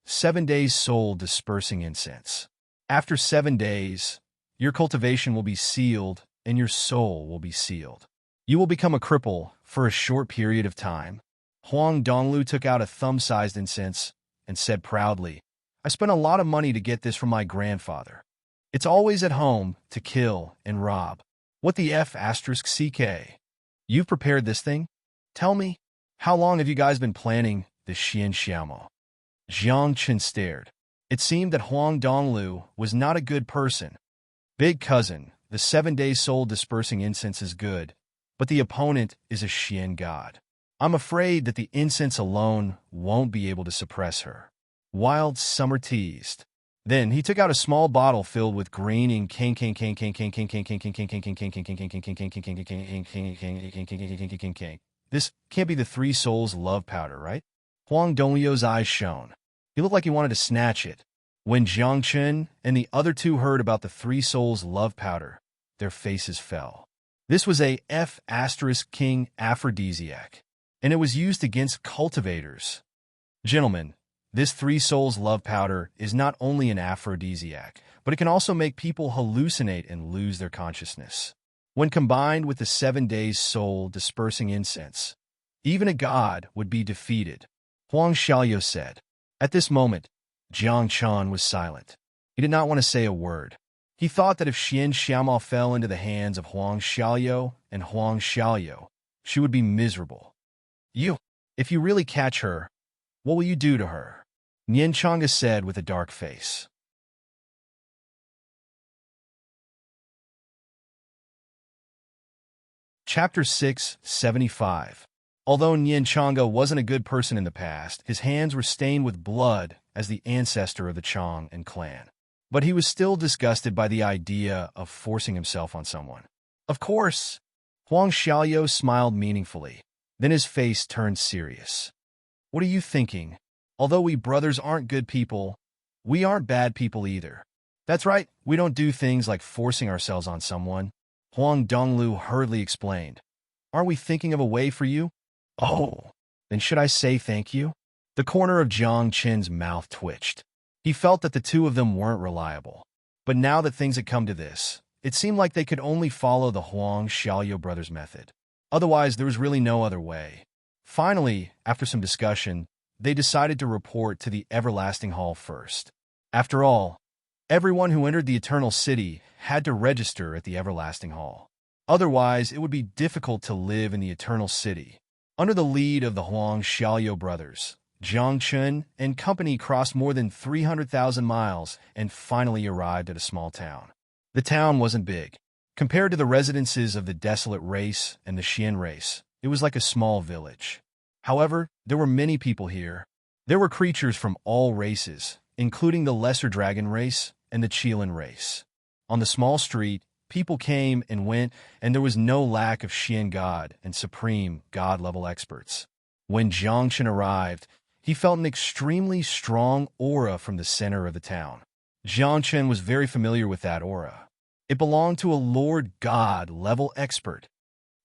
7 days soul dispersing incense. After 7 days, your cultivation will be sealed and your soul will be sealed. You will become a cripple for a short period of time. Huang Donglu took out a thumb-sized incense and said proudly, "I spent a lot of money to get this from my grandfather. It's always at home to kill and rob. What the F***CK? You've prepared this thing? Tell me, how long have you guys been planning this Xian Xiaomo?" Jiang Chen stared. It seemed that Huang Donglu was not a good person. "Big cousin, the 7-day soul dispersing incense is good, but the opponent is a Xian god. I'm afraid that the incense alone won't be able to suppress her." Wild Summer teased. Then he took out a small bottle filled with green ink. This can't be the 3 souls love powder, right? Huang Donglio's eyes shone. He looked like he wanted to snatch it. When Jiang Chen and the other 2 heard about the 3 souls love powder, their faces fell. This was a F***king aphrodisiac, and it was used against cultivators. Gentlemen, this 3 souls love powder is not only an aphrodisiac, but it can also make people hallucinate and lose their consciousness. When combined with the 7 days soul dispersing incense, even a god would be defeated, Huang Xiaoyou said. At this moment, Jiang Chen was silent. He did not want to say a word. He thought that if Xian Xiaoma fell into the hands of Huang Xiaoyou and Huang Xiaoyou, she would be miserable. If you really catch her, what will you do to her?" Nian Chang'e said with a dark face. Chapter 675. Although Nian Chang'e wasn't a good person in the past, his hands were stained with blood as the ancestor of the Chang and clan. But he was still disgusted by the idea of forcing himself on someone. "Of course." Huang Xiaoyou smiled meaningfully. Then his face turned serious. "What are you thinking? Although we brothers aren't good people, we aren't bad people either. That's right, we don't do things like forcing ourselves on someone," Huang Donglu hurriedly explained. "Aren't we thinking of a way for you?" "Oh, then should I say thank you?" The corner of Jiang Chen's mouth twitched. He felt that the 2 of them weren't reliable. But now that things had come to this, it seemed like they could only follow the Huang Xiaoyou brothers' method. Otherwise, there was really no other way. Finally, after some discussion, they decided to report to the Everlasting Hall first. After all, everyone who entered the Eternal City had to register at the Everlasting Hall. Otherwise, it would be difficult to live in the Eternal City. Under the lead of the Huang Xiaoyou brothers, Jiang Chun and company crossed more than 300,000 miles and finally arrived at a small town. The town wasn't big. Compared to the residences of the desolate race and the Xian race, it was like a small village. However, there were many people here. There were creatures from all races, including the lesser dragon race and the Qilin race. On the small street, people came and went, and there was no lack of Xian god and supreme god-level experts. When Jiang Chun arrived, he felt an extremely strong aura from the center of the town. Jiang Chun was very familiar with that aura. It belonged to a Lord God-level expert.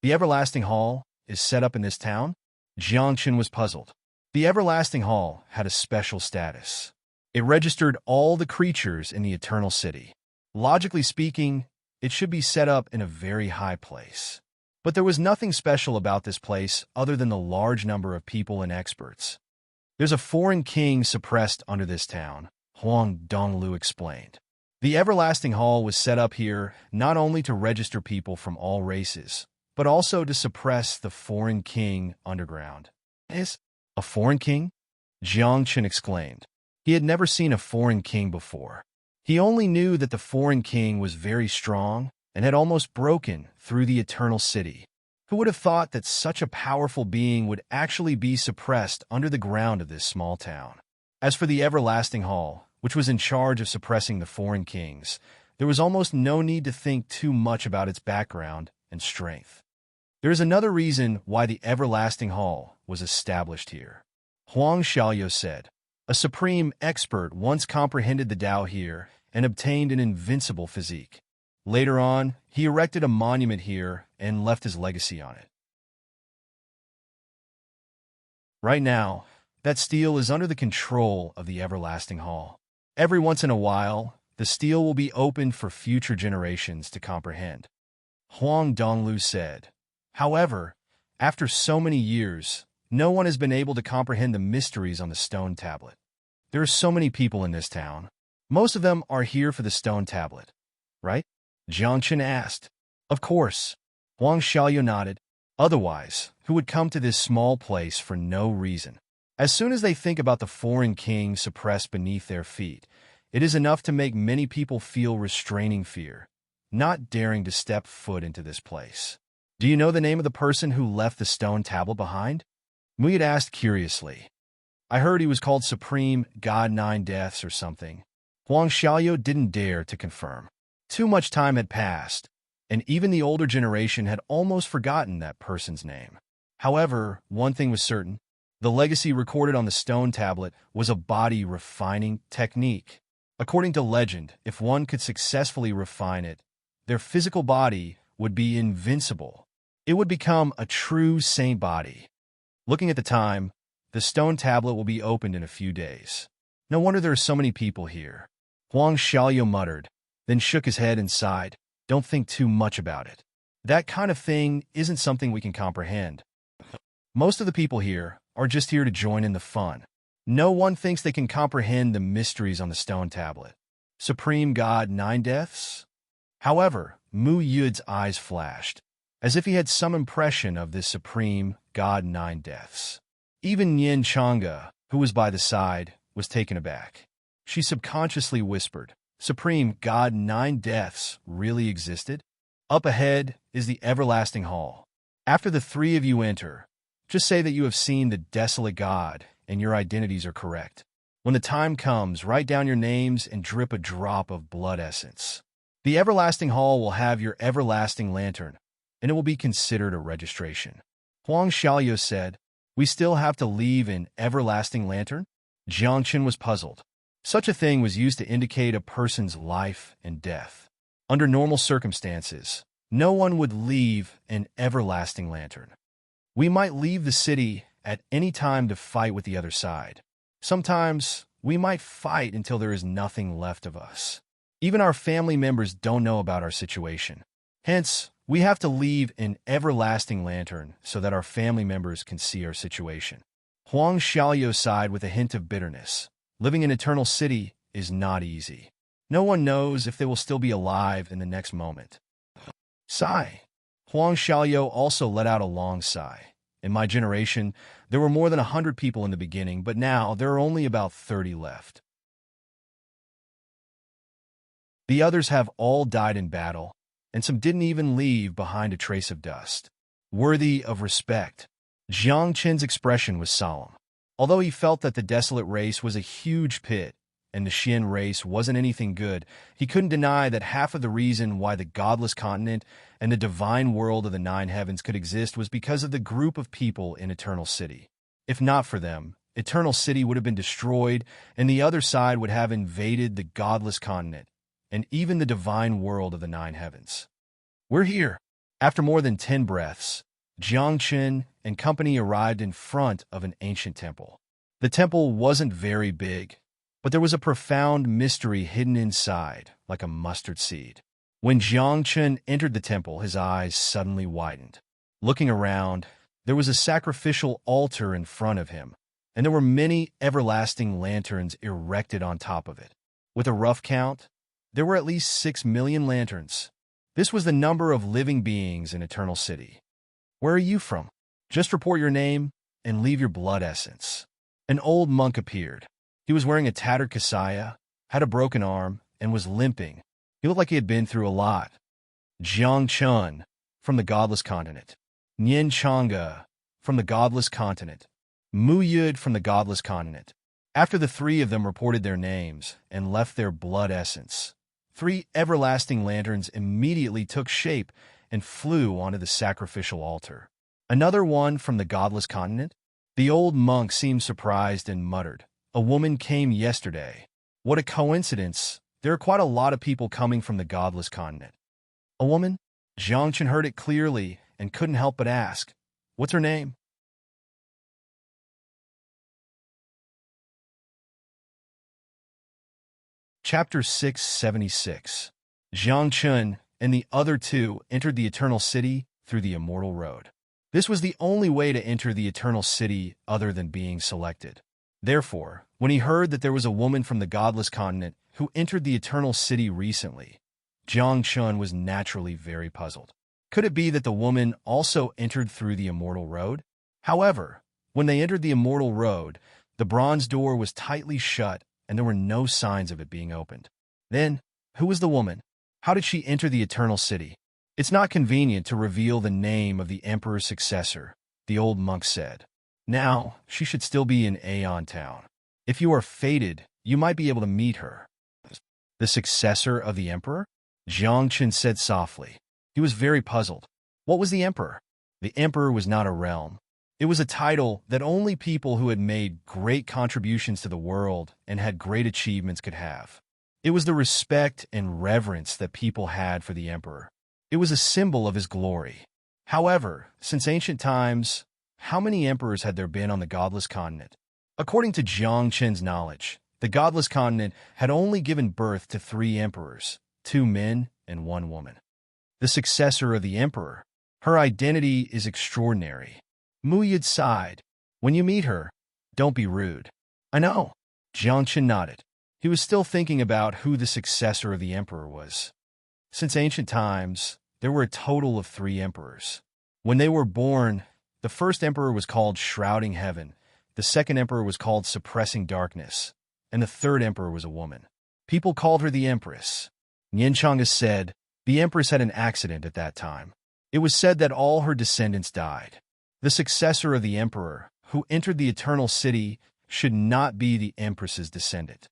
The Everlasting Hall is set up in this town? Jiang Chun was puzzled. The Everlasting Hall had a special status. It registered all the creatures in the Eternal City. Logically speaking, it should be set up in a very high place. But there was nothing special about this place other than the large number of people and experts. There's a foreign king suppressed under this town, Huang Donglu explained. The Everlasting Hall was set up here not only to register people from all races, but also to suppress the foreign king underground. Is a foreign king? Jiang Chun exclaimed. He had never seen a foreign king before. He only knew that the foreign king was very strong and had almost broken through the Eternal City. Who would have thought that such a powerful being would actually be suppressed under the ground of this small town? As for the Everlasting Hall, which was in charge of suppressing the foreign kings, there was almost no need to think too much about its background and strength. There is another reason why the Everlasting Hall was established here. Huang Xiaoyou said, a supreme expert once comprehended the Tao here and obtained an invincible physique. Later on, he erected a monument here and left his legacy on it. Right now, that steel is under the control of the Everlasting Hall. Every once in a while, the steel will be opened for future generations to comprehend. Huang Donglu said. However, after so many years, no one has been able to comprehend the mysteries on the stone tablet. There are so many people in this town. Most of them are here for the stone tablet, right? Jiang Chun asked. Of course. Huang Xiaoyou nodded. Otherwise, who would come to this small place for no reason? As soon as they think about the foreign king suppressed beneath their feet, it is enough to make many people feel restraining fear, not daring to step foot into this place. Do you know the name of the person who left the stone tablet behind? Muyad asked curiously. I heard he was called Supreme God Nine Deaths or something. Huang Xiaoyou didn't dare to confirm. Too much time had passed, and even the older generation had almost forgotten that person's name. However, one thing was certain. The legacy recorded on the stone tablet was a body-refining technique. According to legend, if one could successfully refine it, their physical body would be invincible. It would become a true saint body. Looking at the time, the stone tablet will be opened in a few days. No wonder there are so many people here. Huang Xiaoyou muttered, then shook his head and sighed. Don't think too much about it. That kind of thing isn't something we can comprehend. Most of the people here are just here to join in the fun. No one thinks they can comprehend the mysteries on the stone tablet. Supreme God Nine Deaths? However, Mu Yud's eyes flashed, as if he had some impression of this Supreme God Nine Deaths. Even Yin Chang'e, who was by the side, was taken aback. She subconsciously whispered, Supreme God Nine Deaths really existed? Up ahead is the Everlasting Hall. After the three of you enter, just say that you have seen the desolate God and your identities are correct. When the time comes, write down your names and drip a drop of blood essence. The Everlasting Hall will have your everlasting lantern, and it will be considered a registration. Huang Xiaoyou said, We still have to leave an everlasting lantern? Jiang Chun was puzzled. Such a thing was used to indicate a person's life and death. Under normal circumstances, no one would leave an everlasting lantern. We might leave the city at any time to fight with the other side. Sometimes, we might fight until there is nothing left of us. Even our family members don't know about our situation. Hence, we have to leave an everlasting lantern so that our family members can see our situation. Huang Xiaoyou sighed with a hint of bitterness. Living in Eternal City is not easy. No one knows if they will still be alive in the next moment. Sigh. Huang Xiaoyou also let out a long sigh. In my generation, there were more than 100 people in the beginning, but now there are only about 30 left. The others have all died in battle, and some didn't even leave behind a trace of dust. Worthy of respect. Jiang Qin's expression was solemn. Although he felt that the desolate race was a huge pit, and the Xian race wasn't anything good, he couldn't deny that half of the reason why the godless continent and the divine world of the nine heavens could exist was because of the group of people in Eternal City. If not for them, Eternal City would have been destroyed, and the other side would have invaded the godless continent, and even the divine world of the nine heavens. We're here. After more than 10 breaths, Jiang Qin and company arrived in front of an ancient temple. The temple wasn't very big, but there was a profound mystery hidden inside, like a mustard seed. When Jiang Qin entered the temple, his eyes suddenly widened. Looking around, there was a sacrificial altar in front of him, and there were many everlasting lanterns erected on top of it. With a rough count, there were at least 6 million lanterns. This was the number of living beings in Eternal City. Where are you from? Just report your name and leave your blood essence. An old monk appeared. He was wearing a tattered kasaya, had a broken arm, and was limping. He looked like he had been through a lot. Jiang Chun, from the Godless Continent. Nian Chang'e, from the Godless Continent. Mu Yud, from the Godless Continent. After the three of them reported their names and left their blood essence, 3 everlasting lanterns immediately took shape and flew onto the sacrificial altar. Another one from the Godless Continent? The old monk seemed surprised and muttered, "A woman came yesterday. What a coincidence. There are quite a lot of people coming from the Godless Continent." A woman? Jiang Qin heard it clearly and couldn't help but ask, "What's her name?" Chapter 676. Jiang Qin and the other two entered the Eternal City through the Immortal Road. This was the only way to enter the Eternal City other than being selected. Therefore, when he heard that there was a woman from the Godless Continent who entered the Eternal City recently, Jiang Qin was naturally very puzzled. Could it be that the woman also entered through the Immortal Road? However, when they entered the Immortal Road, the bronze door was tightly shut and there were no signs of it being opened. Then, who was the woman? How did she enter the Eternal City? It's not convenient to reveal the name of the Emperor's successor, the old monk said. Now, she should still be in Aeon Town. If you are fated, you might be able to meet her. The successor of the Emperor? Jiang Qin said softly. He was very puzzled. What was the Emperor? The Emperor was not a realm. It was a title that only people who had made great contributions to the world and had great achievements could have. It was the respect and reverence that people had for the Emperor. It was a symbol of his glory. However, since ancient times, how many emperors had there been on the Godless Continent? According to Jiang Qin's knowledge, the Godless Continent had only given birth to 3 emperors, 2 men and 1 woman. The successor of the Emperor, her identity is extraordinary. Mu Yud sighed. When you meet her, don't be rude. I know. Jiang Qin nodded. He was still thinking about who the successor of the Emperor was. Since ancient times, there were a total of 3 emperors. When they were born, the first emperor was called Shrouding Heaven, the second emperor was called Suppressing Darkness, and the third emperor was a woman. People called her the Empress. Nian Chang'e said, the Empress had an accident at that time. It was said that all her descendants died. The successor of the Emperor, who entered the Eternal City, should not be the Empress's descendant.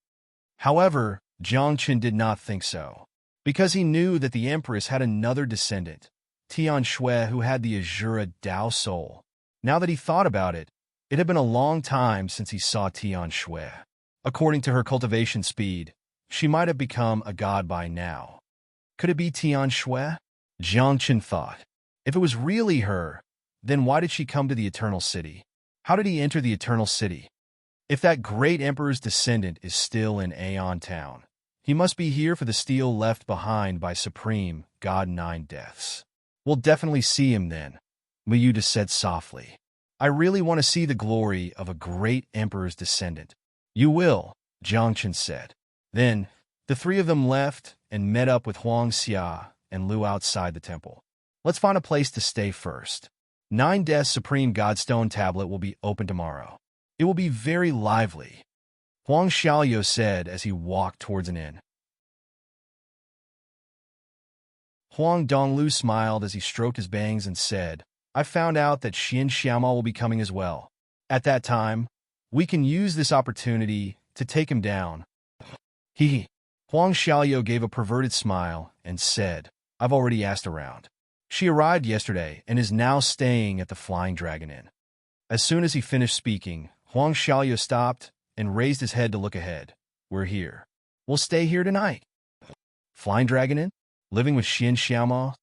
However, Jiang Qin did not think so, because he knew that the Empress had another descendant, Tian Shui, who had the Azura Dao soul. Now that he thought about it, it had been a long time since he saw Tian Shui. According to her cultivation speed, she might have become a god by now. Could it be Tian Shui? Jiang Qin thought. If it was really her, then why did she come to the Eternal City? How did he enter the Eternal City? If that great emperor's descendant is still in Aeon Town, he must be here for the steel left behind by Supreme God Nine Deaths. We'll definitely see him then, Miyuta said softly. I really want to see the glory of a great emperor's descendant. You will, Jiang Qin said. Then, the 3 of them left and met up with Huang Xia and Lu outside the temple. Let's find a place to stay first. 9 Deaths Supreme Godstone tablet will be open tomorrow. It will be very lively, Huang Xiaoyo said as he walked towards an inn. Huang Donglu smiled as he stroked his bangs and said, I found out that Xian Xiaomao will be coming as well. At that time, we can use this opportunity to take him down. He. Huang Xiaoyo gave a perverted smile and said, I've already asked around. She arrived yesterday and is now staying at the Flying Dragon Inn. As soon as he finished speaking, Huang Xiaoyo stopped and raised his head to look ahead. We're here. We'll stay here tonight. Flying Dragon Inn? Living with Xian Xiaomao?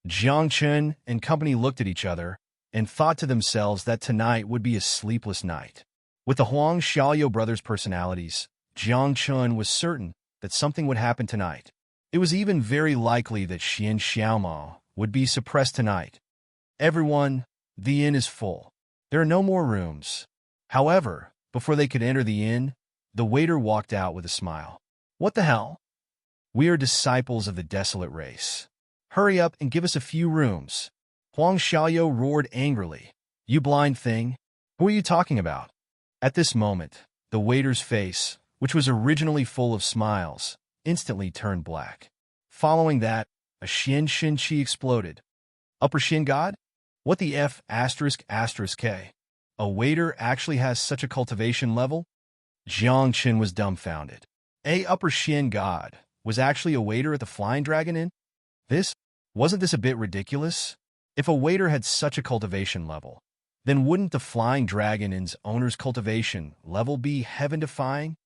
Jiang Chun and company looked at each other and thought to themselves that tonight would be a sleepless night. With the Huang Xiaoyo brothers' personalities, Jiang Chun was certain that something would happen tonight. It was even very likely that Xian Xiaomao would be suppressed tonight. Everyone, the inn is full. There are no more rooms. However, before they could enter the inn, the waiter walked out with a smile. What the hell? We are disciples of the desolate race. Hurry up and give us a few rooms. Huang Xiaoyo roared angrily. You blind thing! Who are you talking about? At this moment, the waiter's face, which was originally full of smiles, instantly turned black. Following that, a Xian Shin Chi exploded. Upper Shin God? What the F **K? A waiter actually has such a cultivation level? Jiang Qin was dumbfounded. A Upper Shin God was actually a waiter at the Flying Dragon Inn? Wasn't this a bit ridiculous? If a waiter had such a cultivation level, then wouldn't the Flying Dragon Inn's owner's cultivation level be heaven-defying?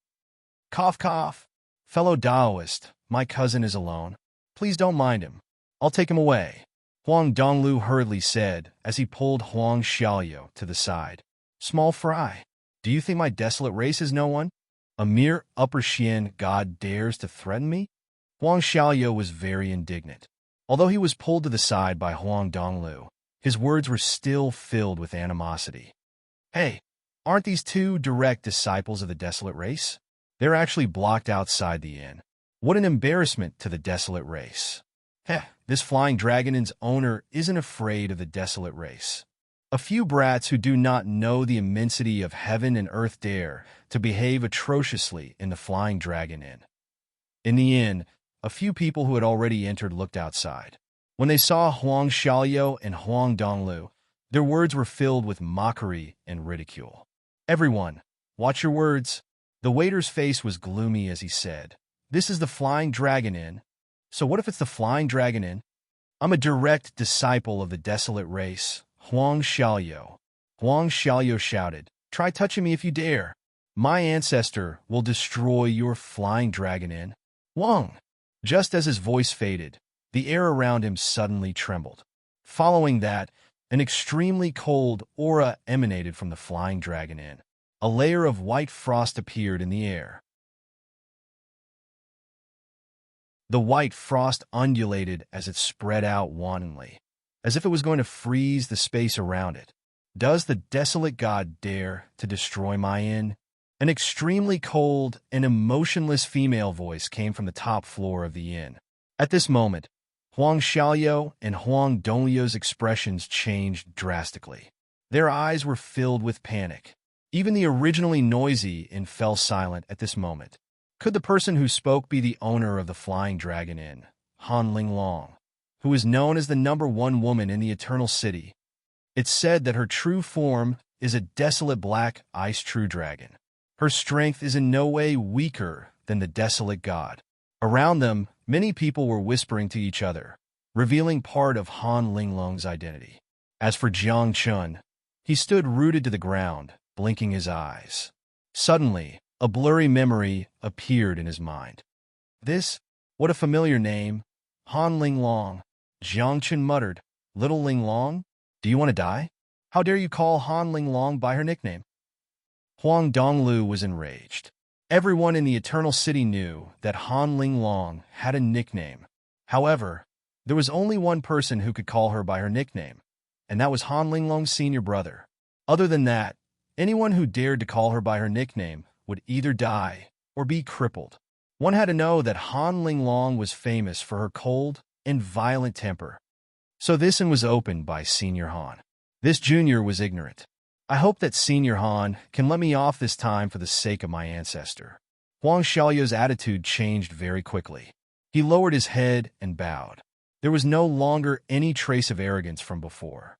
Cough, cough. Fellow Taoist, my cousin is alone. Please don't mind him. I'll take him away. Huang Donglu hurriedly said as he pulled Huang Xiaoyo to the side. Small fry, do you think my desolate race is no one? A mere Upper Xian God dares to threaten me? Huang Xiaoyo was very indignant. Although he was pulled to the side by Huang Donglu, his words were still filled with animosity. Hey, aren't these two direct disciples of the desolate race? They're actually blocked outside the inn. What an embarrassment to the desolate race. This Flying Dragon Inn's owner isn't afraid of the desolate race. A few brats who do not know the immensity of heaven and earth dare to behave atrociously in the Flying Dragon Inn. In the inn, a few people who had already entered looked outside. When they saw Huang Xiaoyo and Huang Donglu, their words were filled with mockery and ridicule. Everyone, watch your words. The waiter's face was gloomy as he said, This is the Flying Dragon Inn. So what if it's the Flying Dragon Inn? I'm a direct disciple of the desolate race, Huang Xiaoyo. Huang Xiaoyo shouted, Try touching me if you dare. My ancestor will destroy your Flying Dragon Inn. Huang! Just as his voice faded, the air around him suddenly trembled. Following that, an extremely cold aura emanated from the Flying Dragon Inn. A layer of white frost appeared in the air. The white frost undulated as it spread out wantonly, as if it was going to freeze the space around it. Does the desolate god dare to destroy my inn? An extremely cold and emotionless female voice came from the top floor of the inn. At this moment, Huang Xiaoyo and Huang Donglu's expressions changed drastically. Their eyes were filled with panic. Even the originally noisy inn fell silent at this moment. Could the person who spoke be the owner of the Flying Dragon Inn, Han Linglong, who is known as the #1 woman in the Eternal City? It's said that her true form is a desolate black ice true dragon. Her strength is in no way weaker than the desolate god. Around them, many people were whispering to each other, revealing part of Han Linglong's identity. As for Jiang Chun, he stood rooted to the ground, blinking his eyes. Suddenly, a blurry memory appeared in his mind. What a familiar name. Han Linglong. Jiang Chun muttered, Little Linglong, do you want to die? How dare you call Han Linglong by her nickname? Huang Donglu was enraged. Everyone in the Eternal City knew that Han Linglong had a nickname. However, there was only one person who could call her by her nickname, and that was Han Linglong's senior brother. Other than that, anyone who dared to call her by her nickname would either die or be crippled. One had to know that Han Linglong was famous for her cold and violent temper. So this inn was opened by Senior Han. This junior was ignorant. I hope that Senior Han can let me off this time for the sake of my ancestor. Huang Xiaoyao's attitude changed very quickly. He lowered his head and bowed. There was no longer any trace of arrogance from before.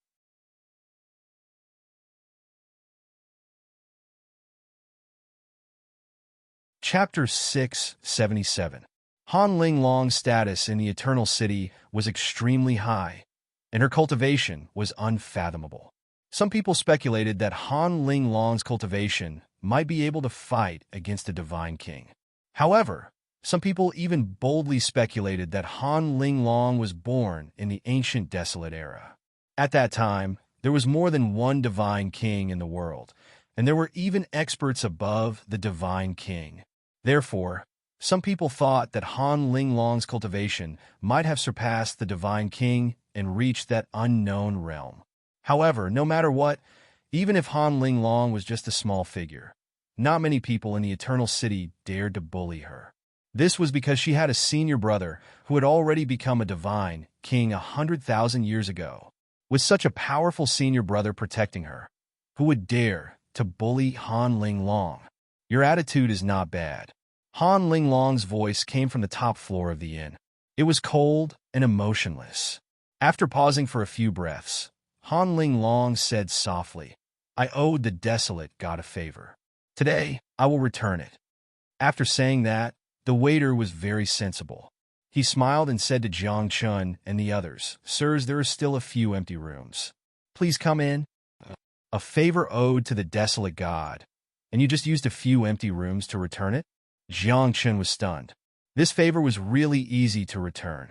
Chapter 677. Han Linglong's status in the Eternal City was extremely high, and her cultivation was unfathomable. Some people speculated that Han Linglong's cultivation might be able to fight against a divine king. However, some people even boldly speculated that Han Linglong was born in the ancient desolate era. At that time, there was more than one divine king in the world, and there were even experts above the divine king. Therefore, some people thought that Han Linglong's cultivation might have surpassed the divine king and reached that unknown realm. However, no matter what, even if Han Linglong was just a small figure, not many people in the Eternal City dared to bully her. This was because she had a senior brother who had already become a divine king 100,000 years ago. With such a powerful senior brother protecting her, who would dare to bully Han Linglong? Your attitude is not bad. Han Linglong's voice came from the top floor of the inn. It was cold and emotionless. After pausing for a few breaths, Han Linglong said softly, "I owed the desolate god a favor. Today, I will return it." After saying that, the waiter was very sensible. He smiled and said to Jiang Chun and the others, "Sirs, there are still a few empty rooms. Please come in." A favor owed to the desolate god, and you just used a few empty rooms to return it? Jiang Chun was stunned. This favor was really easy to return.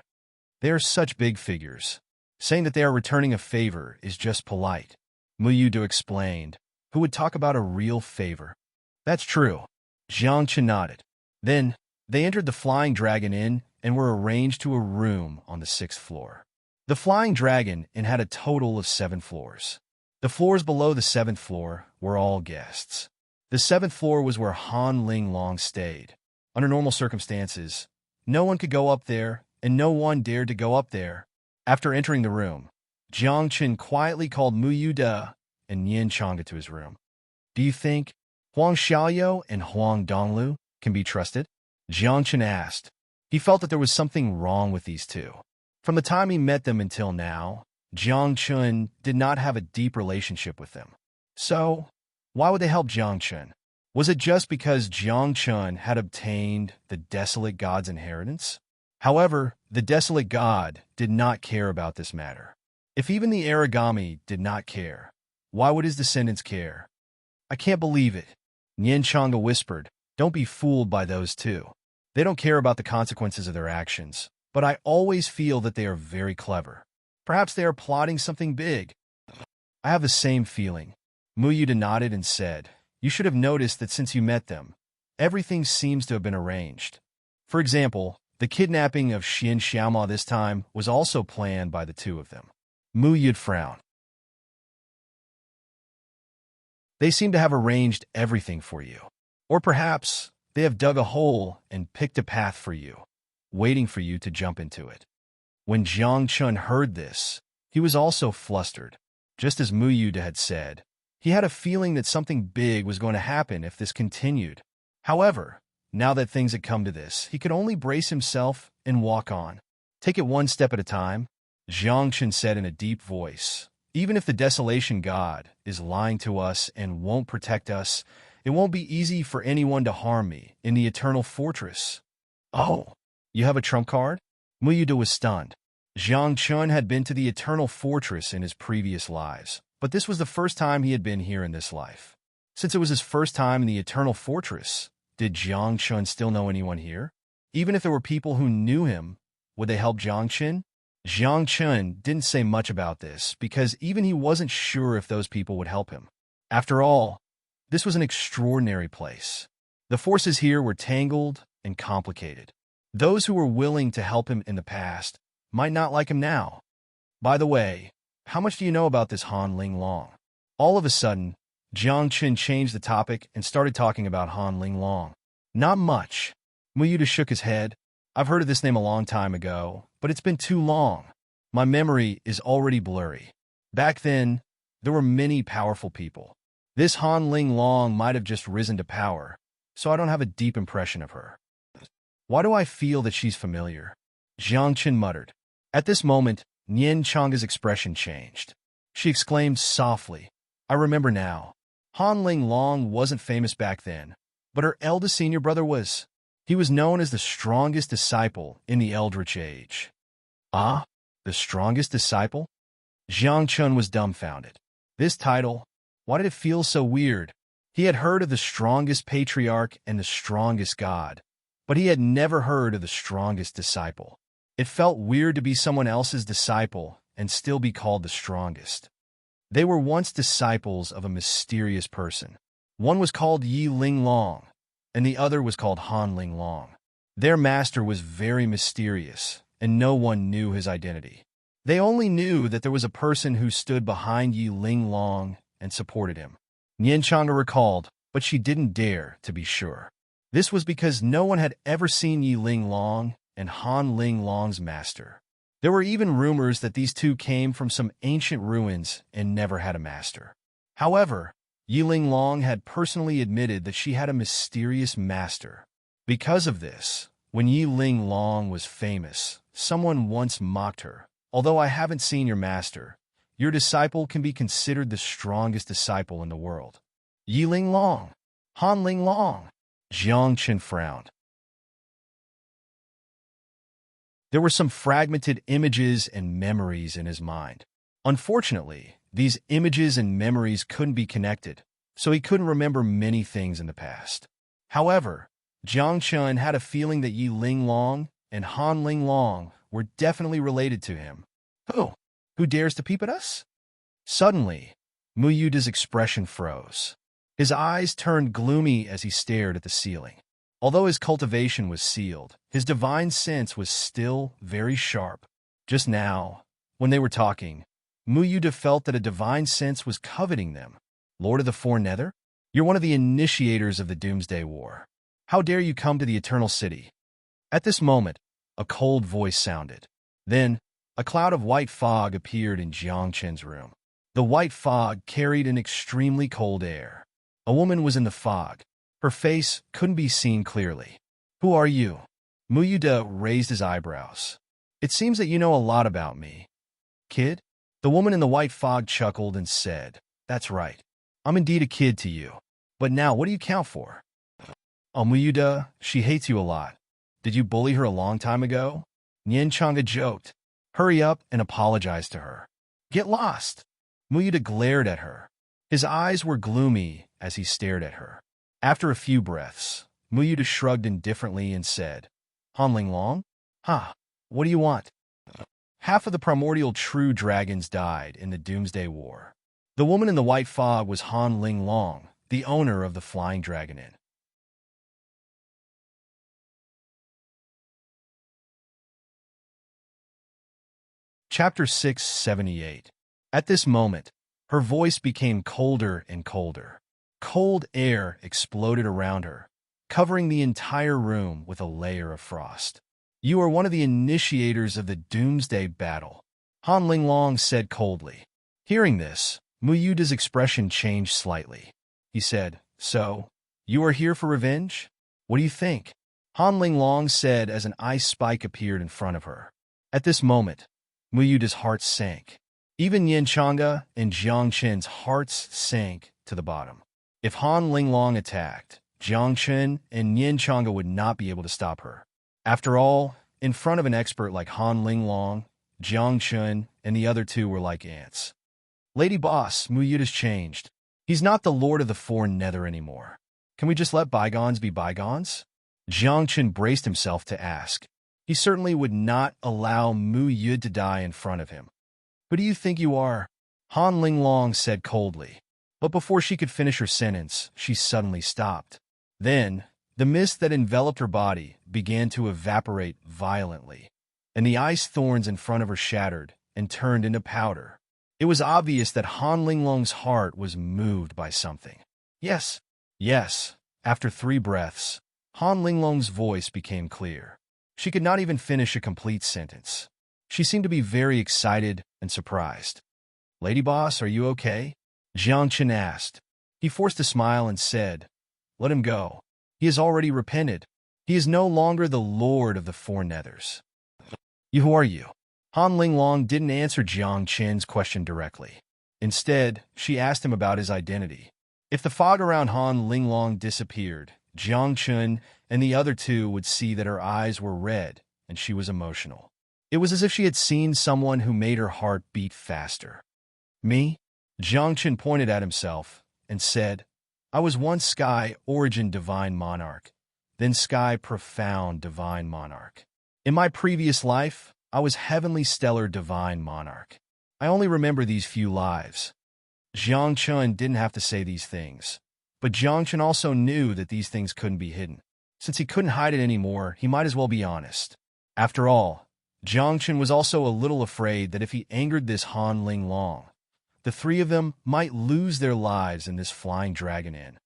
They are such big figures. Saying that they are returning a favor is just polite. Mu Yudu explained. Who would talk about a real favor? That's true. Jiang Chun nodded. Then, they entered the Flying Dragon Inn and were arranged to a room on the 6th floor. The Flying Dragon Inn had a total of 7 floors. The floors below the 7th floor were all guests. The 7th floor was where Han Linglong stayed. Under normal circumstances, no one could go up there, and no one dared to go up there. After entering the room, Jiang Chun quietly called Mu Yude and Yin Chang'e to his room. Do you think Huang Xiaoyao and Huang Donglu can be trusted? Jiang Chun asked. He felt that there was something wrong with these two. From the time he met them until now, Jiang Chun did not have a deep relationship with them. So, why would they help Jiang Chun? Was it just because Jiang Chun had obtained the desolate god's inheritance? However, the desolate god did not care about this matter. If even the Aragami did not care, why would his descendants care? I can't believe it. Yin Chang'e whispered, don't be fooled by those two. They don't care about the consequences of their actions, but I always feel that they are very clever. Perhaps they are plotting something big. I have the same feeling. Mu Yude nodded and said, you should have noticed that since you met them, everything seems to have been arranged. For example, the kidnapping of Xin Xiaoma this time was also planned by the two of them. Mu Yude frowned. They seem to have arranged everything for you. Or perhaps they have dug a hole and picked a path for you, waiting for you to jump into it. When Jiang Chun heard this, he was also flustered. Just as Mu Yude had said, he had a feeling that something big was going to happen if this continued. However, now that things had come to this, he could only brace himself and walk on. Take it one step at a time, Jiang Chun said in a deep voice. Even if the desolation god is lying to us and won't protect us, it won't be easy for anyone to harm me in the Eternal Fortress. Oh, you have a trump card? Mu Yude was stunned. Jiang Chun had been to the Eternal Fortress in his previous lives, but this was the first time he had been here in this life. Since it was his first time in the Eternal Fortress, did Jiang Chun still know anyone here? Even if there were people who knew him, would they help Jiang Chun? Jiang Chun didn't say much about this because even he wasn't sure if those people would help him. After all, this was an extraordinary place. The forces here were tangled and complicated. Those who were willing to help him in the past might not like him now. By the way, how much do you know about this Han Linglong? All of a sudden, Jiang Chun changed the topic and started talking about Han Linglong. Not much. Mu Yude shook his head. I've heard of this name a long time ago, but it's been too long. My memory is already blurry. Back then, There were many powerful people. This Han Ling Long might have just risen to power, so I don't have a deep impression of her. Why do I feel that she's familiar? Jiang Chen muttered. At this moment, Nian Chang's expression changed. She exclaimed softly, I remember now. Han Ling Long wasn't famous back then, but her eldest senior brother was. He was known as the strongest disciple in the Eldritch Age. Ah, the strongest disciple? Jiang Chen was dumbfounded. This title, why did it feel so weird? He had heard of the strongest patriarch and the strongest god, but he had never heard of the strongest disciple. It felt weird to be someone else's disciple and still be called the strongest. They were once disciples of a mysterious person. One was called Yi Ling Long, and the other was called Han Ling Long. Their master was very mysterious, and no one knew his identity. They only knew that there was a person who stood behind Yi Ling Long and supported him. Nian Chang'e recalled, but she didn't dare to be sure. This was because no one had ever seen Yi Ling Long and Han Ling Long's master. There were even rumors that these two came from some ancient ruins and never had a master. However, Yi Ling Long had personally admitted that she had a mysterious master. Because of this, when Yi Ling Long was famous, someone once mocked her. Although I haven't seen your master, your disciple can be considered the strongest disciple in the world. Yi Ling Long, Han Ling Long. Jiang Chen frowned. There were some fragmented images and memories in his mind. Unfortunately, these images and memories couldn't be connected, so he couldn't remember many things in the past. However, Jiang Chen had a feeling that Yi Ling Long and Han Ling Long were definitely related to him. Who dares to peep at us? Suddenly, Mu Yuda's expression froze. His eyes turned gloomy as he stared at the ceiling. Although his cultivation was sealed, his divine sense was still very sharp. Just now, when they were talking, Mu Yuda felt that a divine sense was coveting them. Lord of the Four Nether? You're one of the initiators of the Doomsday War. How dare you come to the Eternal City? At this moment, a cold voice sounded. Then, a cloud of white fog appeared in Jiang Chen's room. The white fog carried an extremely cold air. A woman was in the fog. Her face couldn't be seen clearly. Who are you? Mu Yuda raised his eyebrows. It seems that you know a lot about me. Kid? The woman in the white fog chuckled and said, That's right. I'm indeed a kid to you. But now, what do you count for? Oh, Mu Yuda, she hates you a lot. Did you bully her a long time ago? Nian Chang'e joked. Hurry up and apologize to her. Get lost. Mu Yuda glared at her. His eyes were gloomy as he stared at her. After a few breaths, Mu Yuda shrugged indifferently and said, Han Ling Long? What do you want? Half of the primordial true dragons died in the Doomsday War. The woman in the white fog was Han Ling Long, the owner of the Flying Dragon Inn. Chapter 678. At this moment, her voice became colder and colder. Cold air exploded around her, covering the entire room with a layer of frost. You are one of the initiators of the Doomsday Battle, Han Ling Long said coldly. Hearing this, Mu Yuda's expression changed slightly. He said, So, you are here for revenge? What do you think? Han Ling Long said as an ice spike appeared in front of her. At this moment, Mu Yuda's heart sank. Even Nian Chang'e and Jiang Chen's hearts sank to the bottom. If Han Ling Long attacked, Jiang Chen and Nian Chang'e would not be able to stop her. After all, in front of an expert like Han Ling Long, Jiang Chen and the other two were like ants. Lady Boss, Mu Yuda's changed. He's not the Lord of the Four Nether anymore. Can we just let bygones be bygones? Jiang Chen braced himself to ask. He certainly would not allow Mu Yuda to die in front of him. Who do you think you are? Han Ling Long said coldly. But before she could finish her sentence, she suddenly stopped. Then, the mist that enveloped her body began to evaporate violently, and the ice thorns in front of her shattered and turned into powder. It was obvious that Han Ling Long's heart was moved by something. Yes. After 3 breaths, Han Ling Long's voice became clear. She could not even finish a complete sentence. She seemed to be very excited and surprised. Lady Boss, are you okay? Jiang Chen asked. He forced a smile and said, Let him go. He has already repented. He is no longer the lord of the four nethers. Who are you? Han Linglong didn't answer Jiang Chen's question directly. Instead, she asked him about his identity. If the fog around Han Linglong disappeared, Jiang Chen and the other two would see that her eyes were red and she was emotional. It was as if she had seen someone who made her heart beat faster. Me? Jiang Chen pointed at himself and said, I was once Sky Origin Divine Monarch, then Sky Profound Divine Monarch. In my previous life, I was Heavenly Stellar Divine Monarch. I only remember these few lives. Jiang Chen didn't have to say these things, but Jiang Chen also knew that these things couldn't be hidden. Since he couldn't hide it anymore, he might as well be honest. After all, Jiang Chen was also a little afraid that if he angered this Han Linglong, the three of them might lose their lives in this flying dragon inn.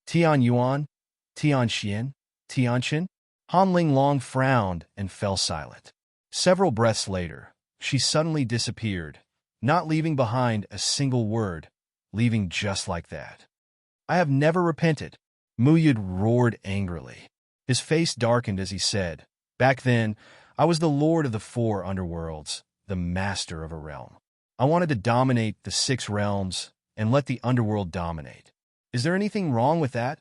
Tian Yuan, Tian Xian, Tian Chen? Han Linglong frowned and fell silent. Several breaths later, she suddenly disappeared, not leaving behind a single word, leaving just like that. I have never repented. Mu Yud roared angrily. His face darkened as he said, Back then, I was the lord of the four underworlds, the master of a realm. I wanted to dominate the 6 realms and let the underworld dominate. Is there anything wrong with that?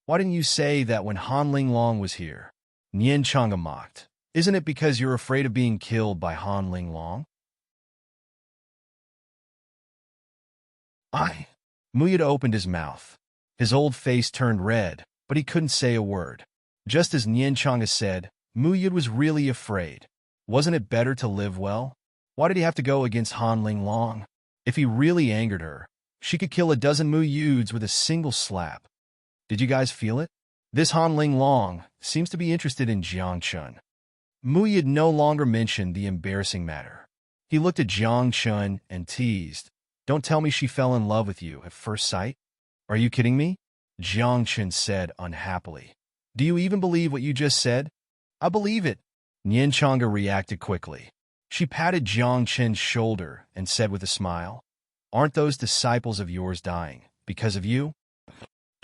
Why didn't you say that when Han Linglong was here? Nian Chang'e mocked. Isn't it because you're afraid of being killed by Han Linglong? Mu Yud opened his mouth. His old face turned red, but he couldn't say a word. Just as Nian Chang'e said, Mu Yud was really afraid. Wasn't it better to live well? Why did he have to go against Han Linglong? If he really angered her, she could kill a dozen Mu Yuds with a single slap. Did you guys feel it? This Han Linglong seems to be interested in Jiang Chen. Mu Yud no longer mentioned the embarrassing matter. He looked at Jiang Chen and teased, Don't tell me she fell in love with you at first sight. Are you kidding me? Jiang Chen said unhappily. Do you even believe what you just said? I believe it. Nian Chang'e reacted quickly. She patted Jiang Chen's shoulder and said with a smile, Aren't those disciples of yours dying because of you?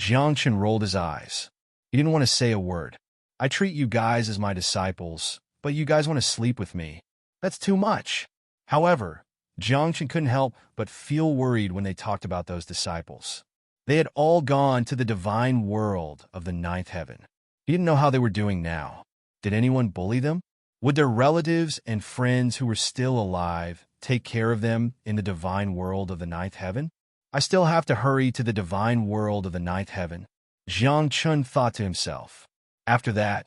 Jiang Chen rolled his eyes. He didn't want to say a word. I treat you guys as my disciples, but you guys want to sleep with me. That's too much. However, Jiang Chen couldn't help but feel worried when they talked about those disciples. They had all gone to the divine world of the 9th heaven. He didn't know how they were doing now. Did anyone bully them? Would their relatives and friends who were still alive take care of them in the divine world of the 9th heaven? I still have to hurry to the divine world of the 9th heaven, Jiang Chen thought to himself. After that,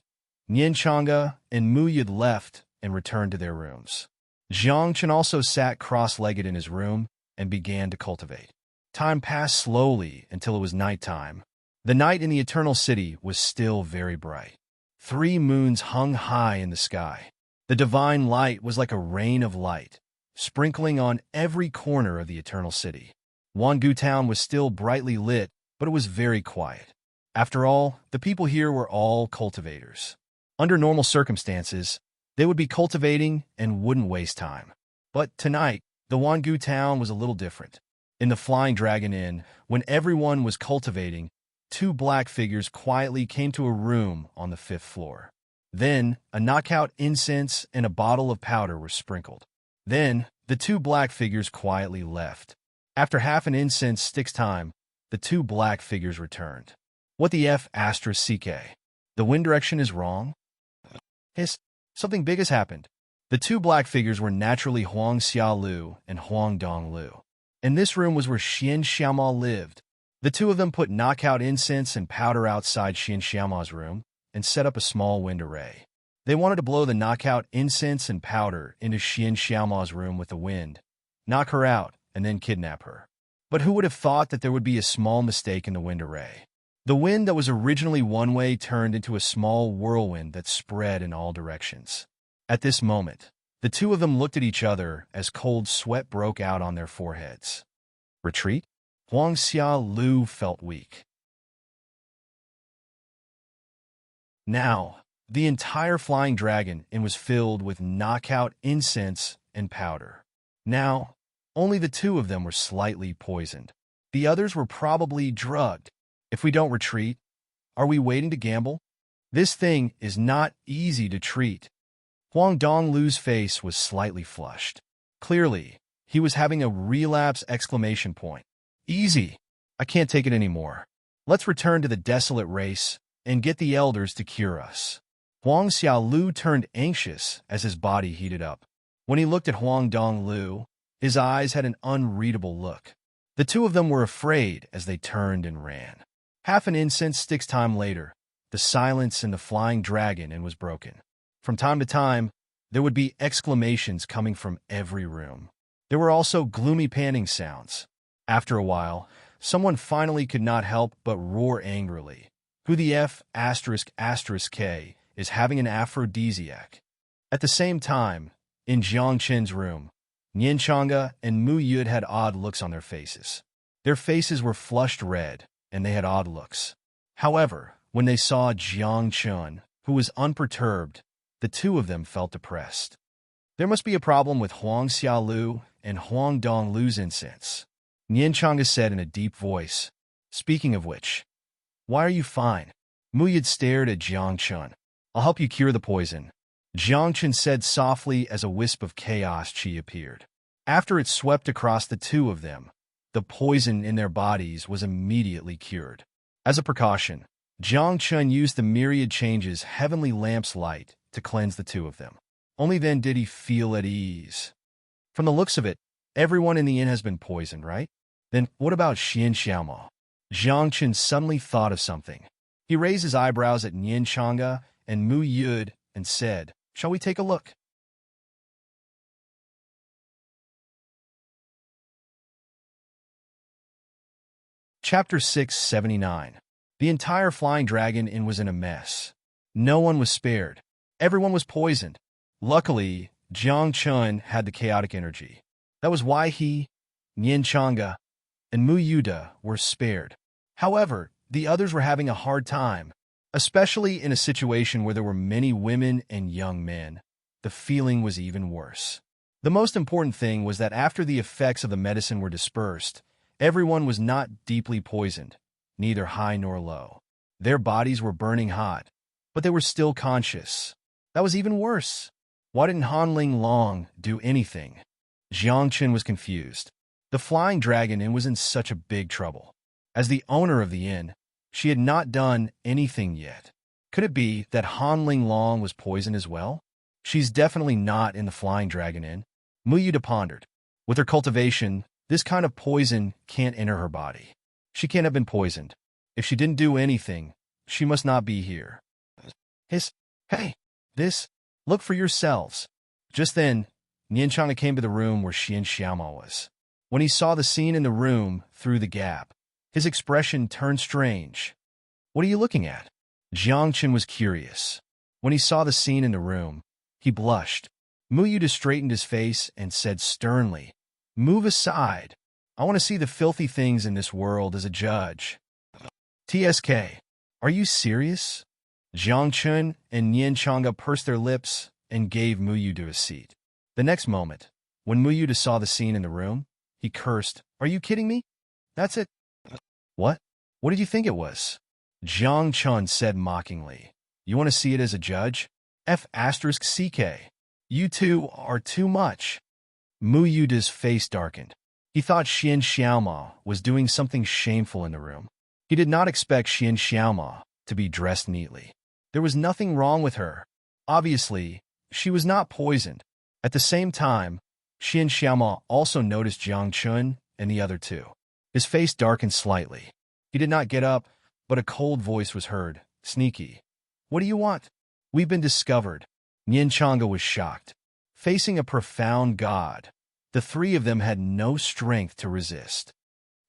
Nian Chang'e and Mu Yud left and returned to their rooms. Jiang Chen also sat cross-legged in his room and began to cultivate. Time passed slowly until it was nighttime. The night in the Eternal City was still very bright. 3 moons hung high in the sky. The divine light was like a rain of light, sprinkling on every corner of the Eternal City. Wangu Town was still brightly lit, but it was very quiet. After all, the people here were all cultivators. Under normal circumstances, they would be cultivating and wouldn't waste time. But tonight, the Wangu Town was a little different. In the Flying Dragon Inn, when everyone was cultivating, 2 black figures quietly came to a room on the 5th floor. Then, a knockout incense and a bottle of powder were sprinkled. Then, the 2 black figures quietly left. After half an incense stick's time, the 2 black figures returned. What the F***, CK? The wind direction is wrong? Hiss, something big has happened. The 2 black figures were naturally Huang Xiaolu and Huang Donglu. And this room was where Xian Xiaomao lived. The 2 of them put knockout incense and powder outside Xian Xiaomao's room and set up a small wind array. They wanted to blow the knockout incense and powder into Xian Xiaomao's room with the wind, knock her out, and then kidnap her. But who would have thought that there would be a small mistake in the wind array? The wind that was originally one way turned into a small whirlwind that spread in all directions. At this moment, the 2 of them looked at each other as cold sweat broke out on their foreheads. Retreat? Huang Xiaolu felt weak. Now, the entire Flying Dragon Inn was filled with knockout incense and powder. Now, Only the two of them were slightly poisoned. The others were probably drugged. If we don't retreat, are we waiting to gamble? This thing is not easy to treat. Huang Donglu's face was slightly flushed. Clearly, he was having a relapse! Easy. I can't take it anymore. Let's return to the desolate race and get the elders to cure us. Huang Xiaolu turned anxious as his body heated up. When he looked at Huang Donglu, his eyes had an unreadable look. The two of them were afraid as they turned and ran. Half an incense sticks time later, the silence in the flying dragon inn was broken. From time to time, there would be exclamations coming from every room. There were also gloomy panting sounds. After a while, someone finally could not help but roar angrily. Who the F*** K is having an aphrodisiac? At the same time, in Jiang Qin's room, Nian Chang'e and Mu Yud had odd looks on their faces. Their faces were flushed red, and they had odd looks. However, when they saw Jiang Qin, who was unperturbed, the two of them felt depressed. There must be a problem with Huang Xiaolu and Huang Donglu's incense, Nian Chang'e said in a deep voice. Speaking of which, why are you fine? Mu Yud stared at Jiang Qin. I'll help you cure the poison, Jiang Qin said softly as a wisp of chaos chi appeared. After it swept across the two of them, the poison in their bodies was immediately cured. As a precaution, Jiang Qin used the myriad changes heavenly lamp's light to cleanse the two of them. Only then did he feel at ease. From the looks of it, everyone in the inn has been poisoned, right? Then what about Xian Xiaomao? Jiang Qin suddenly thought of something. He raised his eyebrows at Nian Chang'e and Mu Yud and said, shall we take a look? Chapter 679. The entire Flying Dragon Inn was in a mess. No one was spared. Everyone was poisoned. Luckily, Jiang Qin had the chaotic energy. That was why he, Nian Chang'e, and Mu Yuda were spared. However, the others were having a hard time, especially in a situation where there were many women and young men. The feeling was even worse. The most important thing was that after the effects of the medicine were dispersed, everyone was not deeply poisoned, neither high nor low. Their bodies were burning hot, but they were still conscious. That was even worse. Why didn't Hanling Long do anything? Jiang Qin was confused. The Flying Dragon Inn was in such a big trouble. As the owner of the inn, she had not done anything yet. Could it be that Hanling Long was poisoned as well? She's definitely not in the Flying Dragon Inn. Mu Yuda pondered. With her cultivation, this kind of poison can't enter her body. She can't have been poisoned. If she didn't do anything, she must not be here. Hey, look for yourselves. Just then, Nian Chang'e came to the room where Xian Xiaomao was. When he saw the scene in the room through the gap, his expression turned strange. What are you looking at? Jiang Qin was curious. When he saw the scene in the room, he blushed. Mu Yuda straightened his face and said sternly, move aside. I want to see the filthy things in this world as a judge. TSK, are you serious? Jiang Qin and Nian Chang'e pursed their lips and gave Mu Yuda a seat. The next moment, when Mu Yuda saw the scene in the room, he cursed, are you kidding me? That's it. What? What did you think it was? Jiang Qin said mockingly. You want to see it as a judge? F***CK. You two are too much. Mu Yuda's face darkened. He thought Xian Xiaomao was doing something shameful in the room. He did not expect Xian Xiaomao to be dressed neatly. There was nothing wrong with her. Obviously, she was not poisoned. At the same time, Xian Xiaomao also noticed Jiang Qin and the other two. His face darkened slightly. He did not get up, but a cold voice was heard. Sneaky. What do you want? We've been discovered. Nian Chang'e was shocked. Facing a profound god, the three of them had no strength to resist.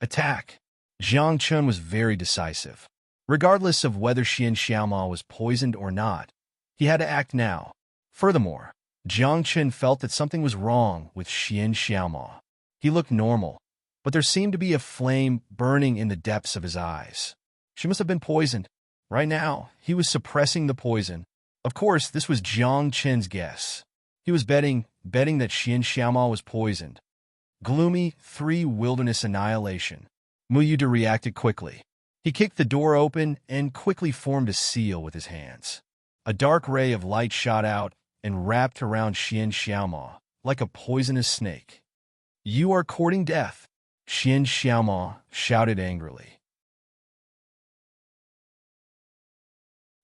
Attack! Jiang Qin was very decisive. Regardless of whether Xian Xiaomao was poisoned or not, he had to act now. Furthermore, Jiang Qin felt that something was wrong with Xian Xiaomao. He looked normal, but there seemed to be a flame burning in the depths of his eyes. She must have been poisoned. Right now, he was suppressing the poison. Of course, this was Jiang Qin's guess. He was betting that Xian Xiaomao was poisoned. Gloomy 3 Wilderness Annihilation. Muyuda reacted quickly. He kicked the door open and quickly formed a seal with his hands. A dark ray of light shot out and wrapped around Xian Xiaoma like a poisonous snake. "You are courting death," Xian Xiaoma shouted angrily.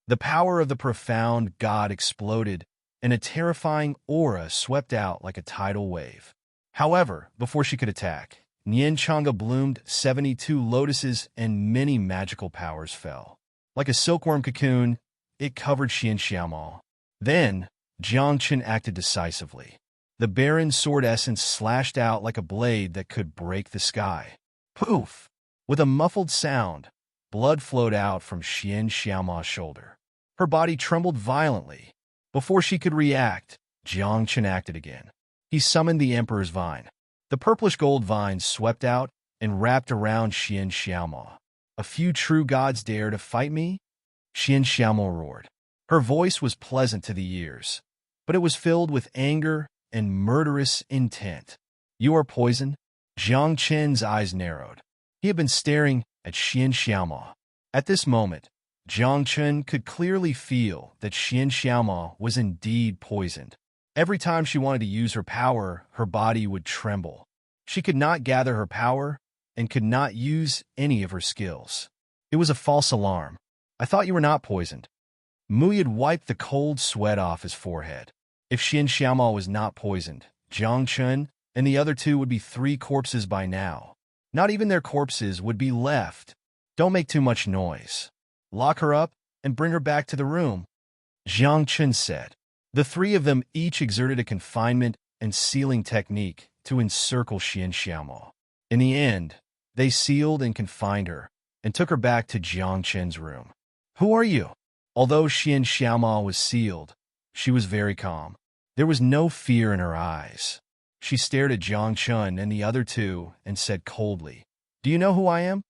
The power of the profound god exploded, and a terrifying aura swept out like a tidal wave. However, before she could attack, Nian Chang'e bloomed 72 lotuses and many magical powers fell. Like a silkworm cocoon, it covered Xian Xiaomao. Then, Jiang Chen acted decisively. The barren sword essence slashed out like a blade that could break the sky. Poof! With a muffled sound, blood flowed out from Xian Xiaoma's shoulder. Her body trembled violently. Before she could react, Jiang Chen acted again. He summoned the Emperor's Vine. The purplish gold vine swept out and wrapped around Xian Xiaoma. "A few true gods dare to fight me?" Xian Xiaoma roared. Her voice was pleasant to the ears, but it was filled with anger and murderous intent. "You are poison?" Jiang Chen's eyes narrowed. He had been staring at Xian Xiaoma. At this moment, Jiang Chen could clearly feel that Xian Xiaoma was indeed poisoned. Every time she wanted to use her power, her body would tremble. She could not gather her power and could not use any of her skills. It was a false alarm. "I thought you were not poisoned." Muyid wiped the cold sweat off his forehead. If Xian Xiaoma was not poisoned, Jiang Chen and the other two would be 3 corpses by now. Not even their corpses would be left. "Don't make too much noise. Lock her up and bring her back to the room," Jiang Chen said. The 3 of them each exerted a confinement and sealing technique to encircle Xian Xiaoma. In the end, they sealed and confined her and took her back to Jiang Chen's room. "Who are you?" Although Xian Xiaoma was sealed, she was very calm. There was no fear in her eyes. She stared at Jiang Chen and the other 2 and said coldly, "Do you know who I am?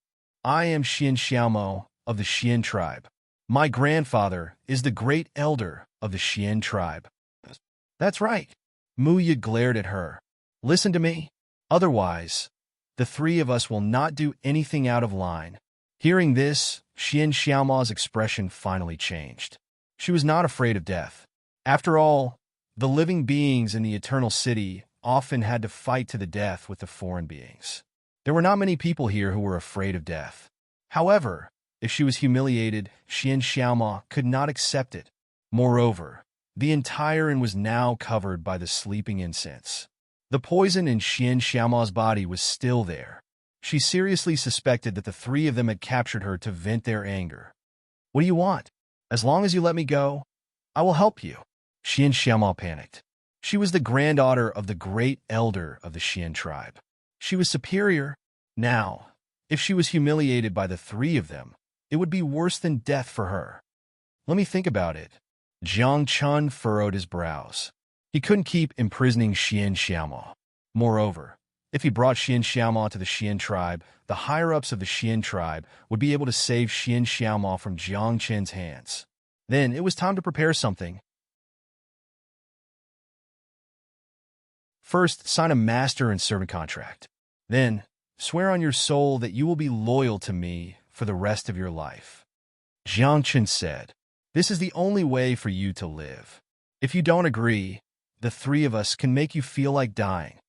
I am Xian Xiaoma of the Xian tribe. My grandfather is the great elder of the Xian tribe." "That's right." Muya glared at her. "Listen to me. Otherwise, the 3 of us will not do anything out of line." Hearing this, Xian Xiaoma's expression finally changed. She was not afraid of death. After all, the living beings in the Eternal City often had to fight to the death with the foreign beings. There were not many people here who were afraid of death. However, if she was humiliated, Xian Xiaoma could not accept it. Moreover, the entire inn was now covered by the sleeping incense. The poison in Xian Xiaoma's body was still there. She seriously suspected that the 3 of them had captured her to vent their anger. "What do you want? As long as you let me go, I will help you." Xian Xiaoma panicked. She was the granddaughter of the great elder of the Xian tribe. She was superior. Now, if she was humiliated by the 3 of them, it would be worse than death for her. "Let me think about it." Jiang Chen furrowed his brows. He couldn't keep imprisoning Xian Xiaoma. Moreover, if he brought Xian Xiaoma to the Xian tribe, the higher-ups of the Xian tribe would be able to save Xian Xiaoma from Jiang Chen's hands. Then it was time to prepare something. First, sign a master and servant contract. Then, swear on your soul that you will be loyal to me for the rest of your life. Jiang Chen said, "This is the only way for you to live. If you don't agree, the 3 of us can make you feel like dying.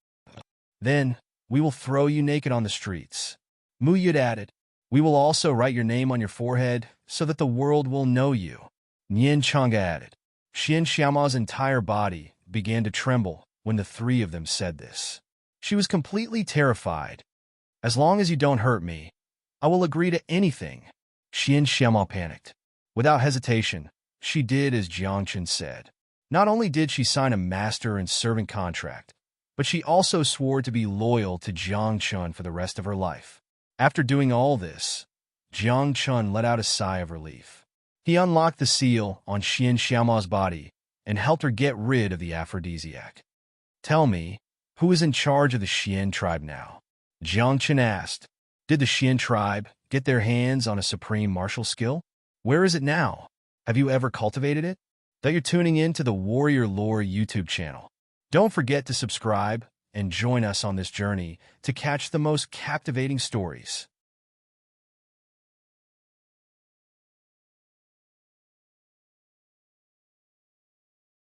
Then, we will throw you naked on the streets." Muyid added, "We will also write your name on your forehead so that the world will know you." Nian Chang'e added. Xian Xiaoma's entire body began to tremble when the 3 of them said this. She was completely terrified. "As long as you don't hurt me, I will agree to anything." Xian Xiaoma panicked. Without hesitation, she did as Jiang Chen said. Not only did she sign a master and servant contract, but she also swore to be loyal to Jiang Chen for the rest of her life. After doing all this, Jiang Chen let out a sigh of relief. He unlocked the seal on Xian Xiaoma's body and helped her get rid of the aphrodisiac. "Tell me, who is in charge of the Xian tribe now?" Jiang Chen asked. "Did the Xian tribe get their hands on a supreme martial skill? Where is it now? Have you ever cultivated it?" That you're tuning in to the Warrior Lore YouTube channel. Don't forget to subscribe and join us on this journey to catch the most captivating stories.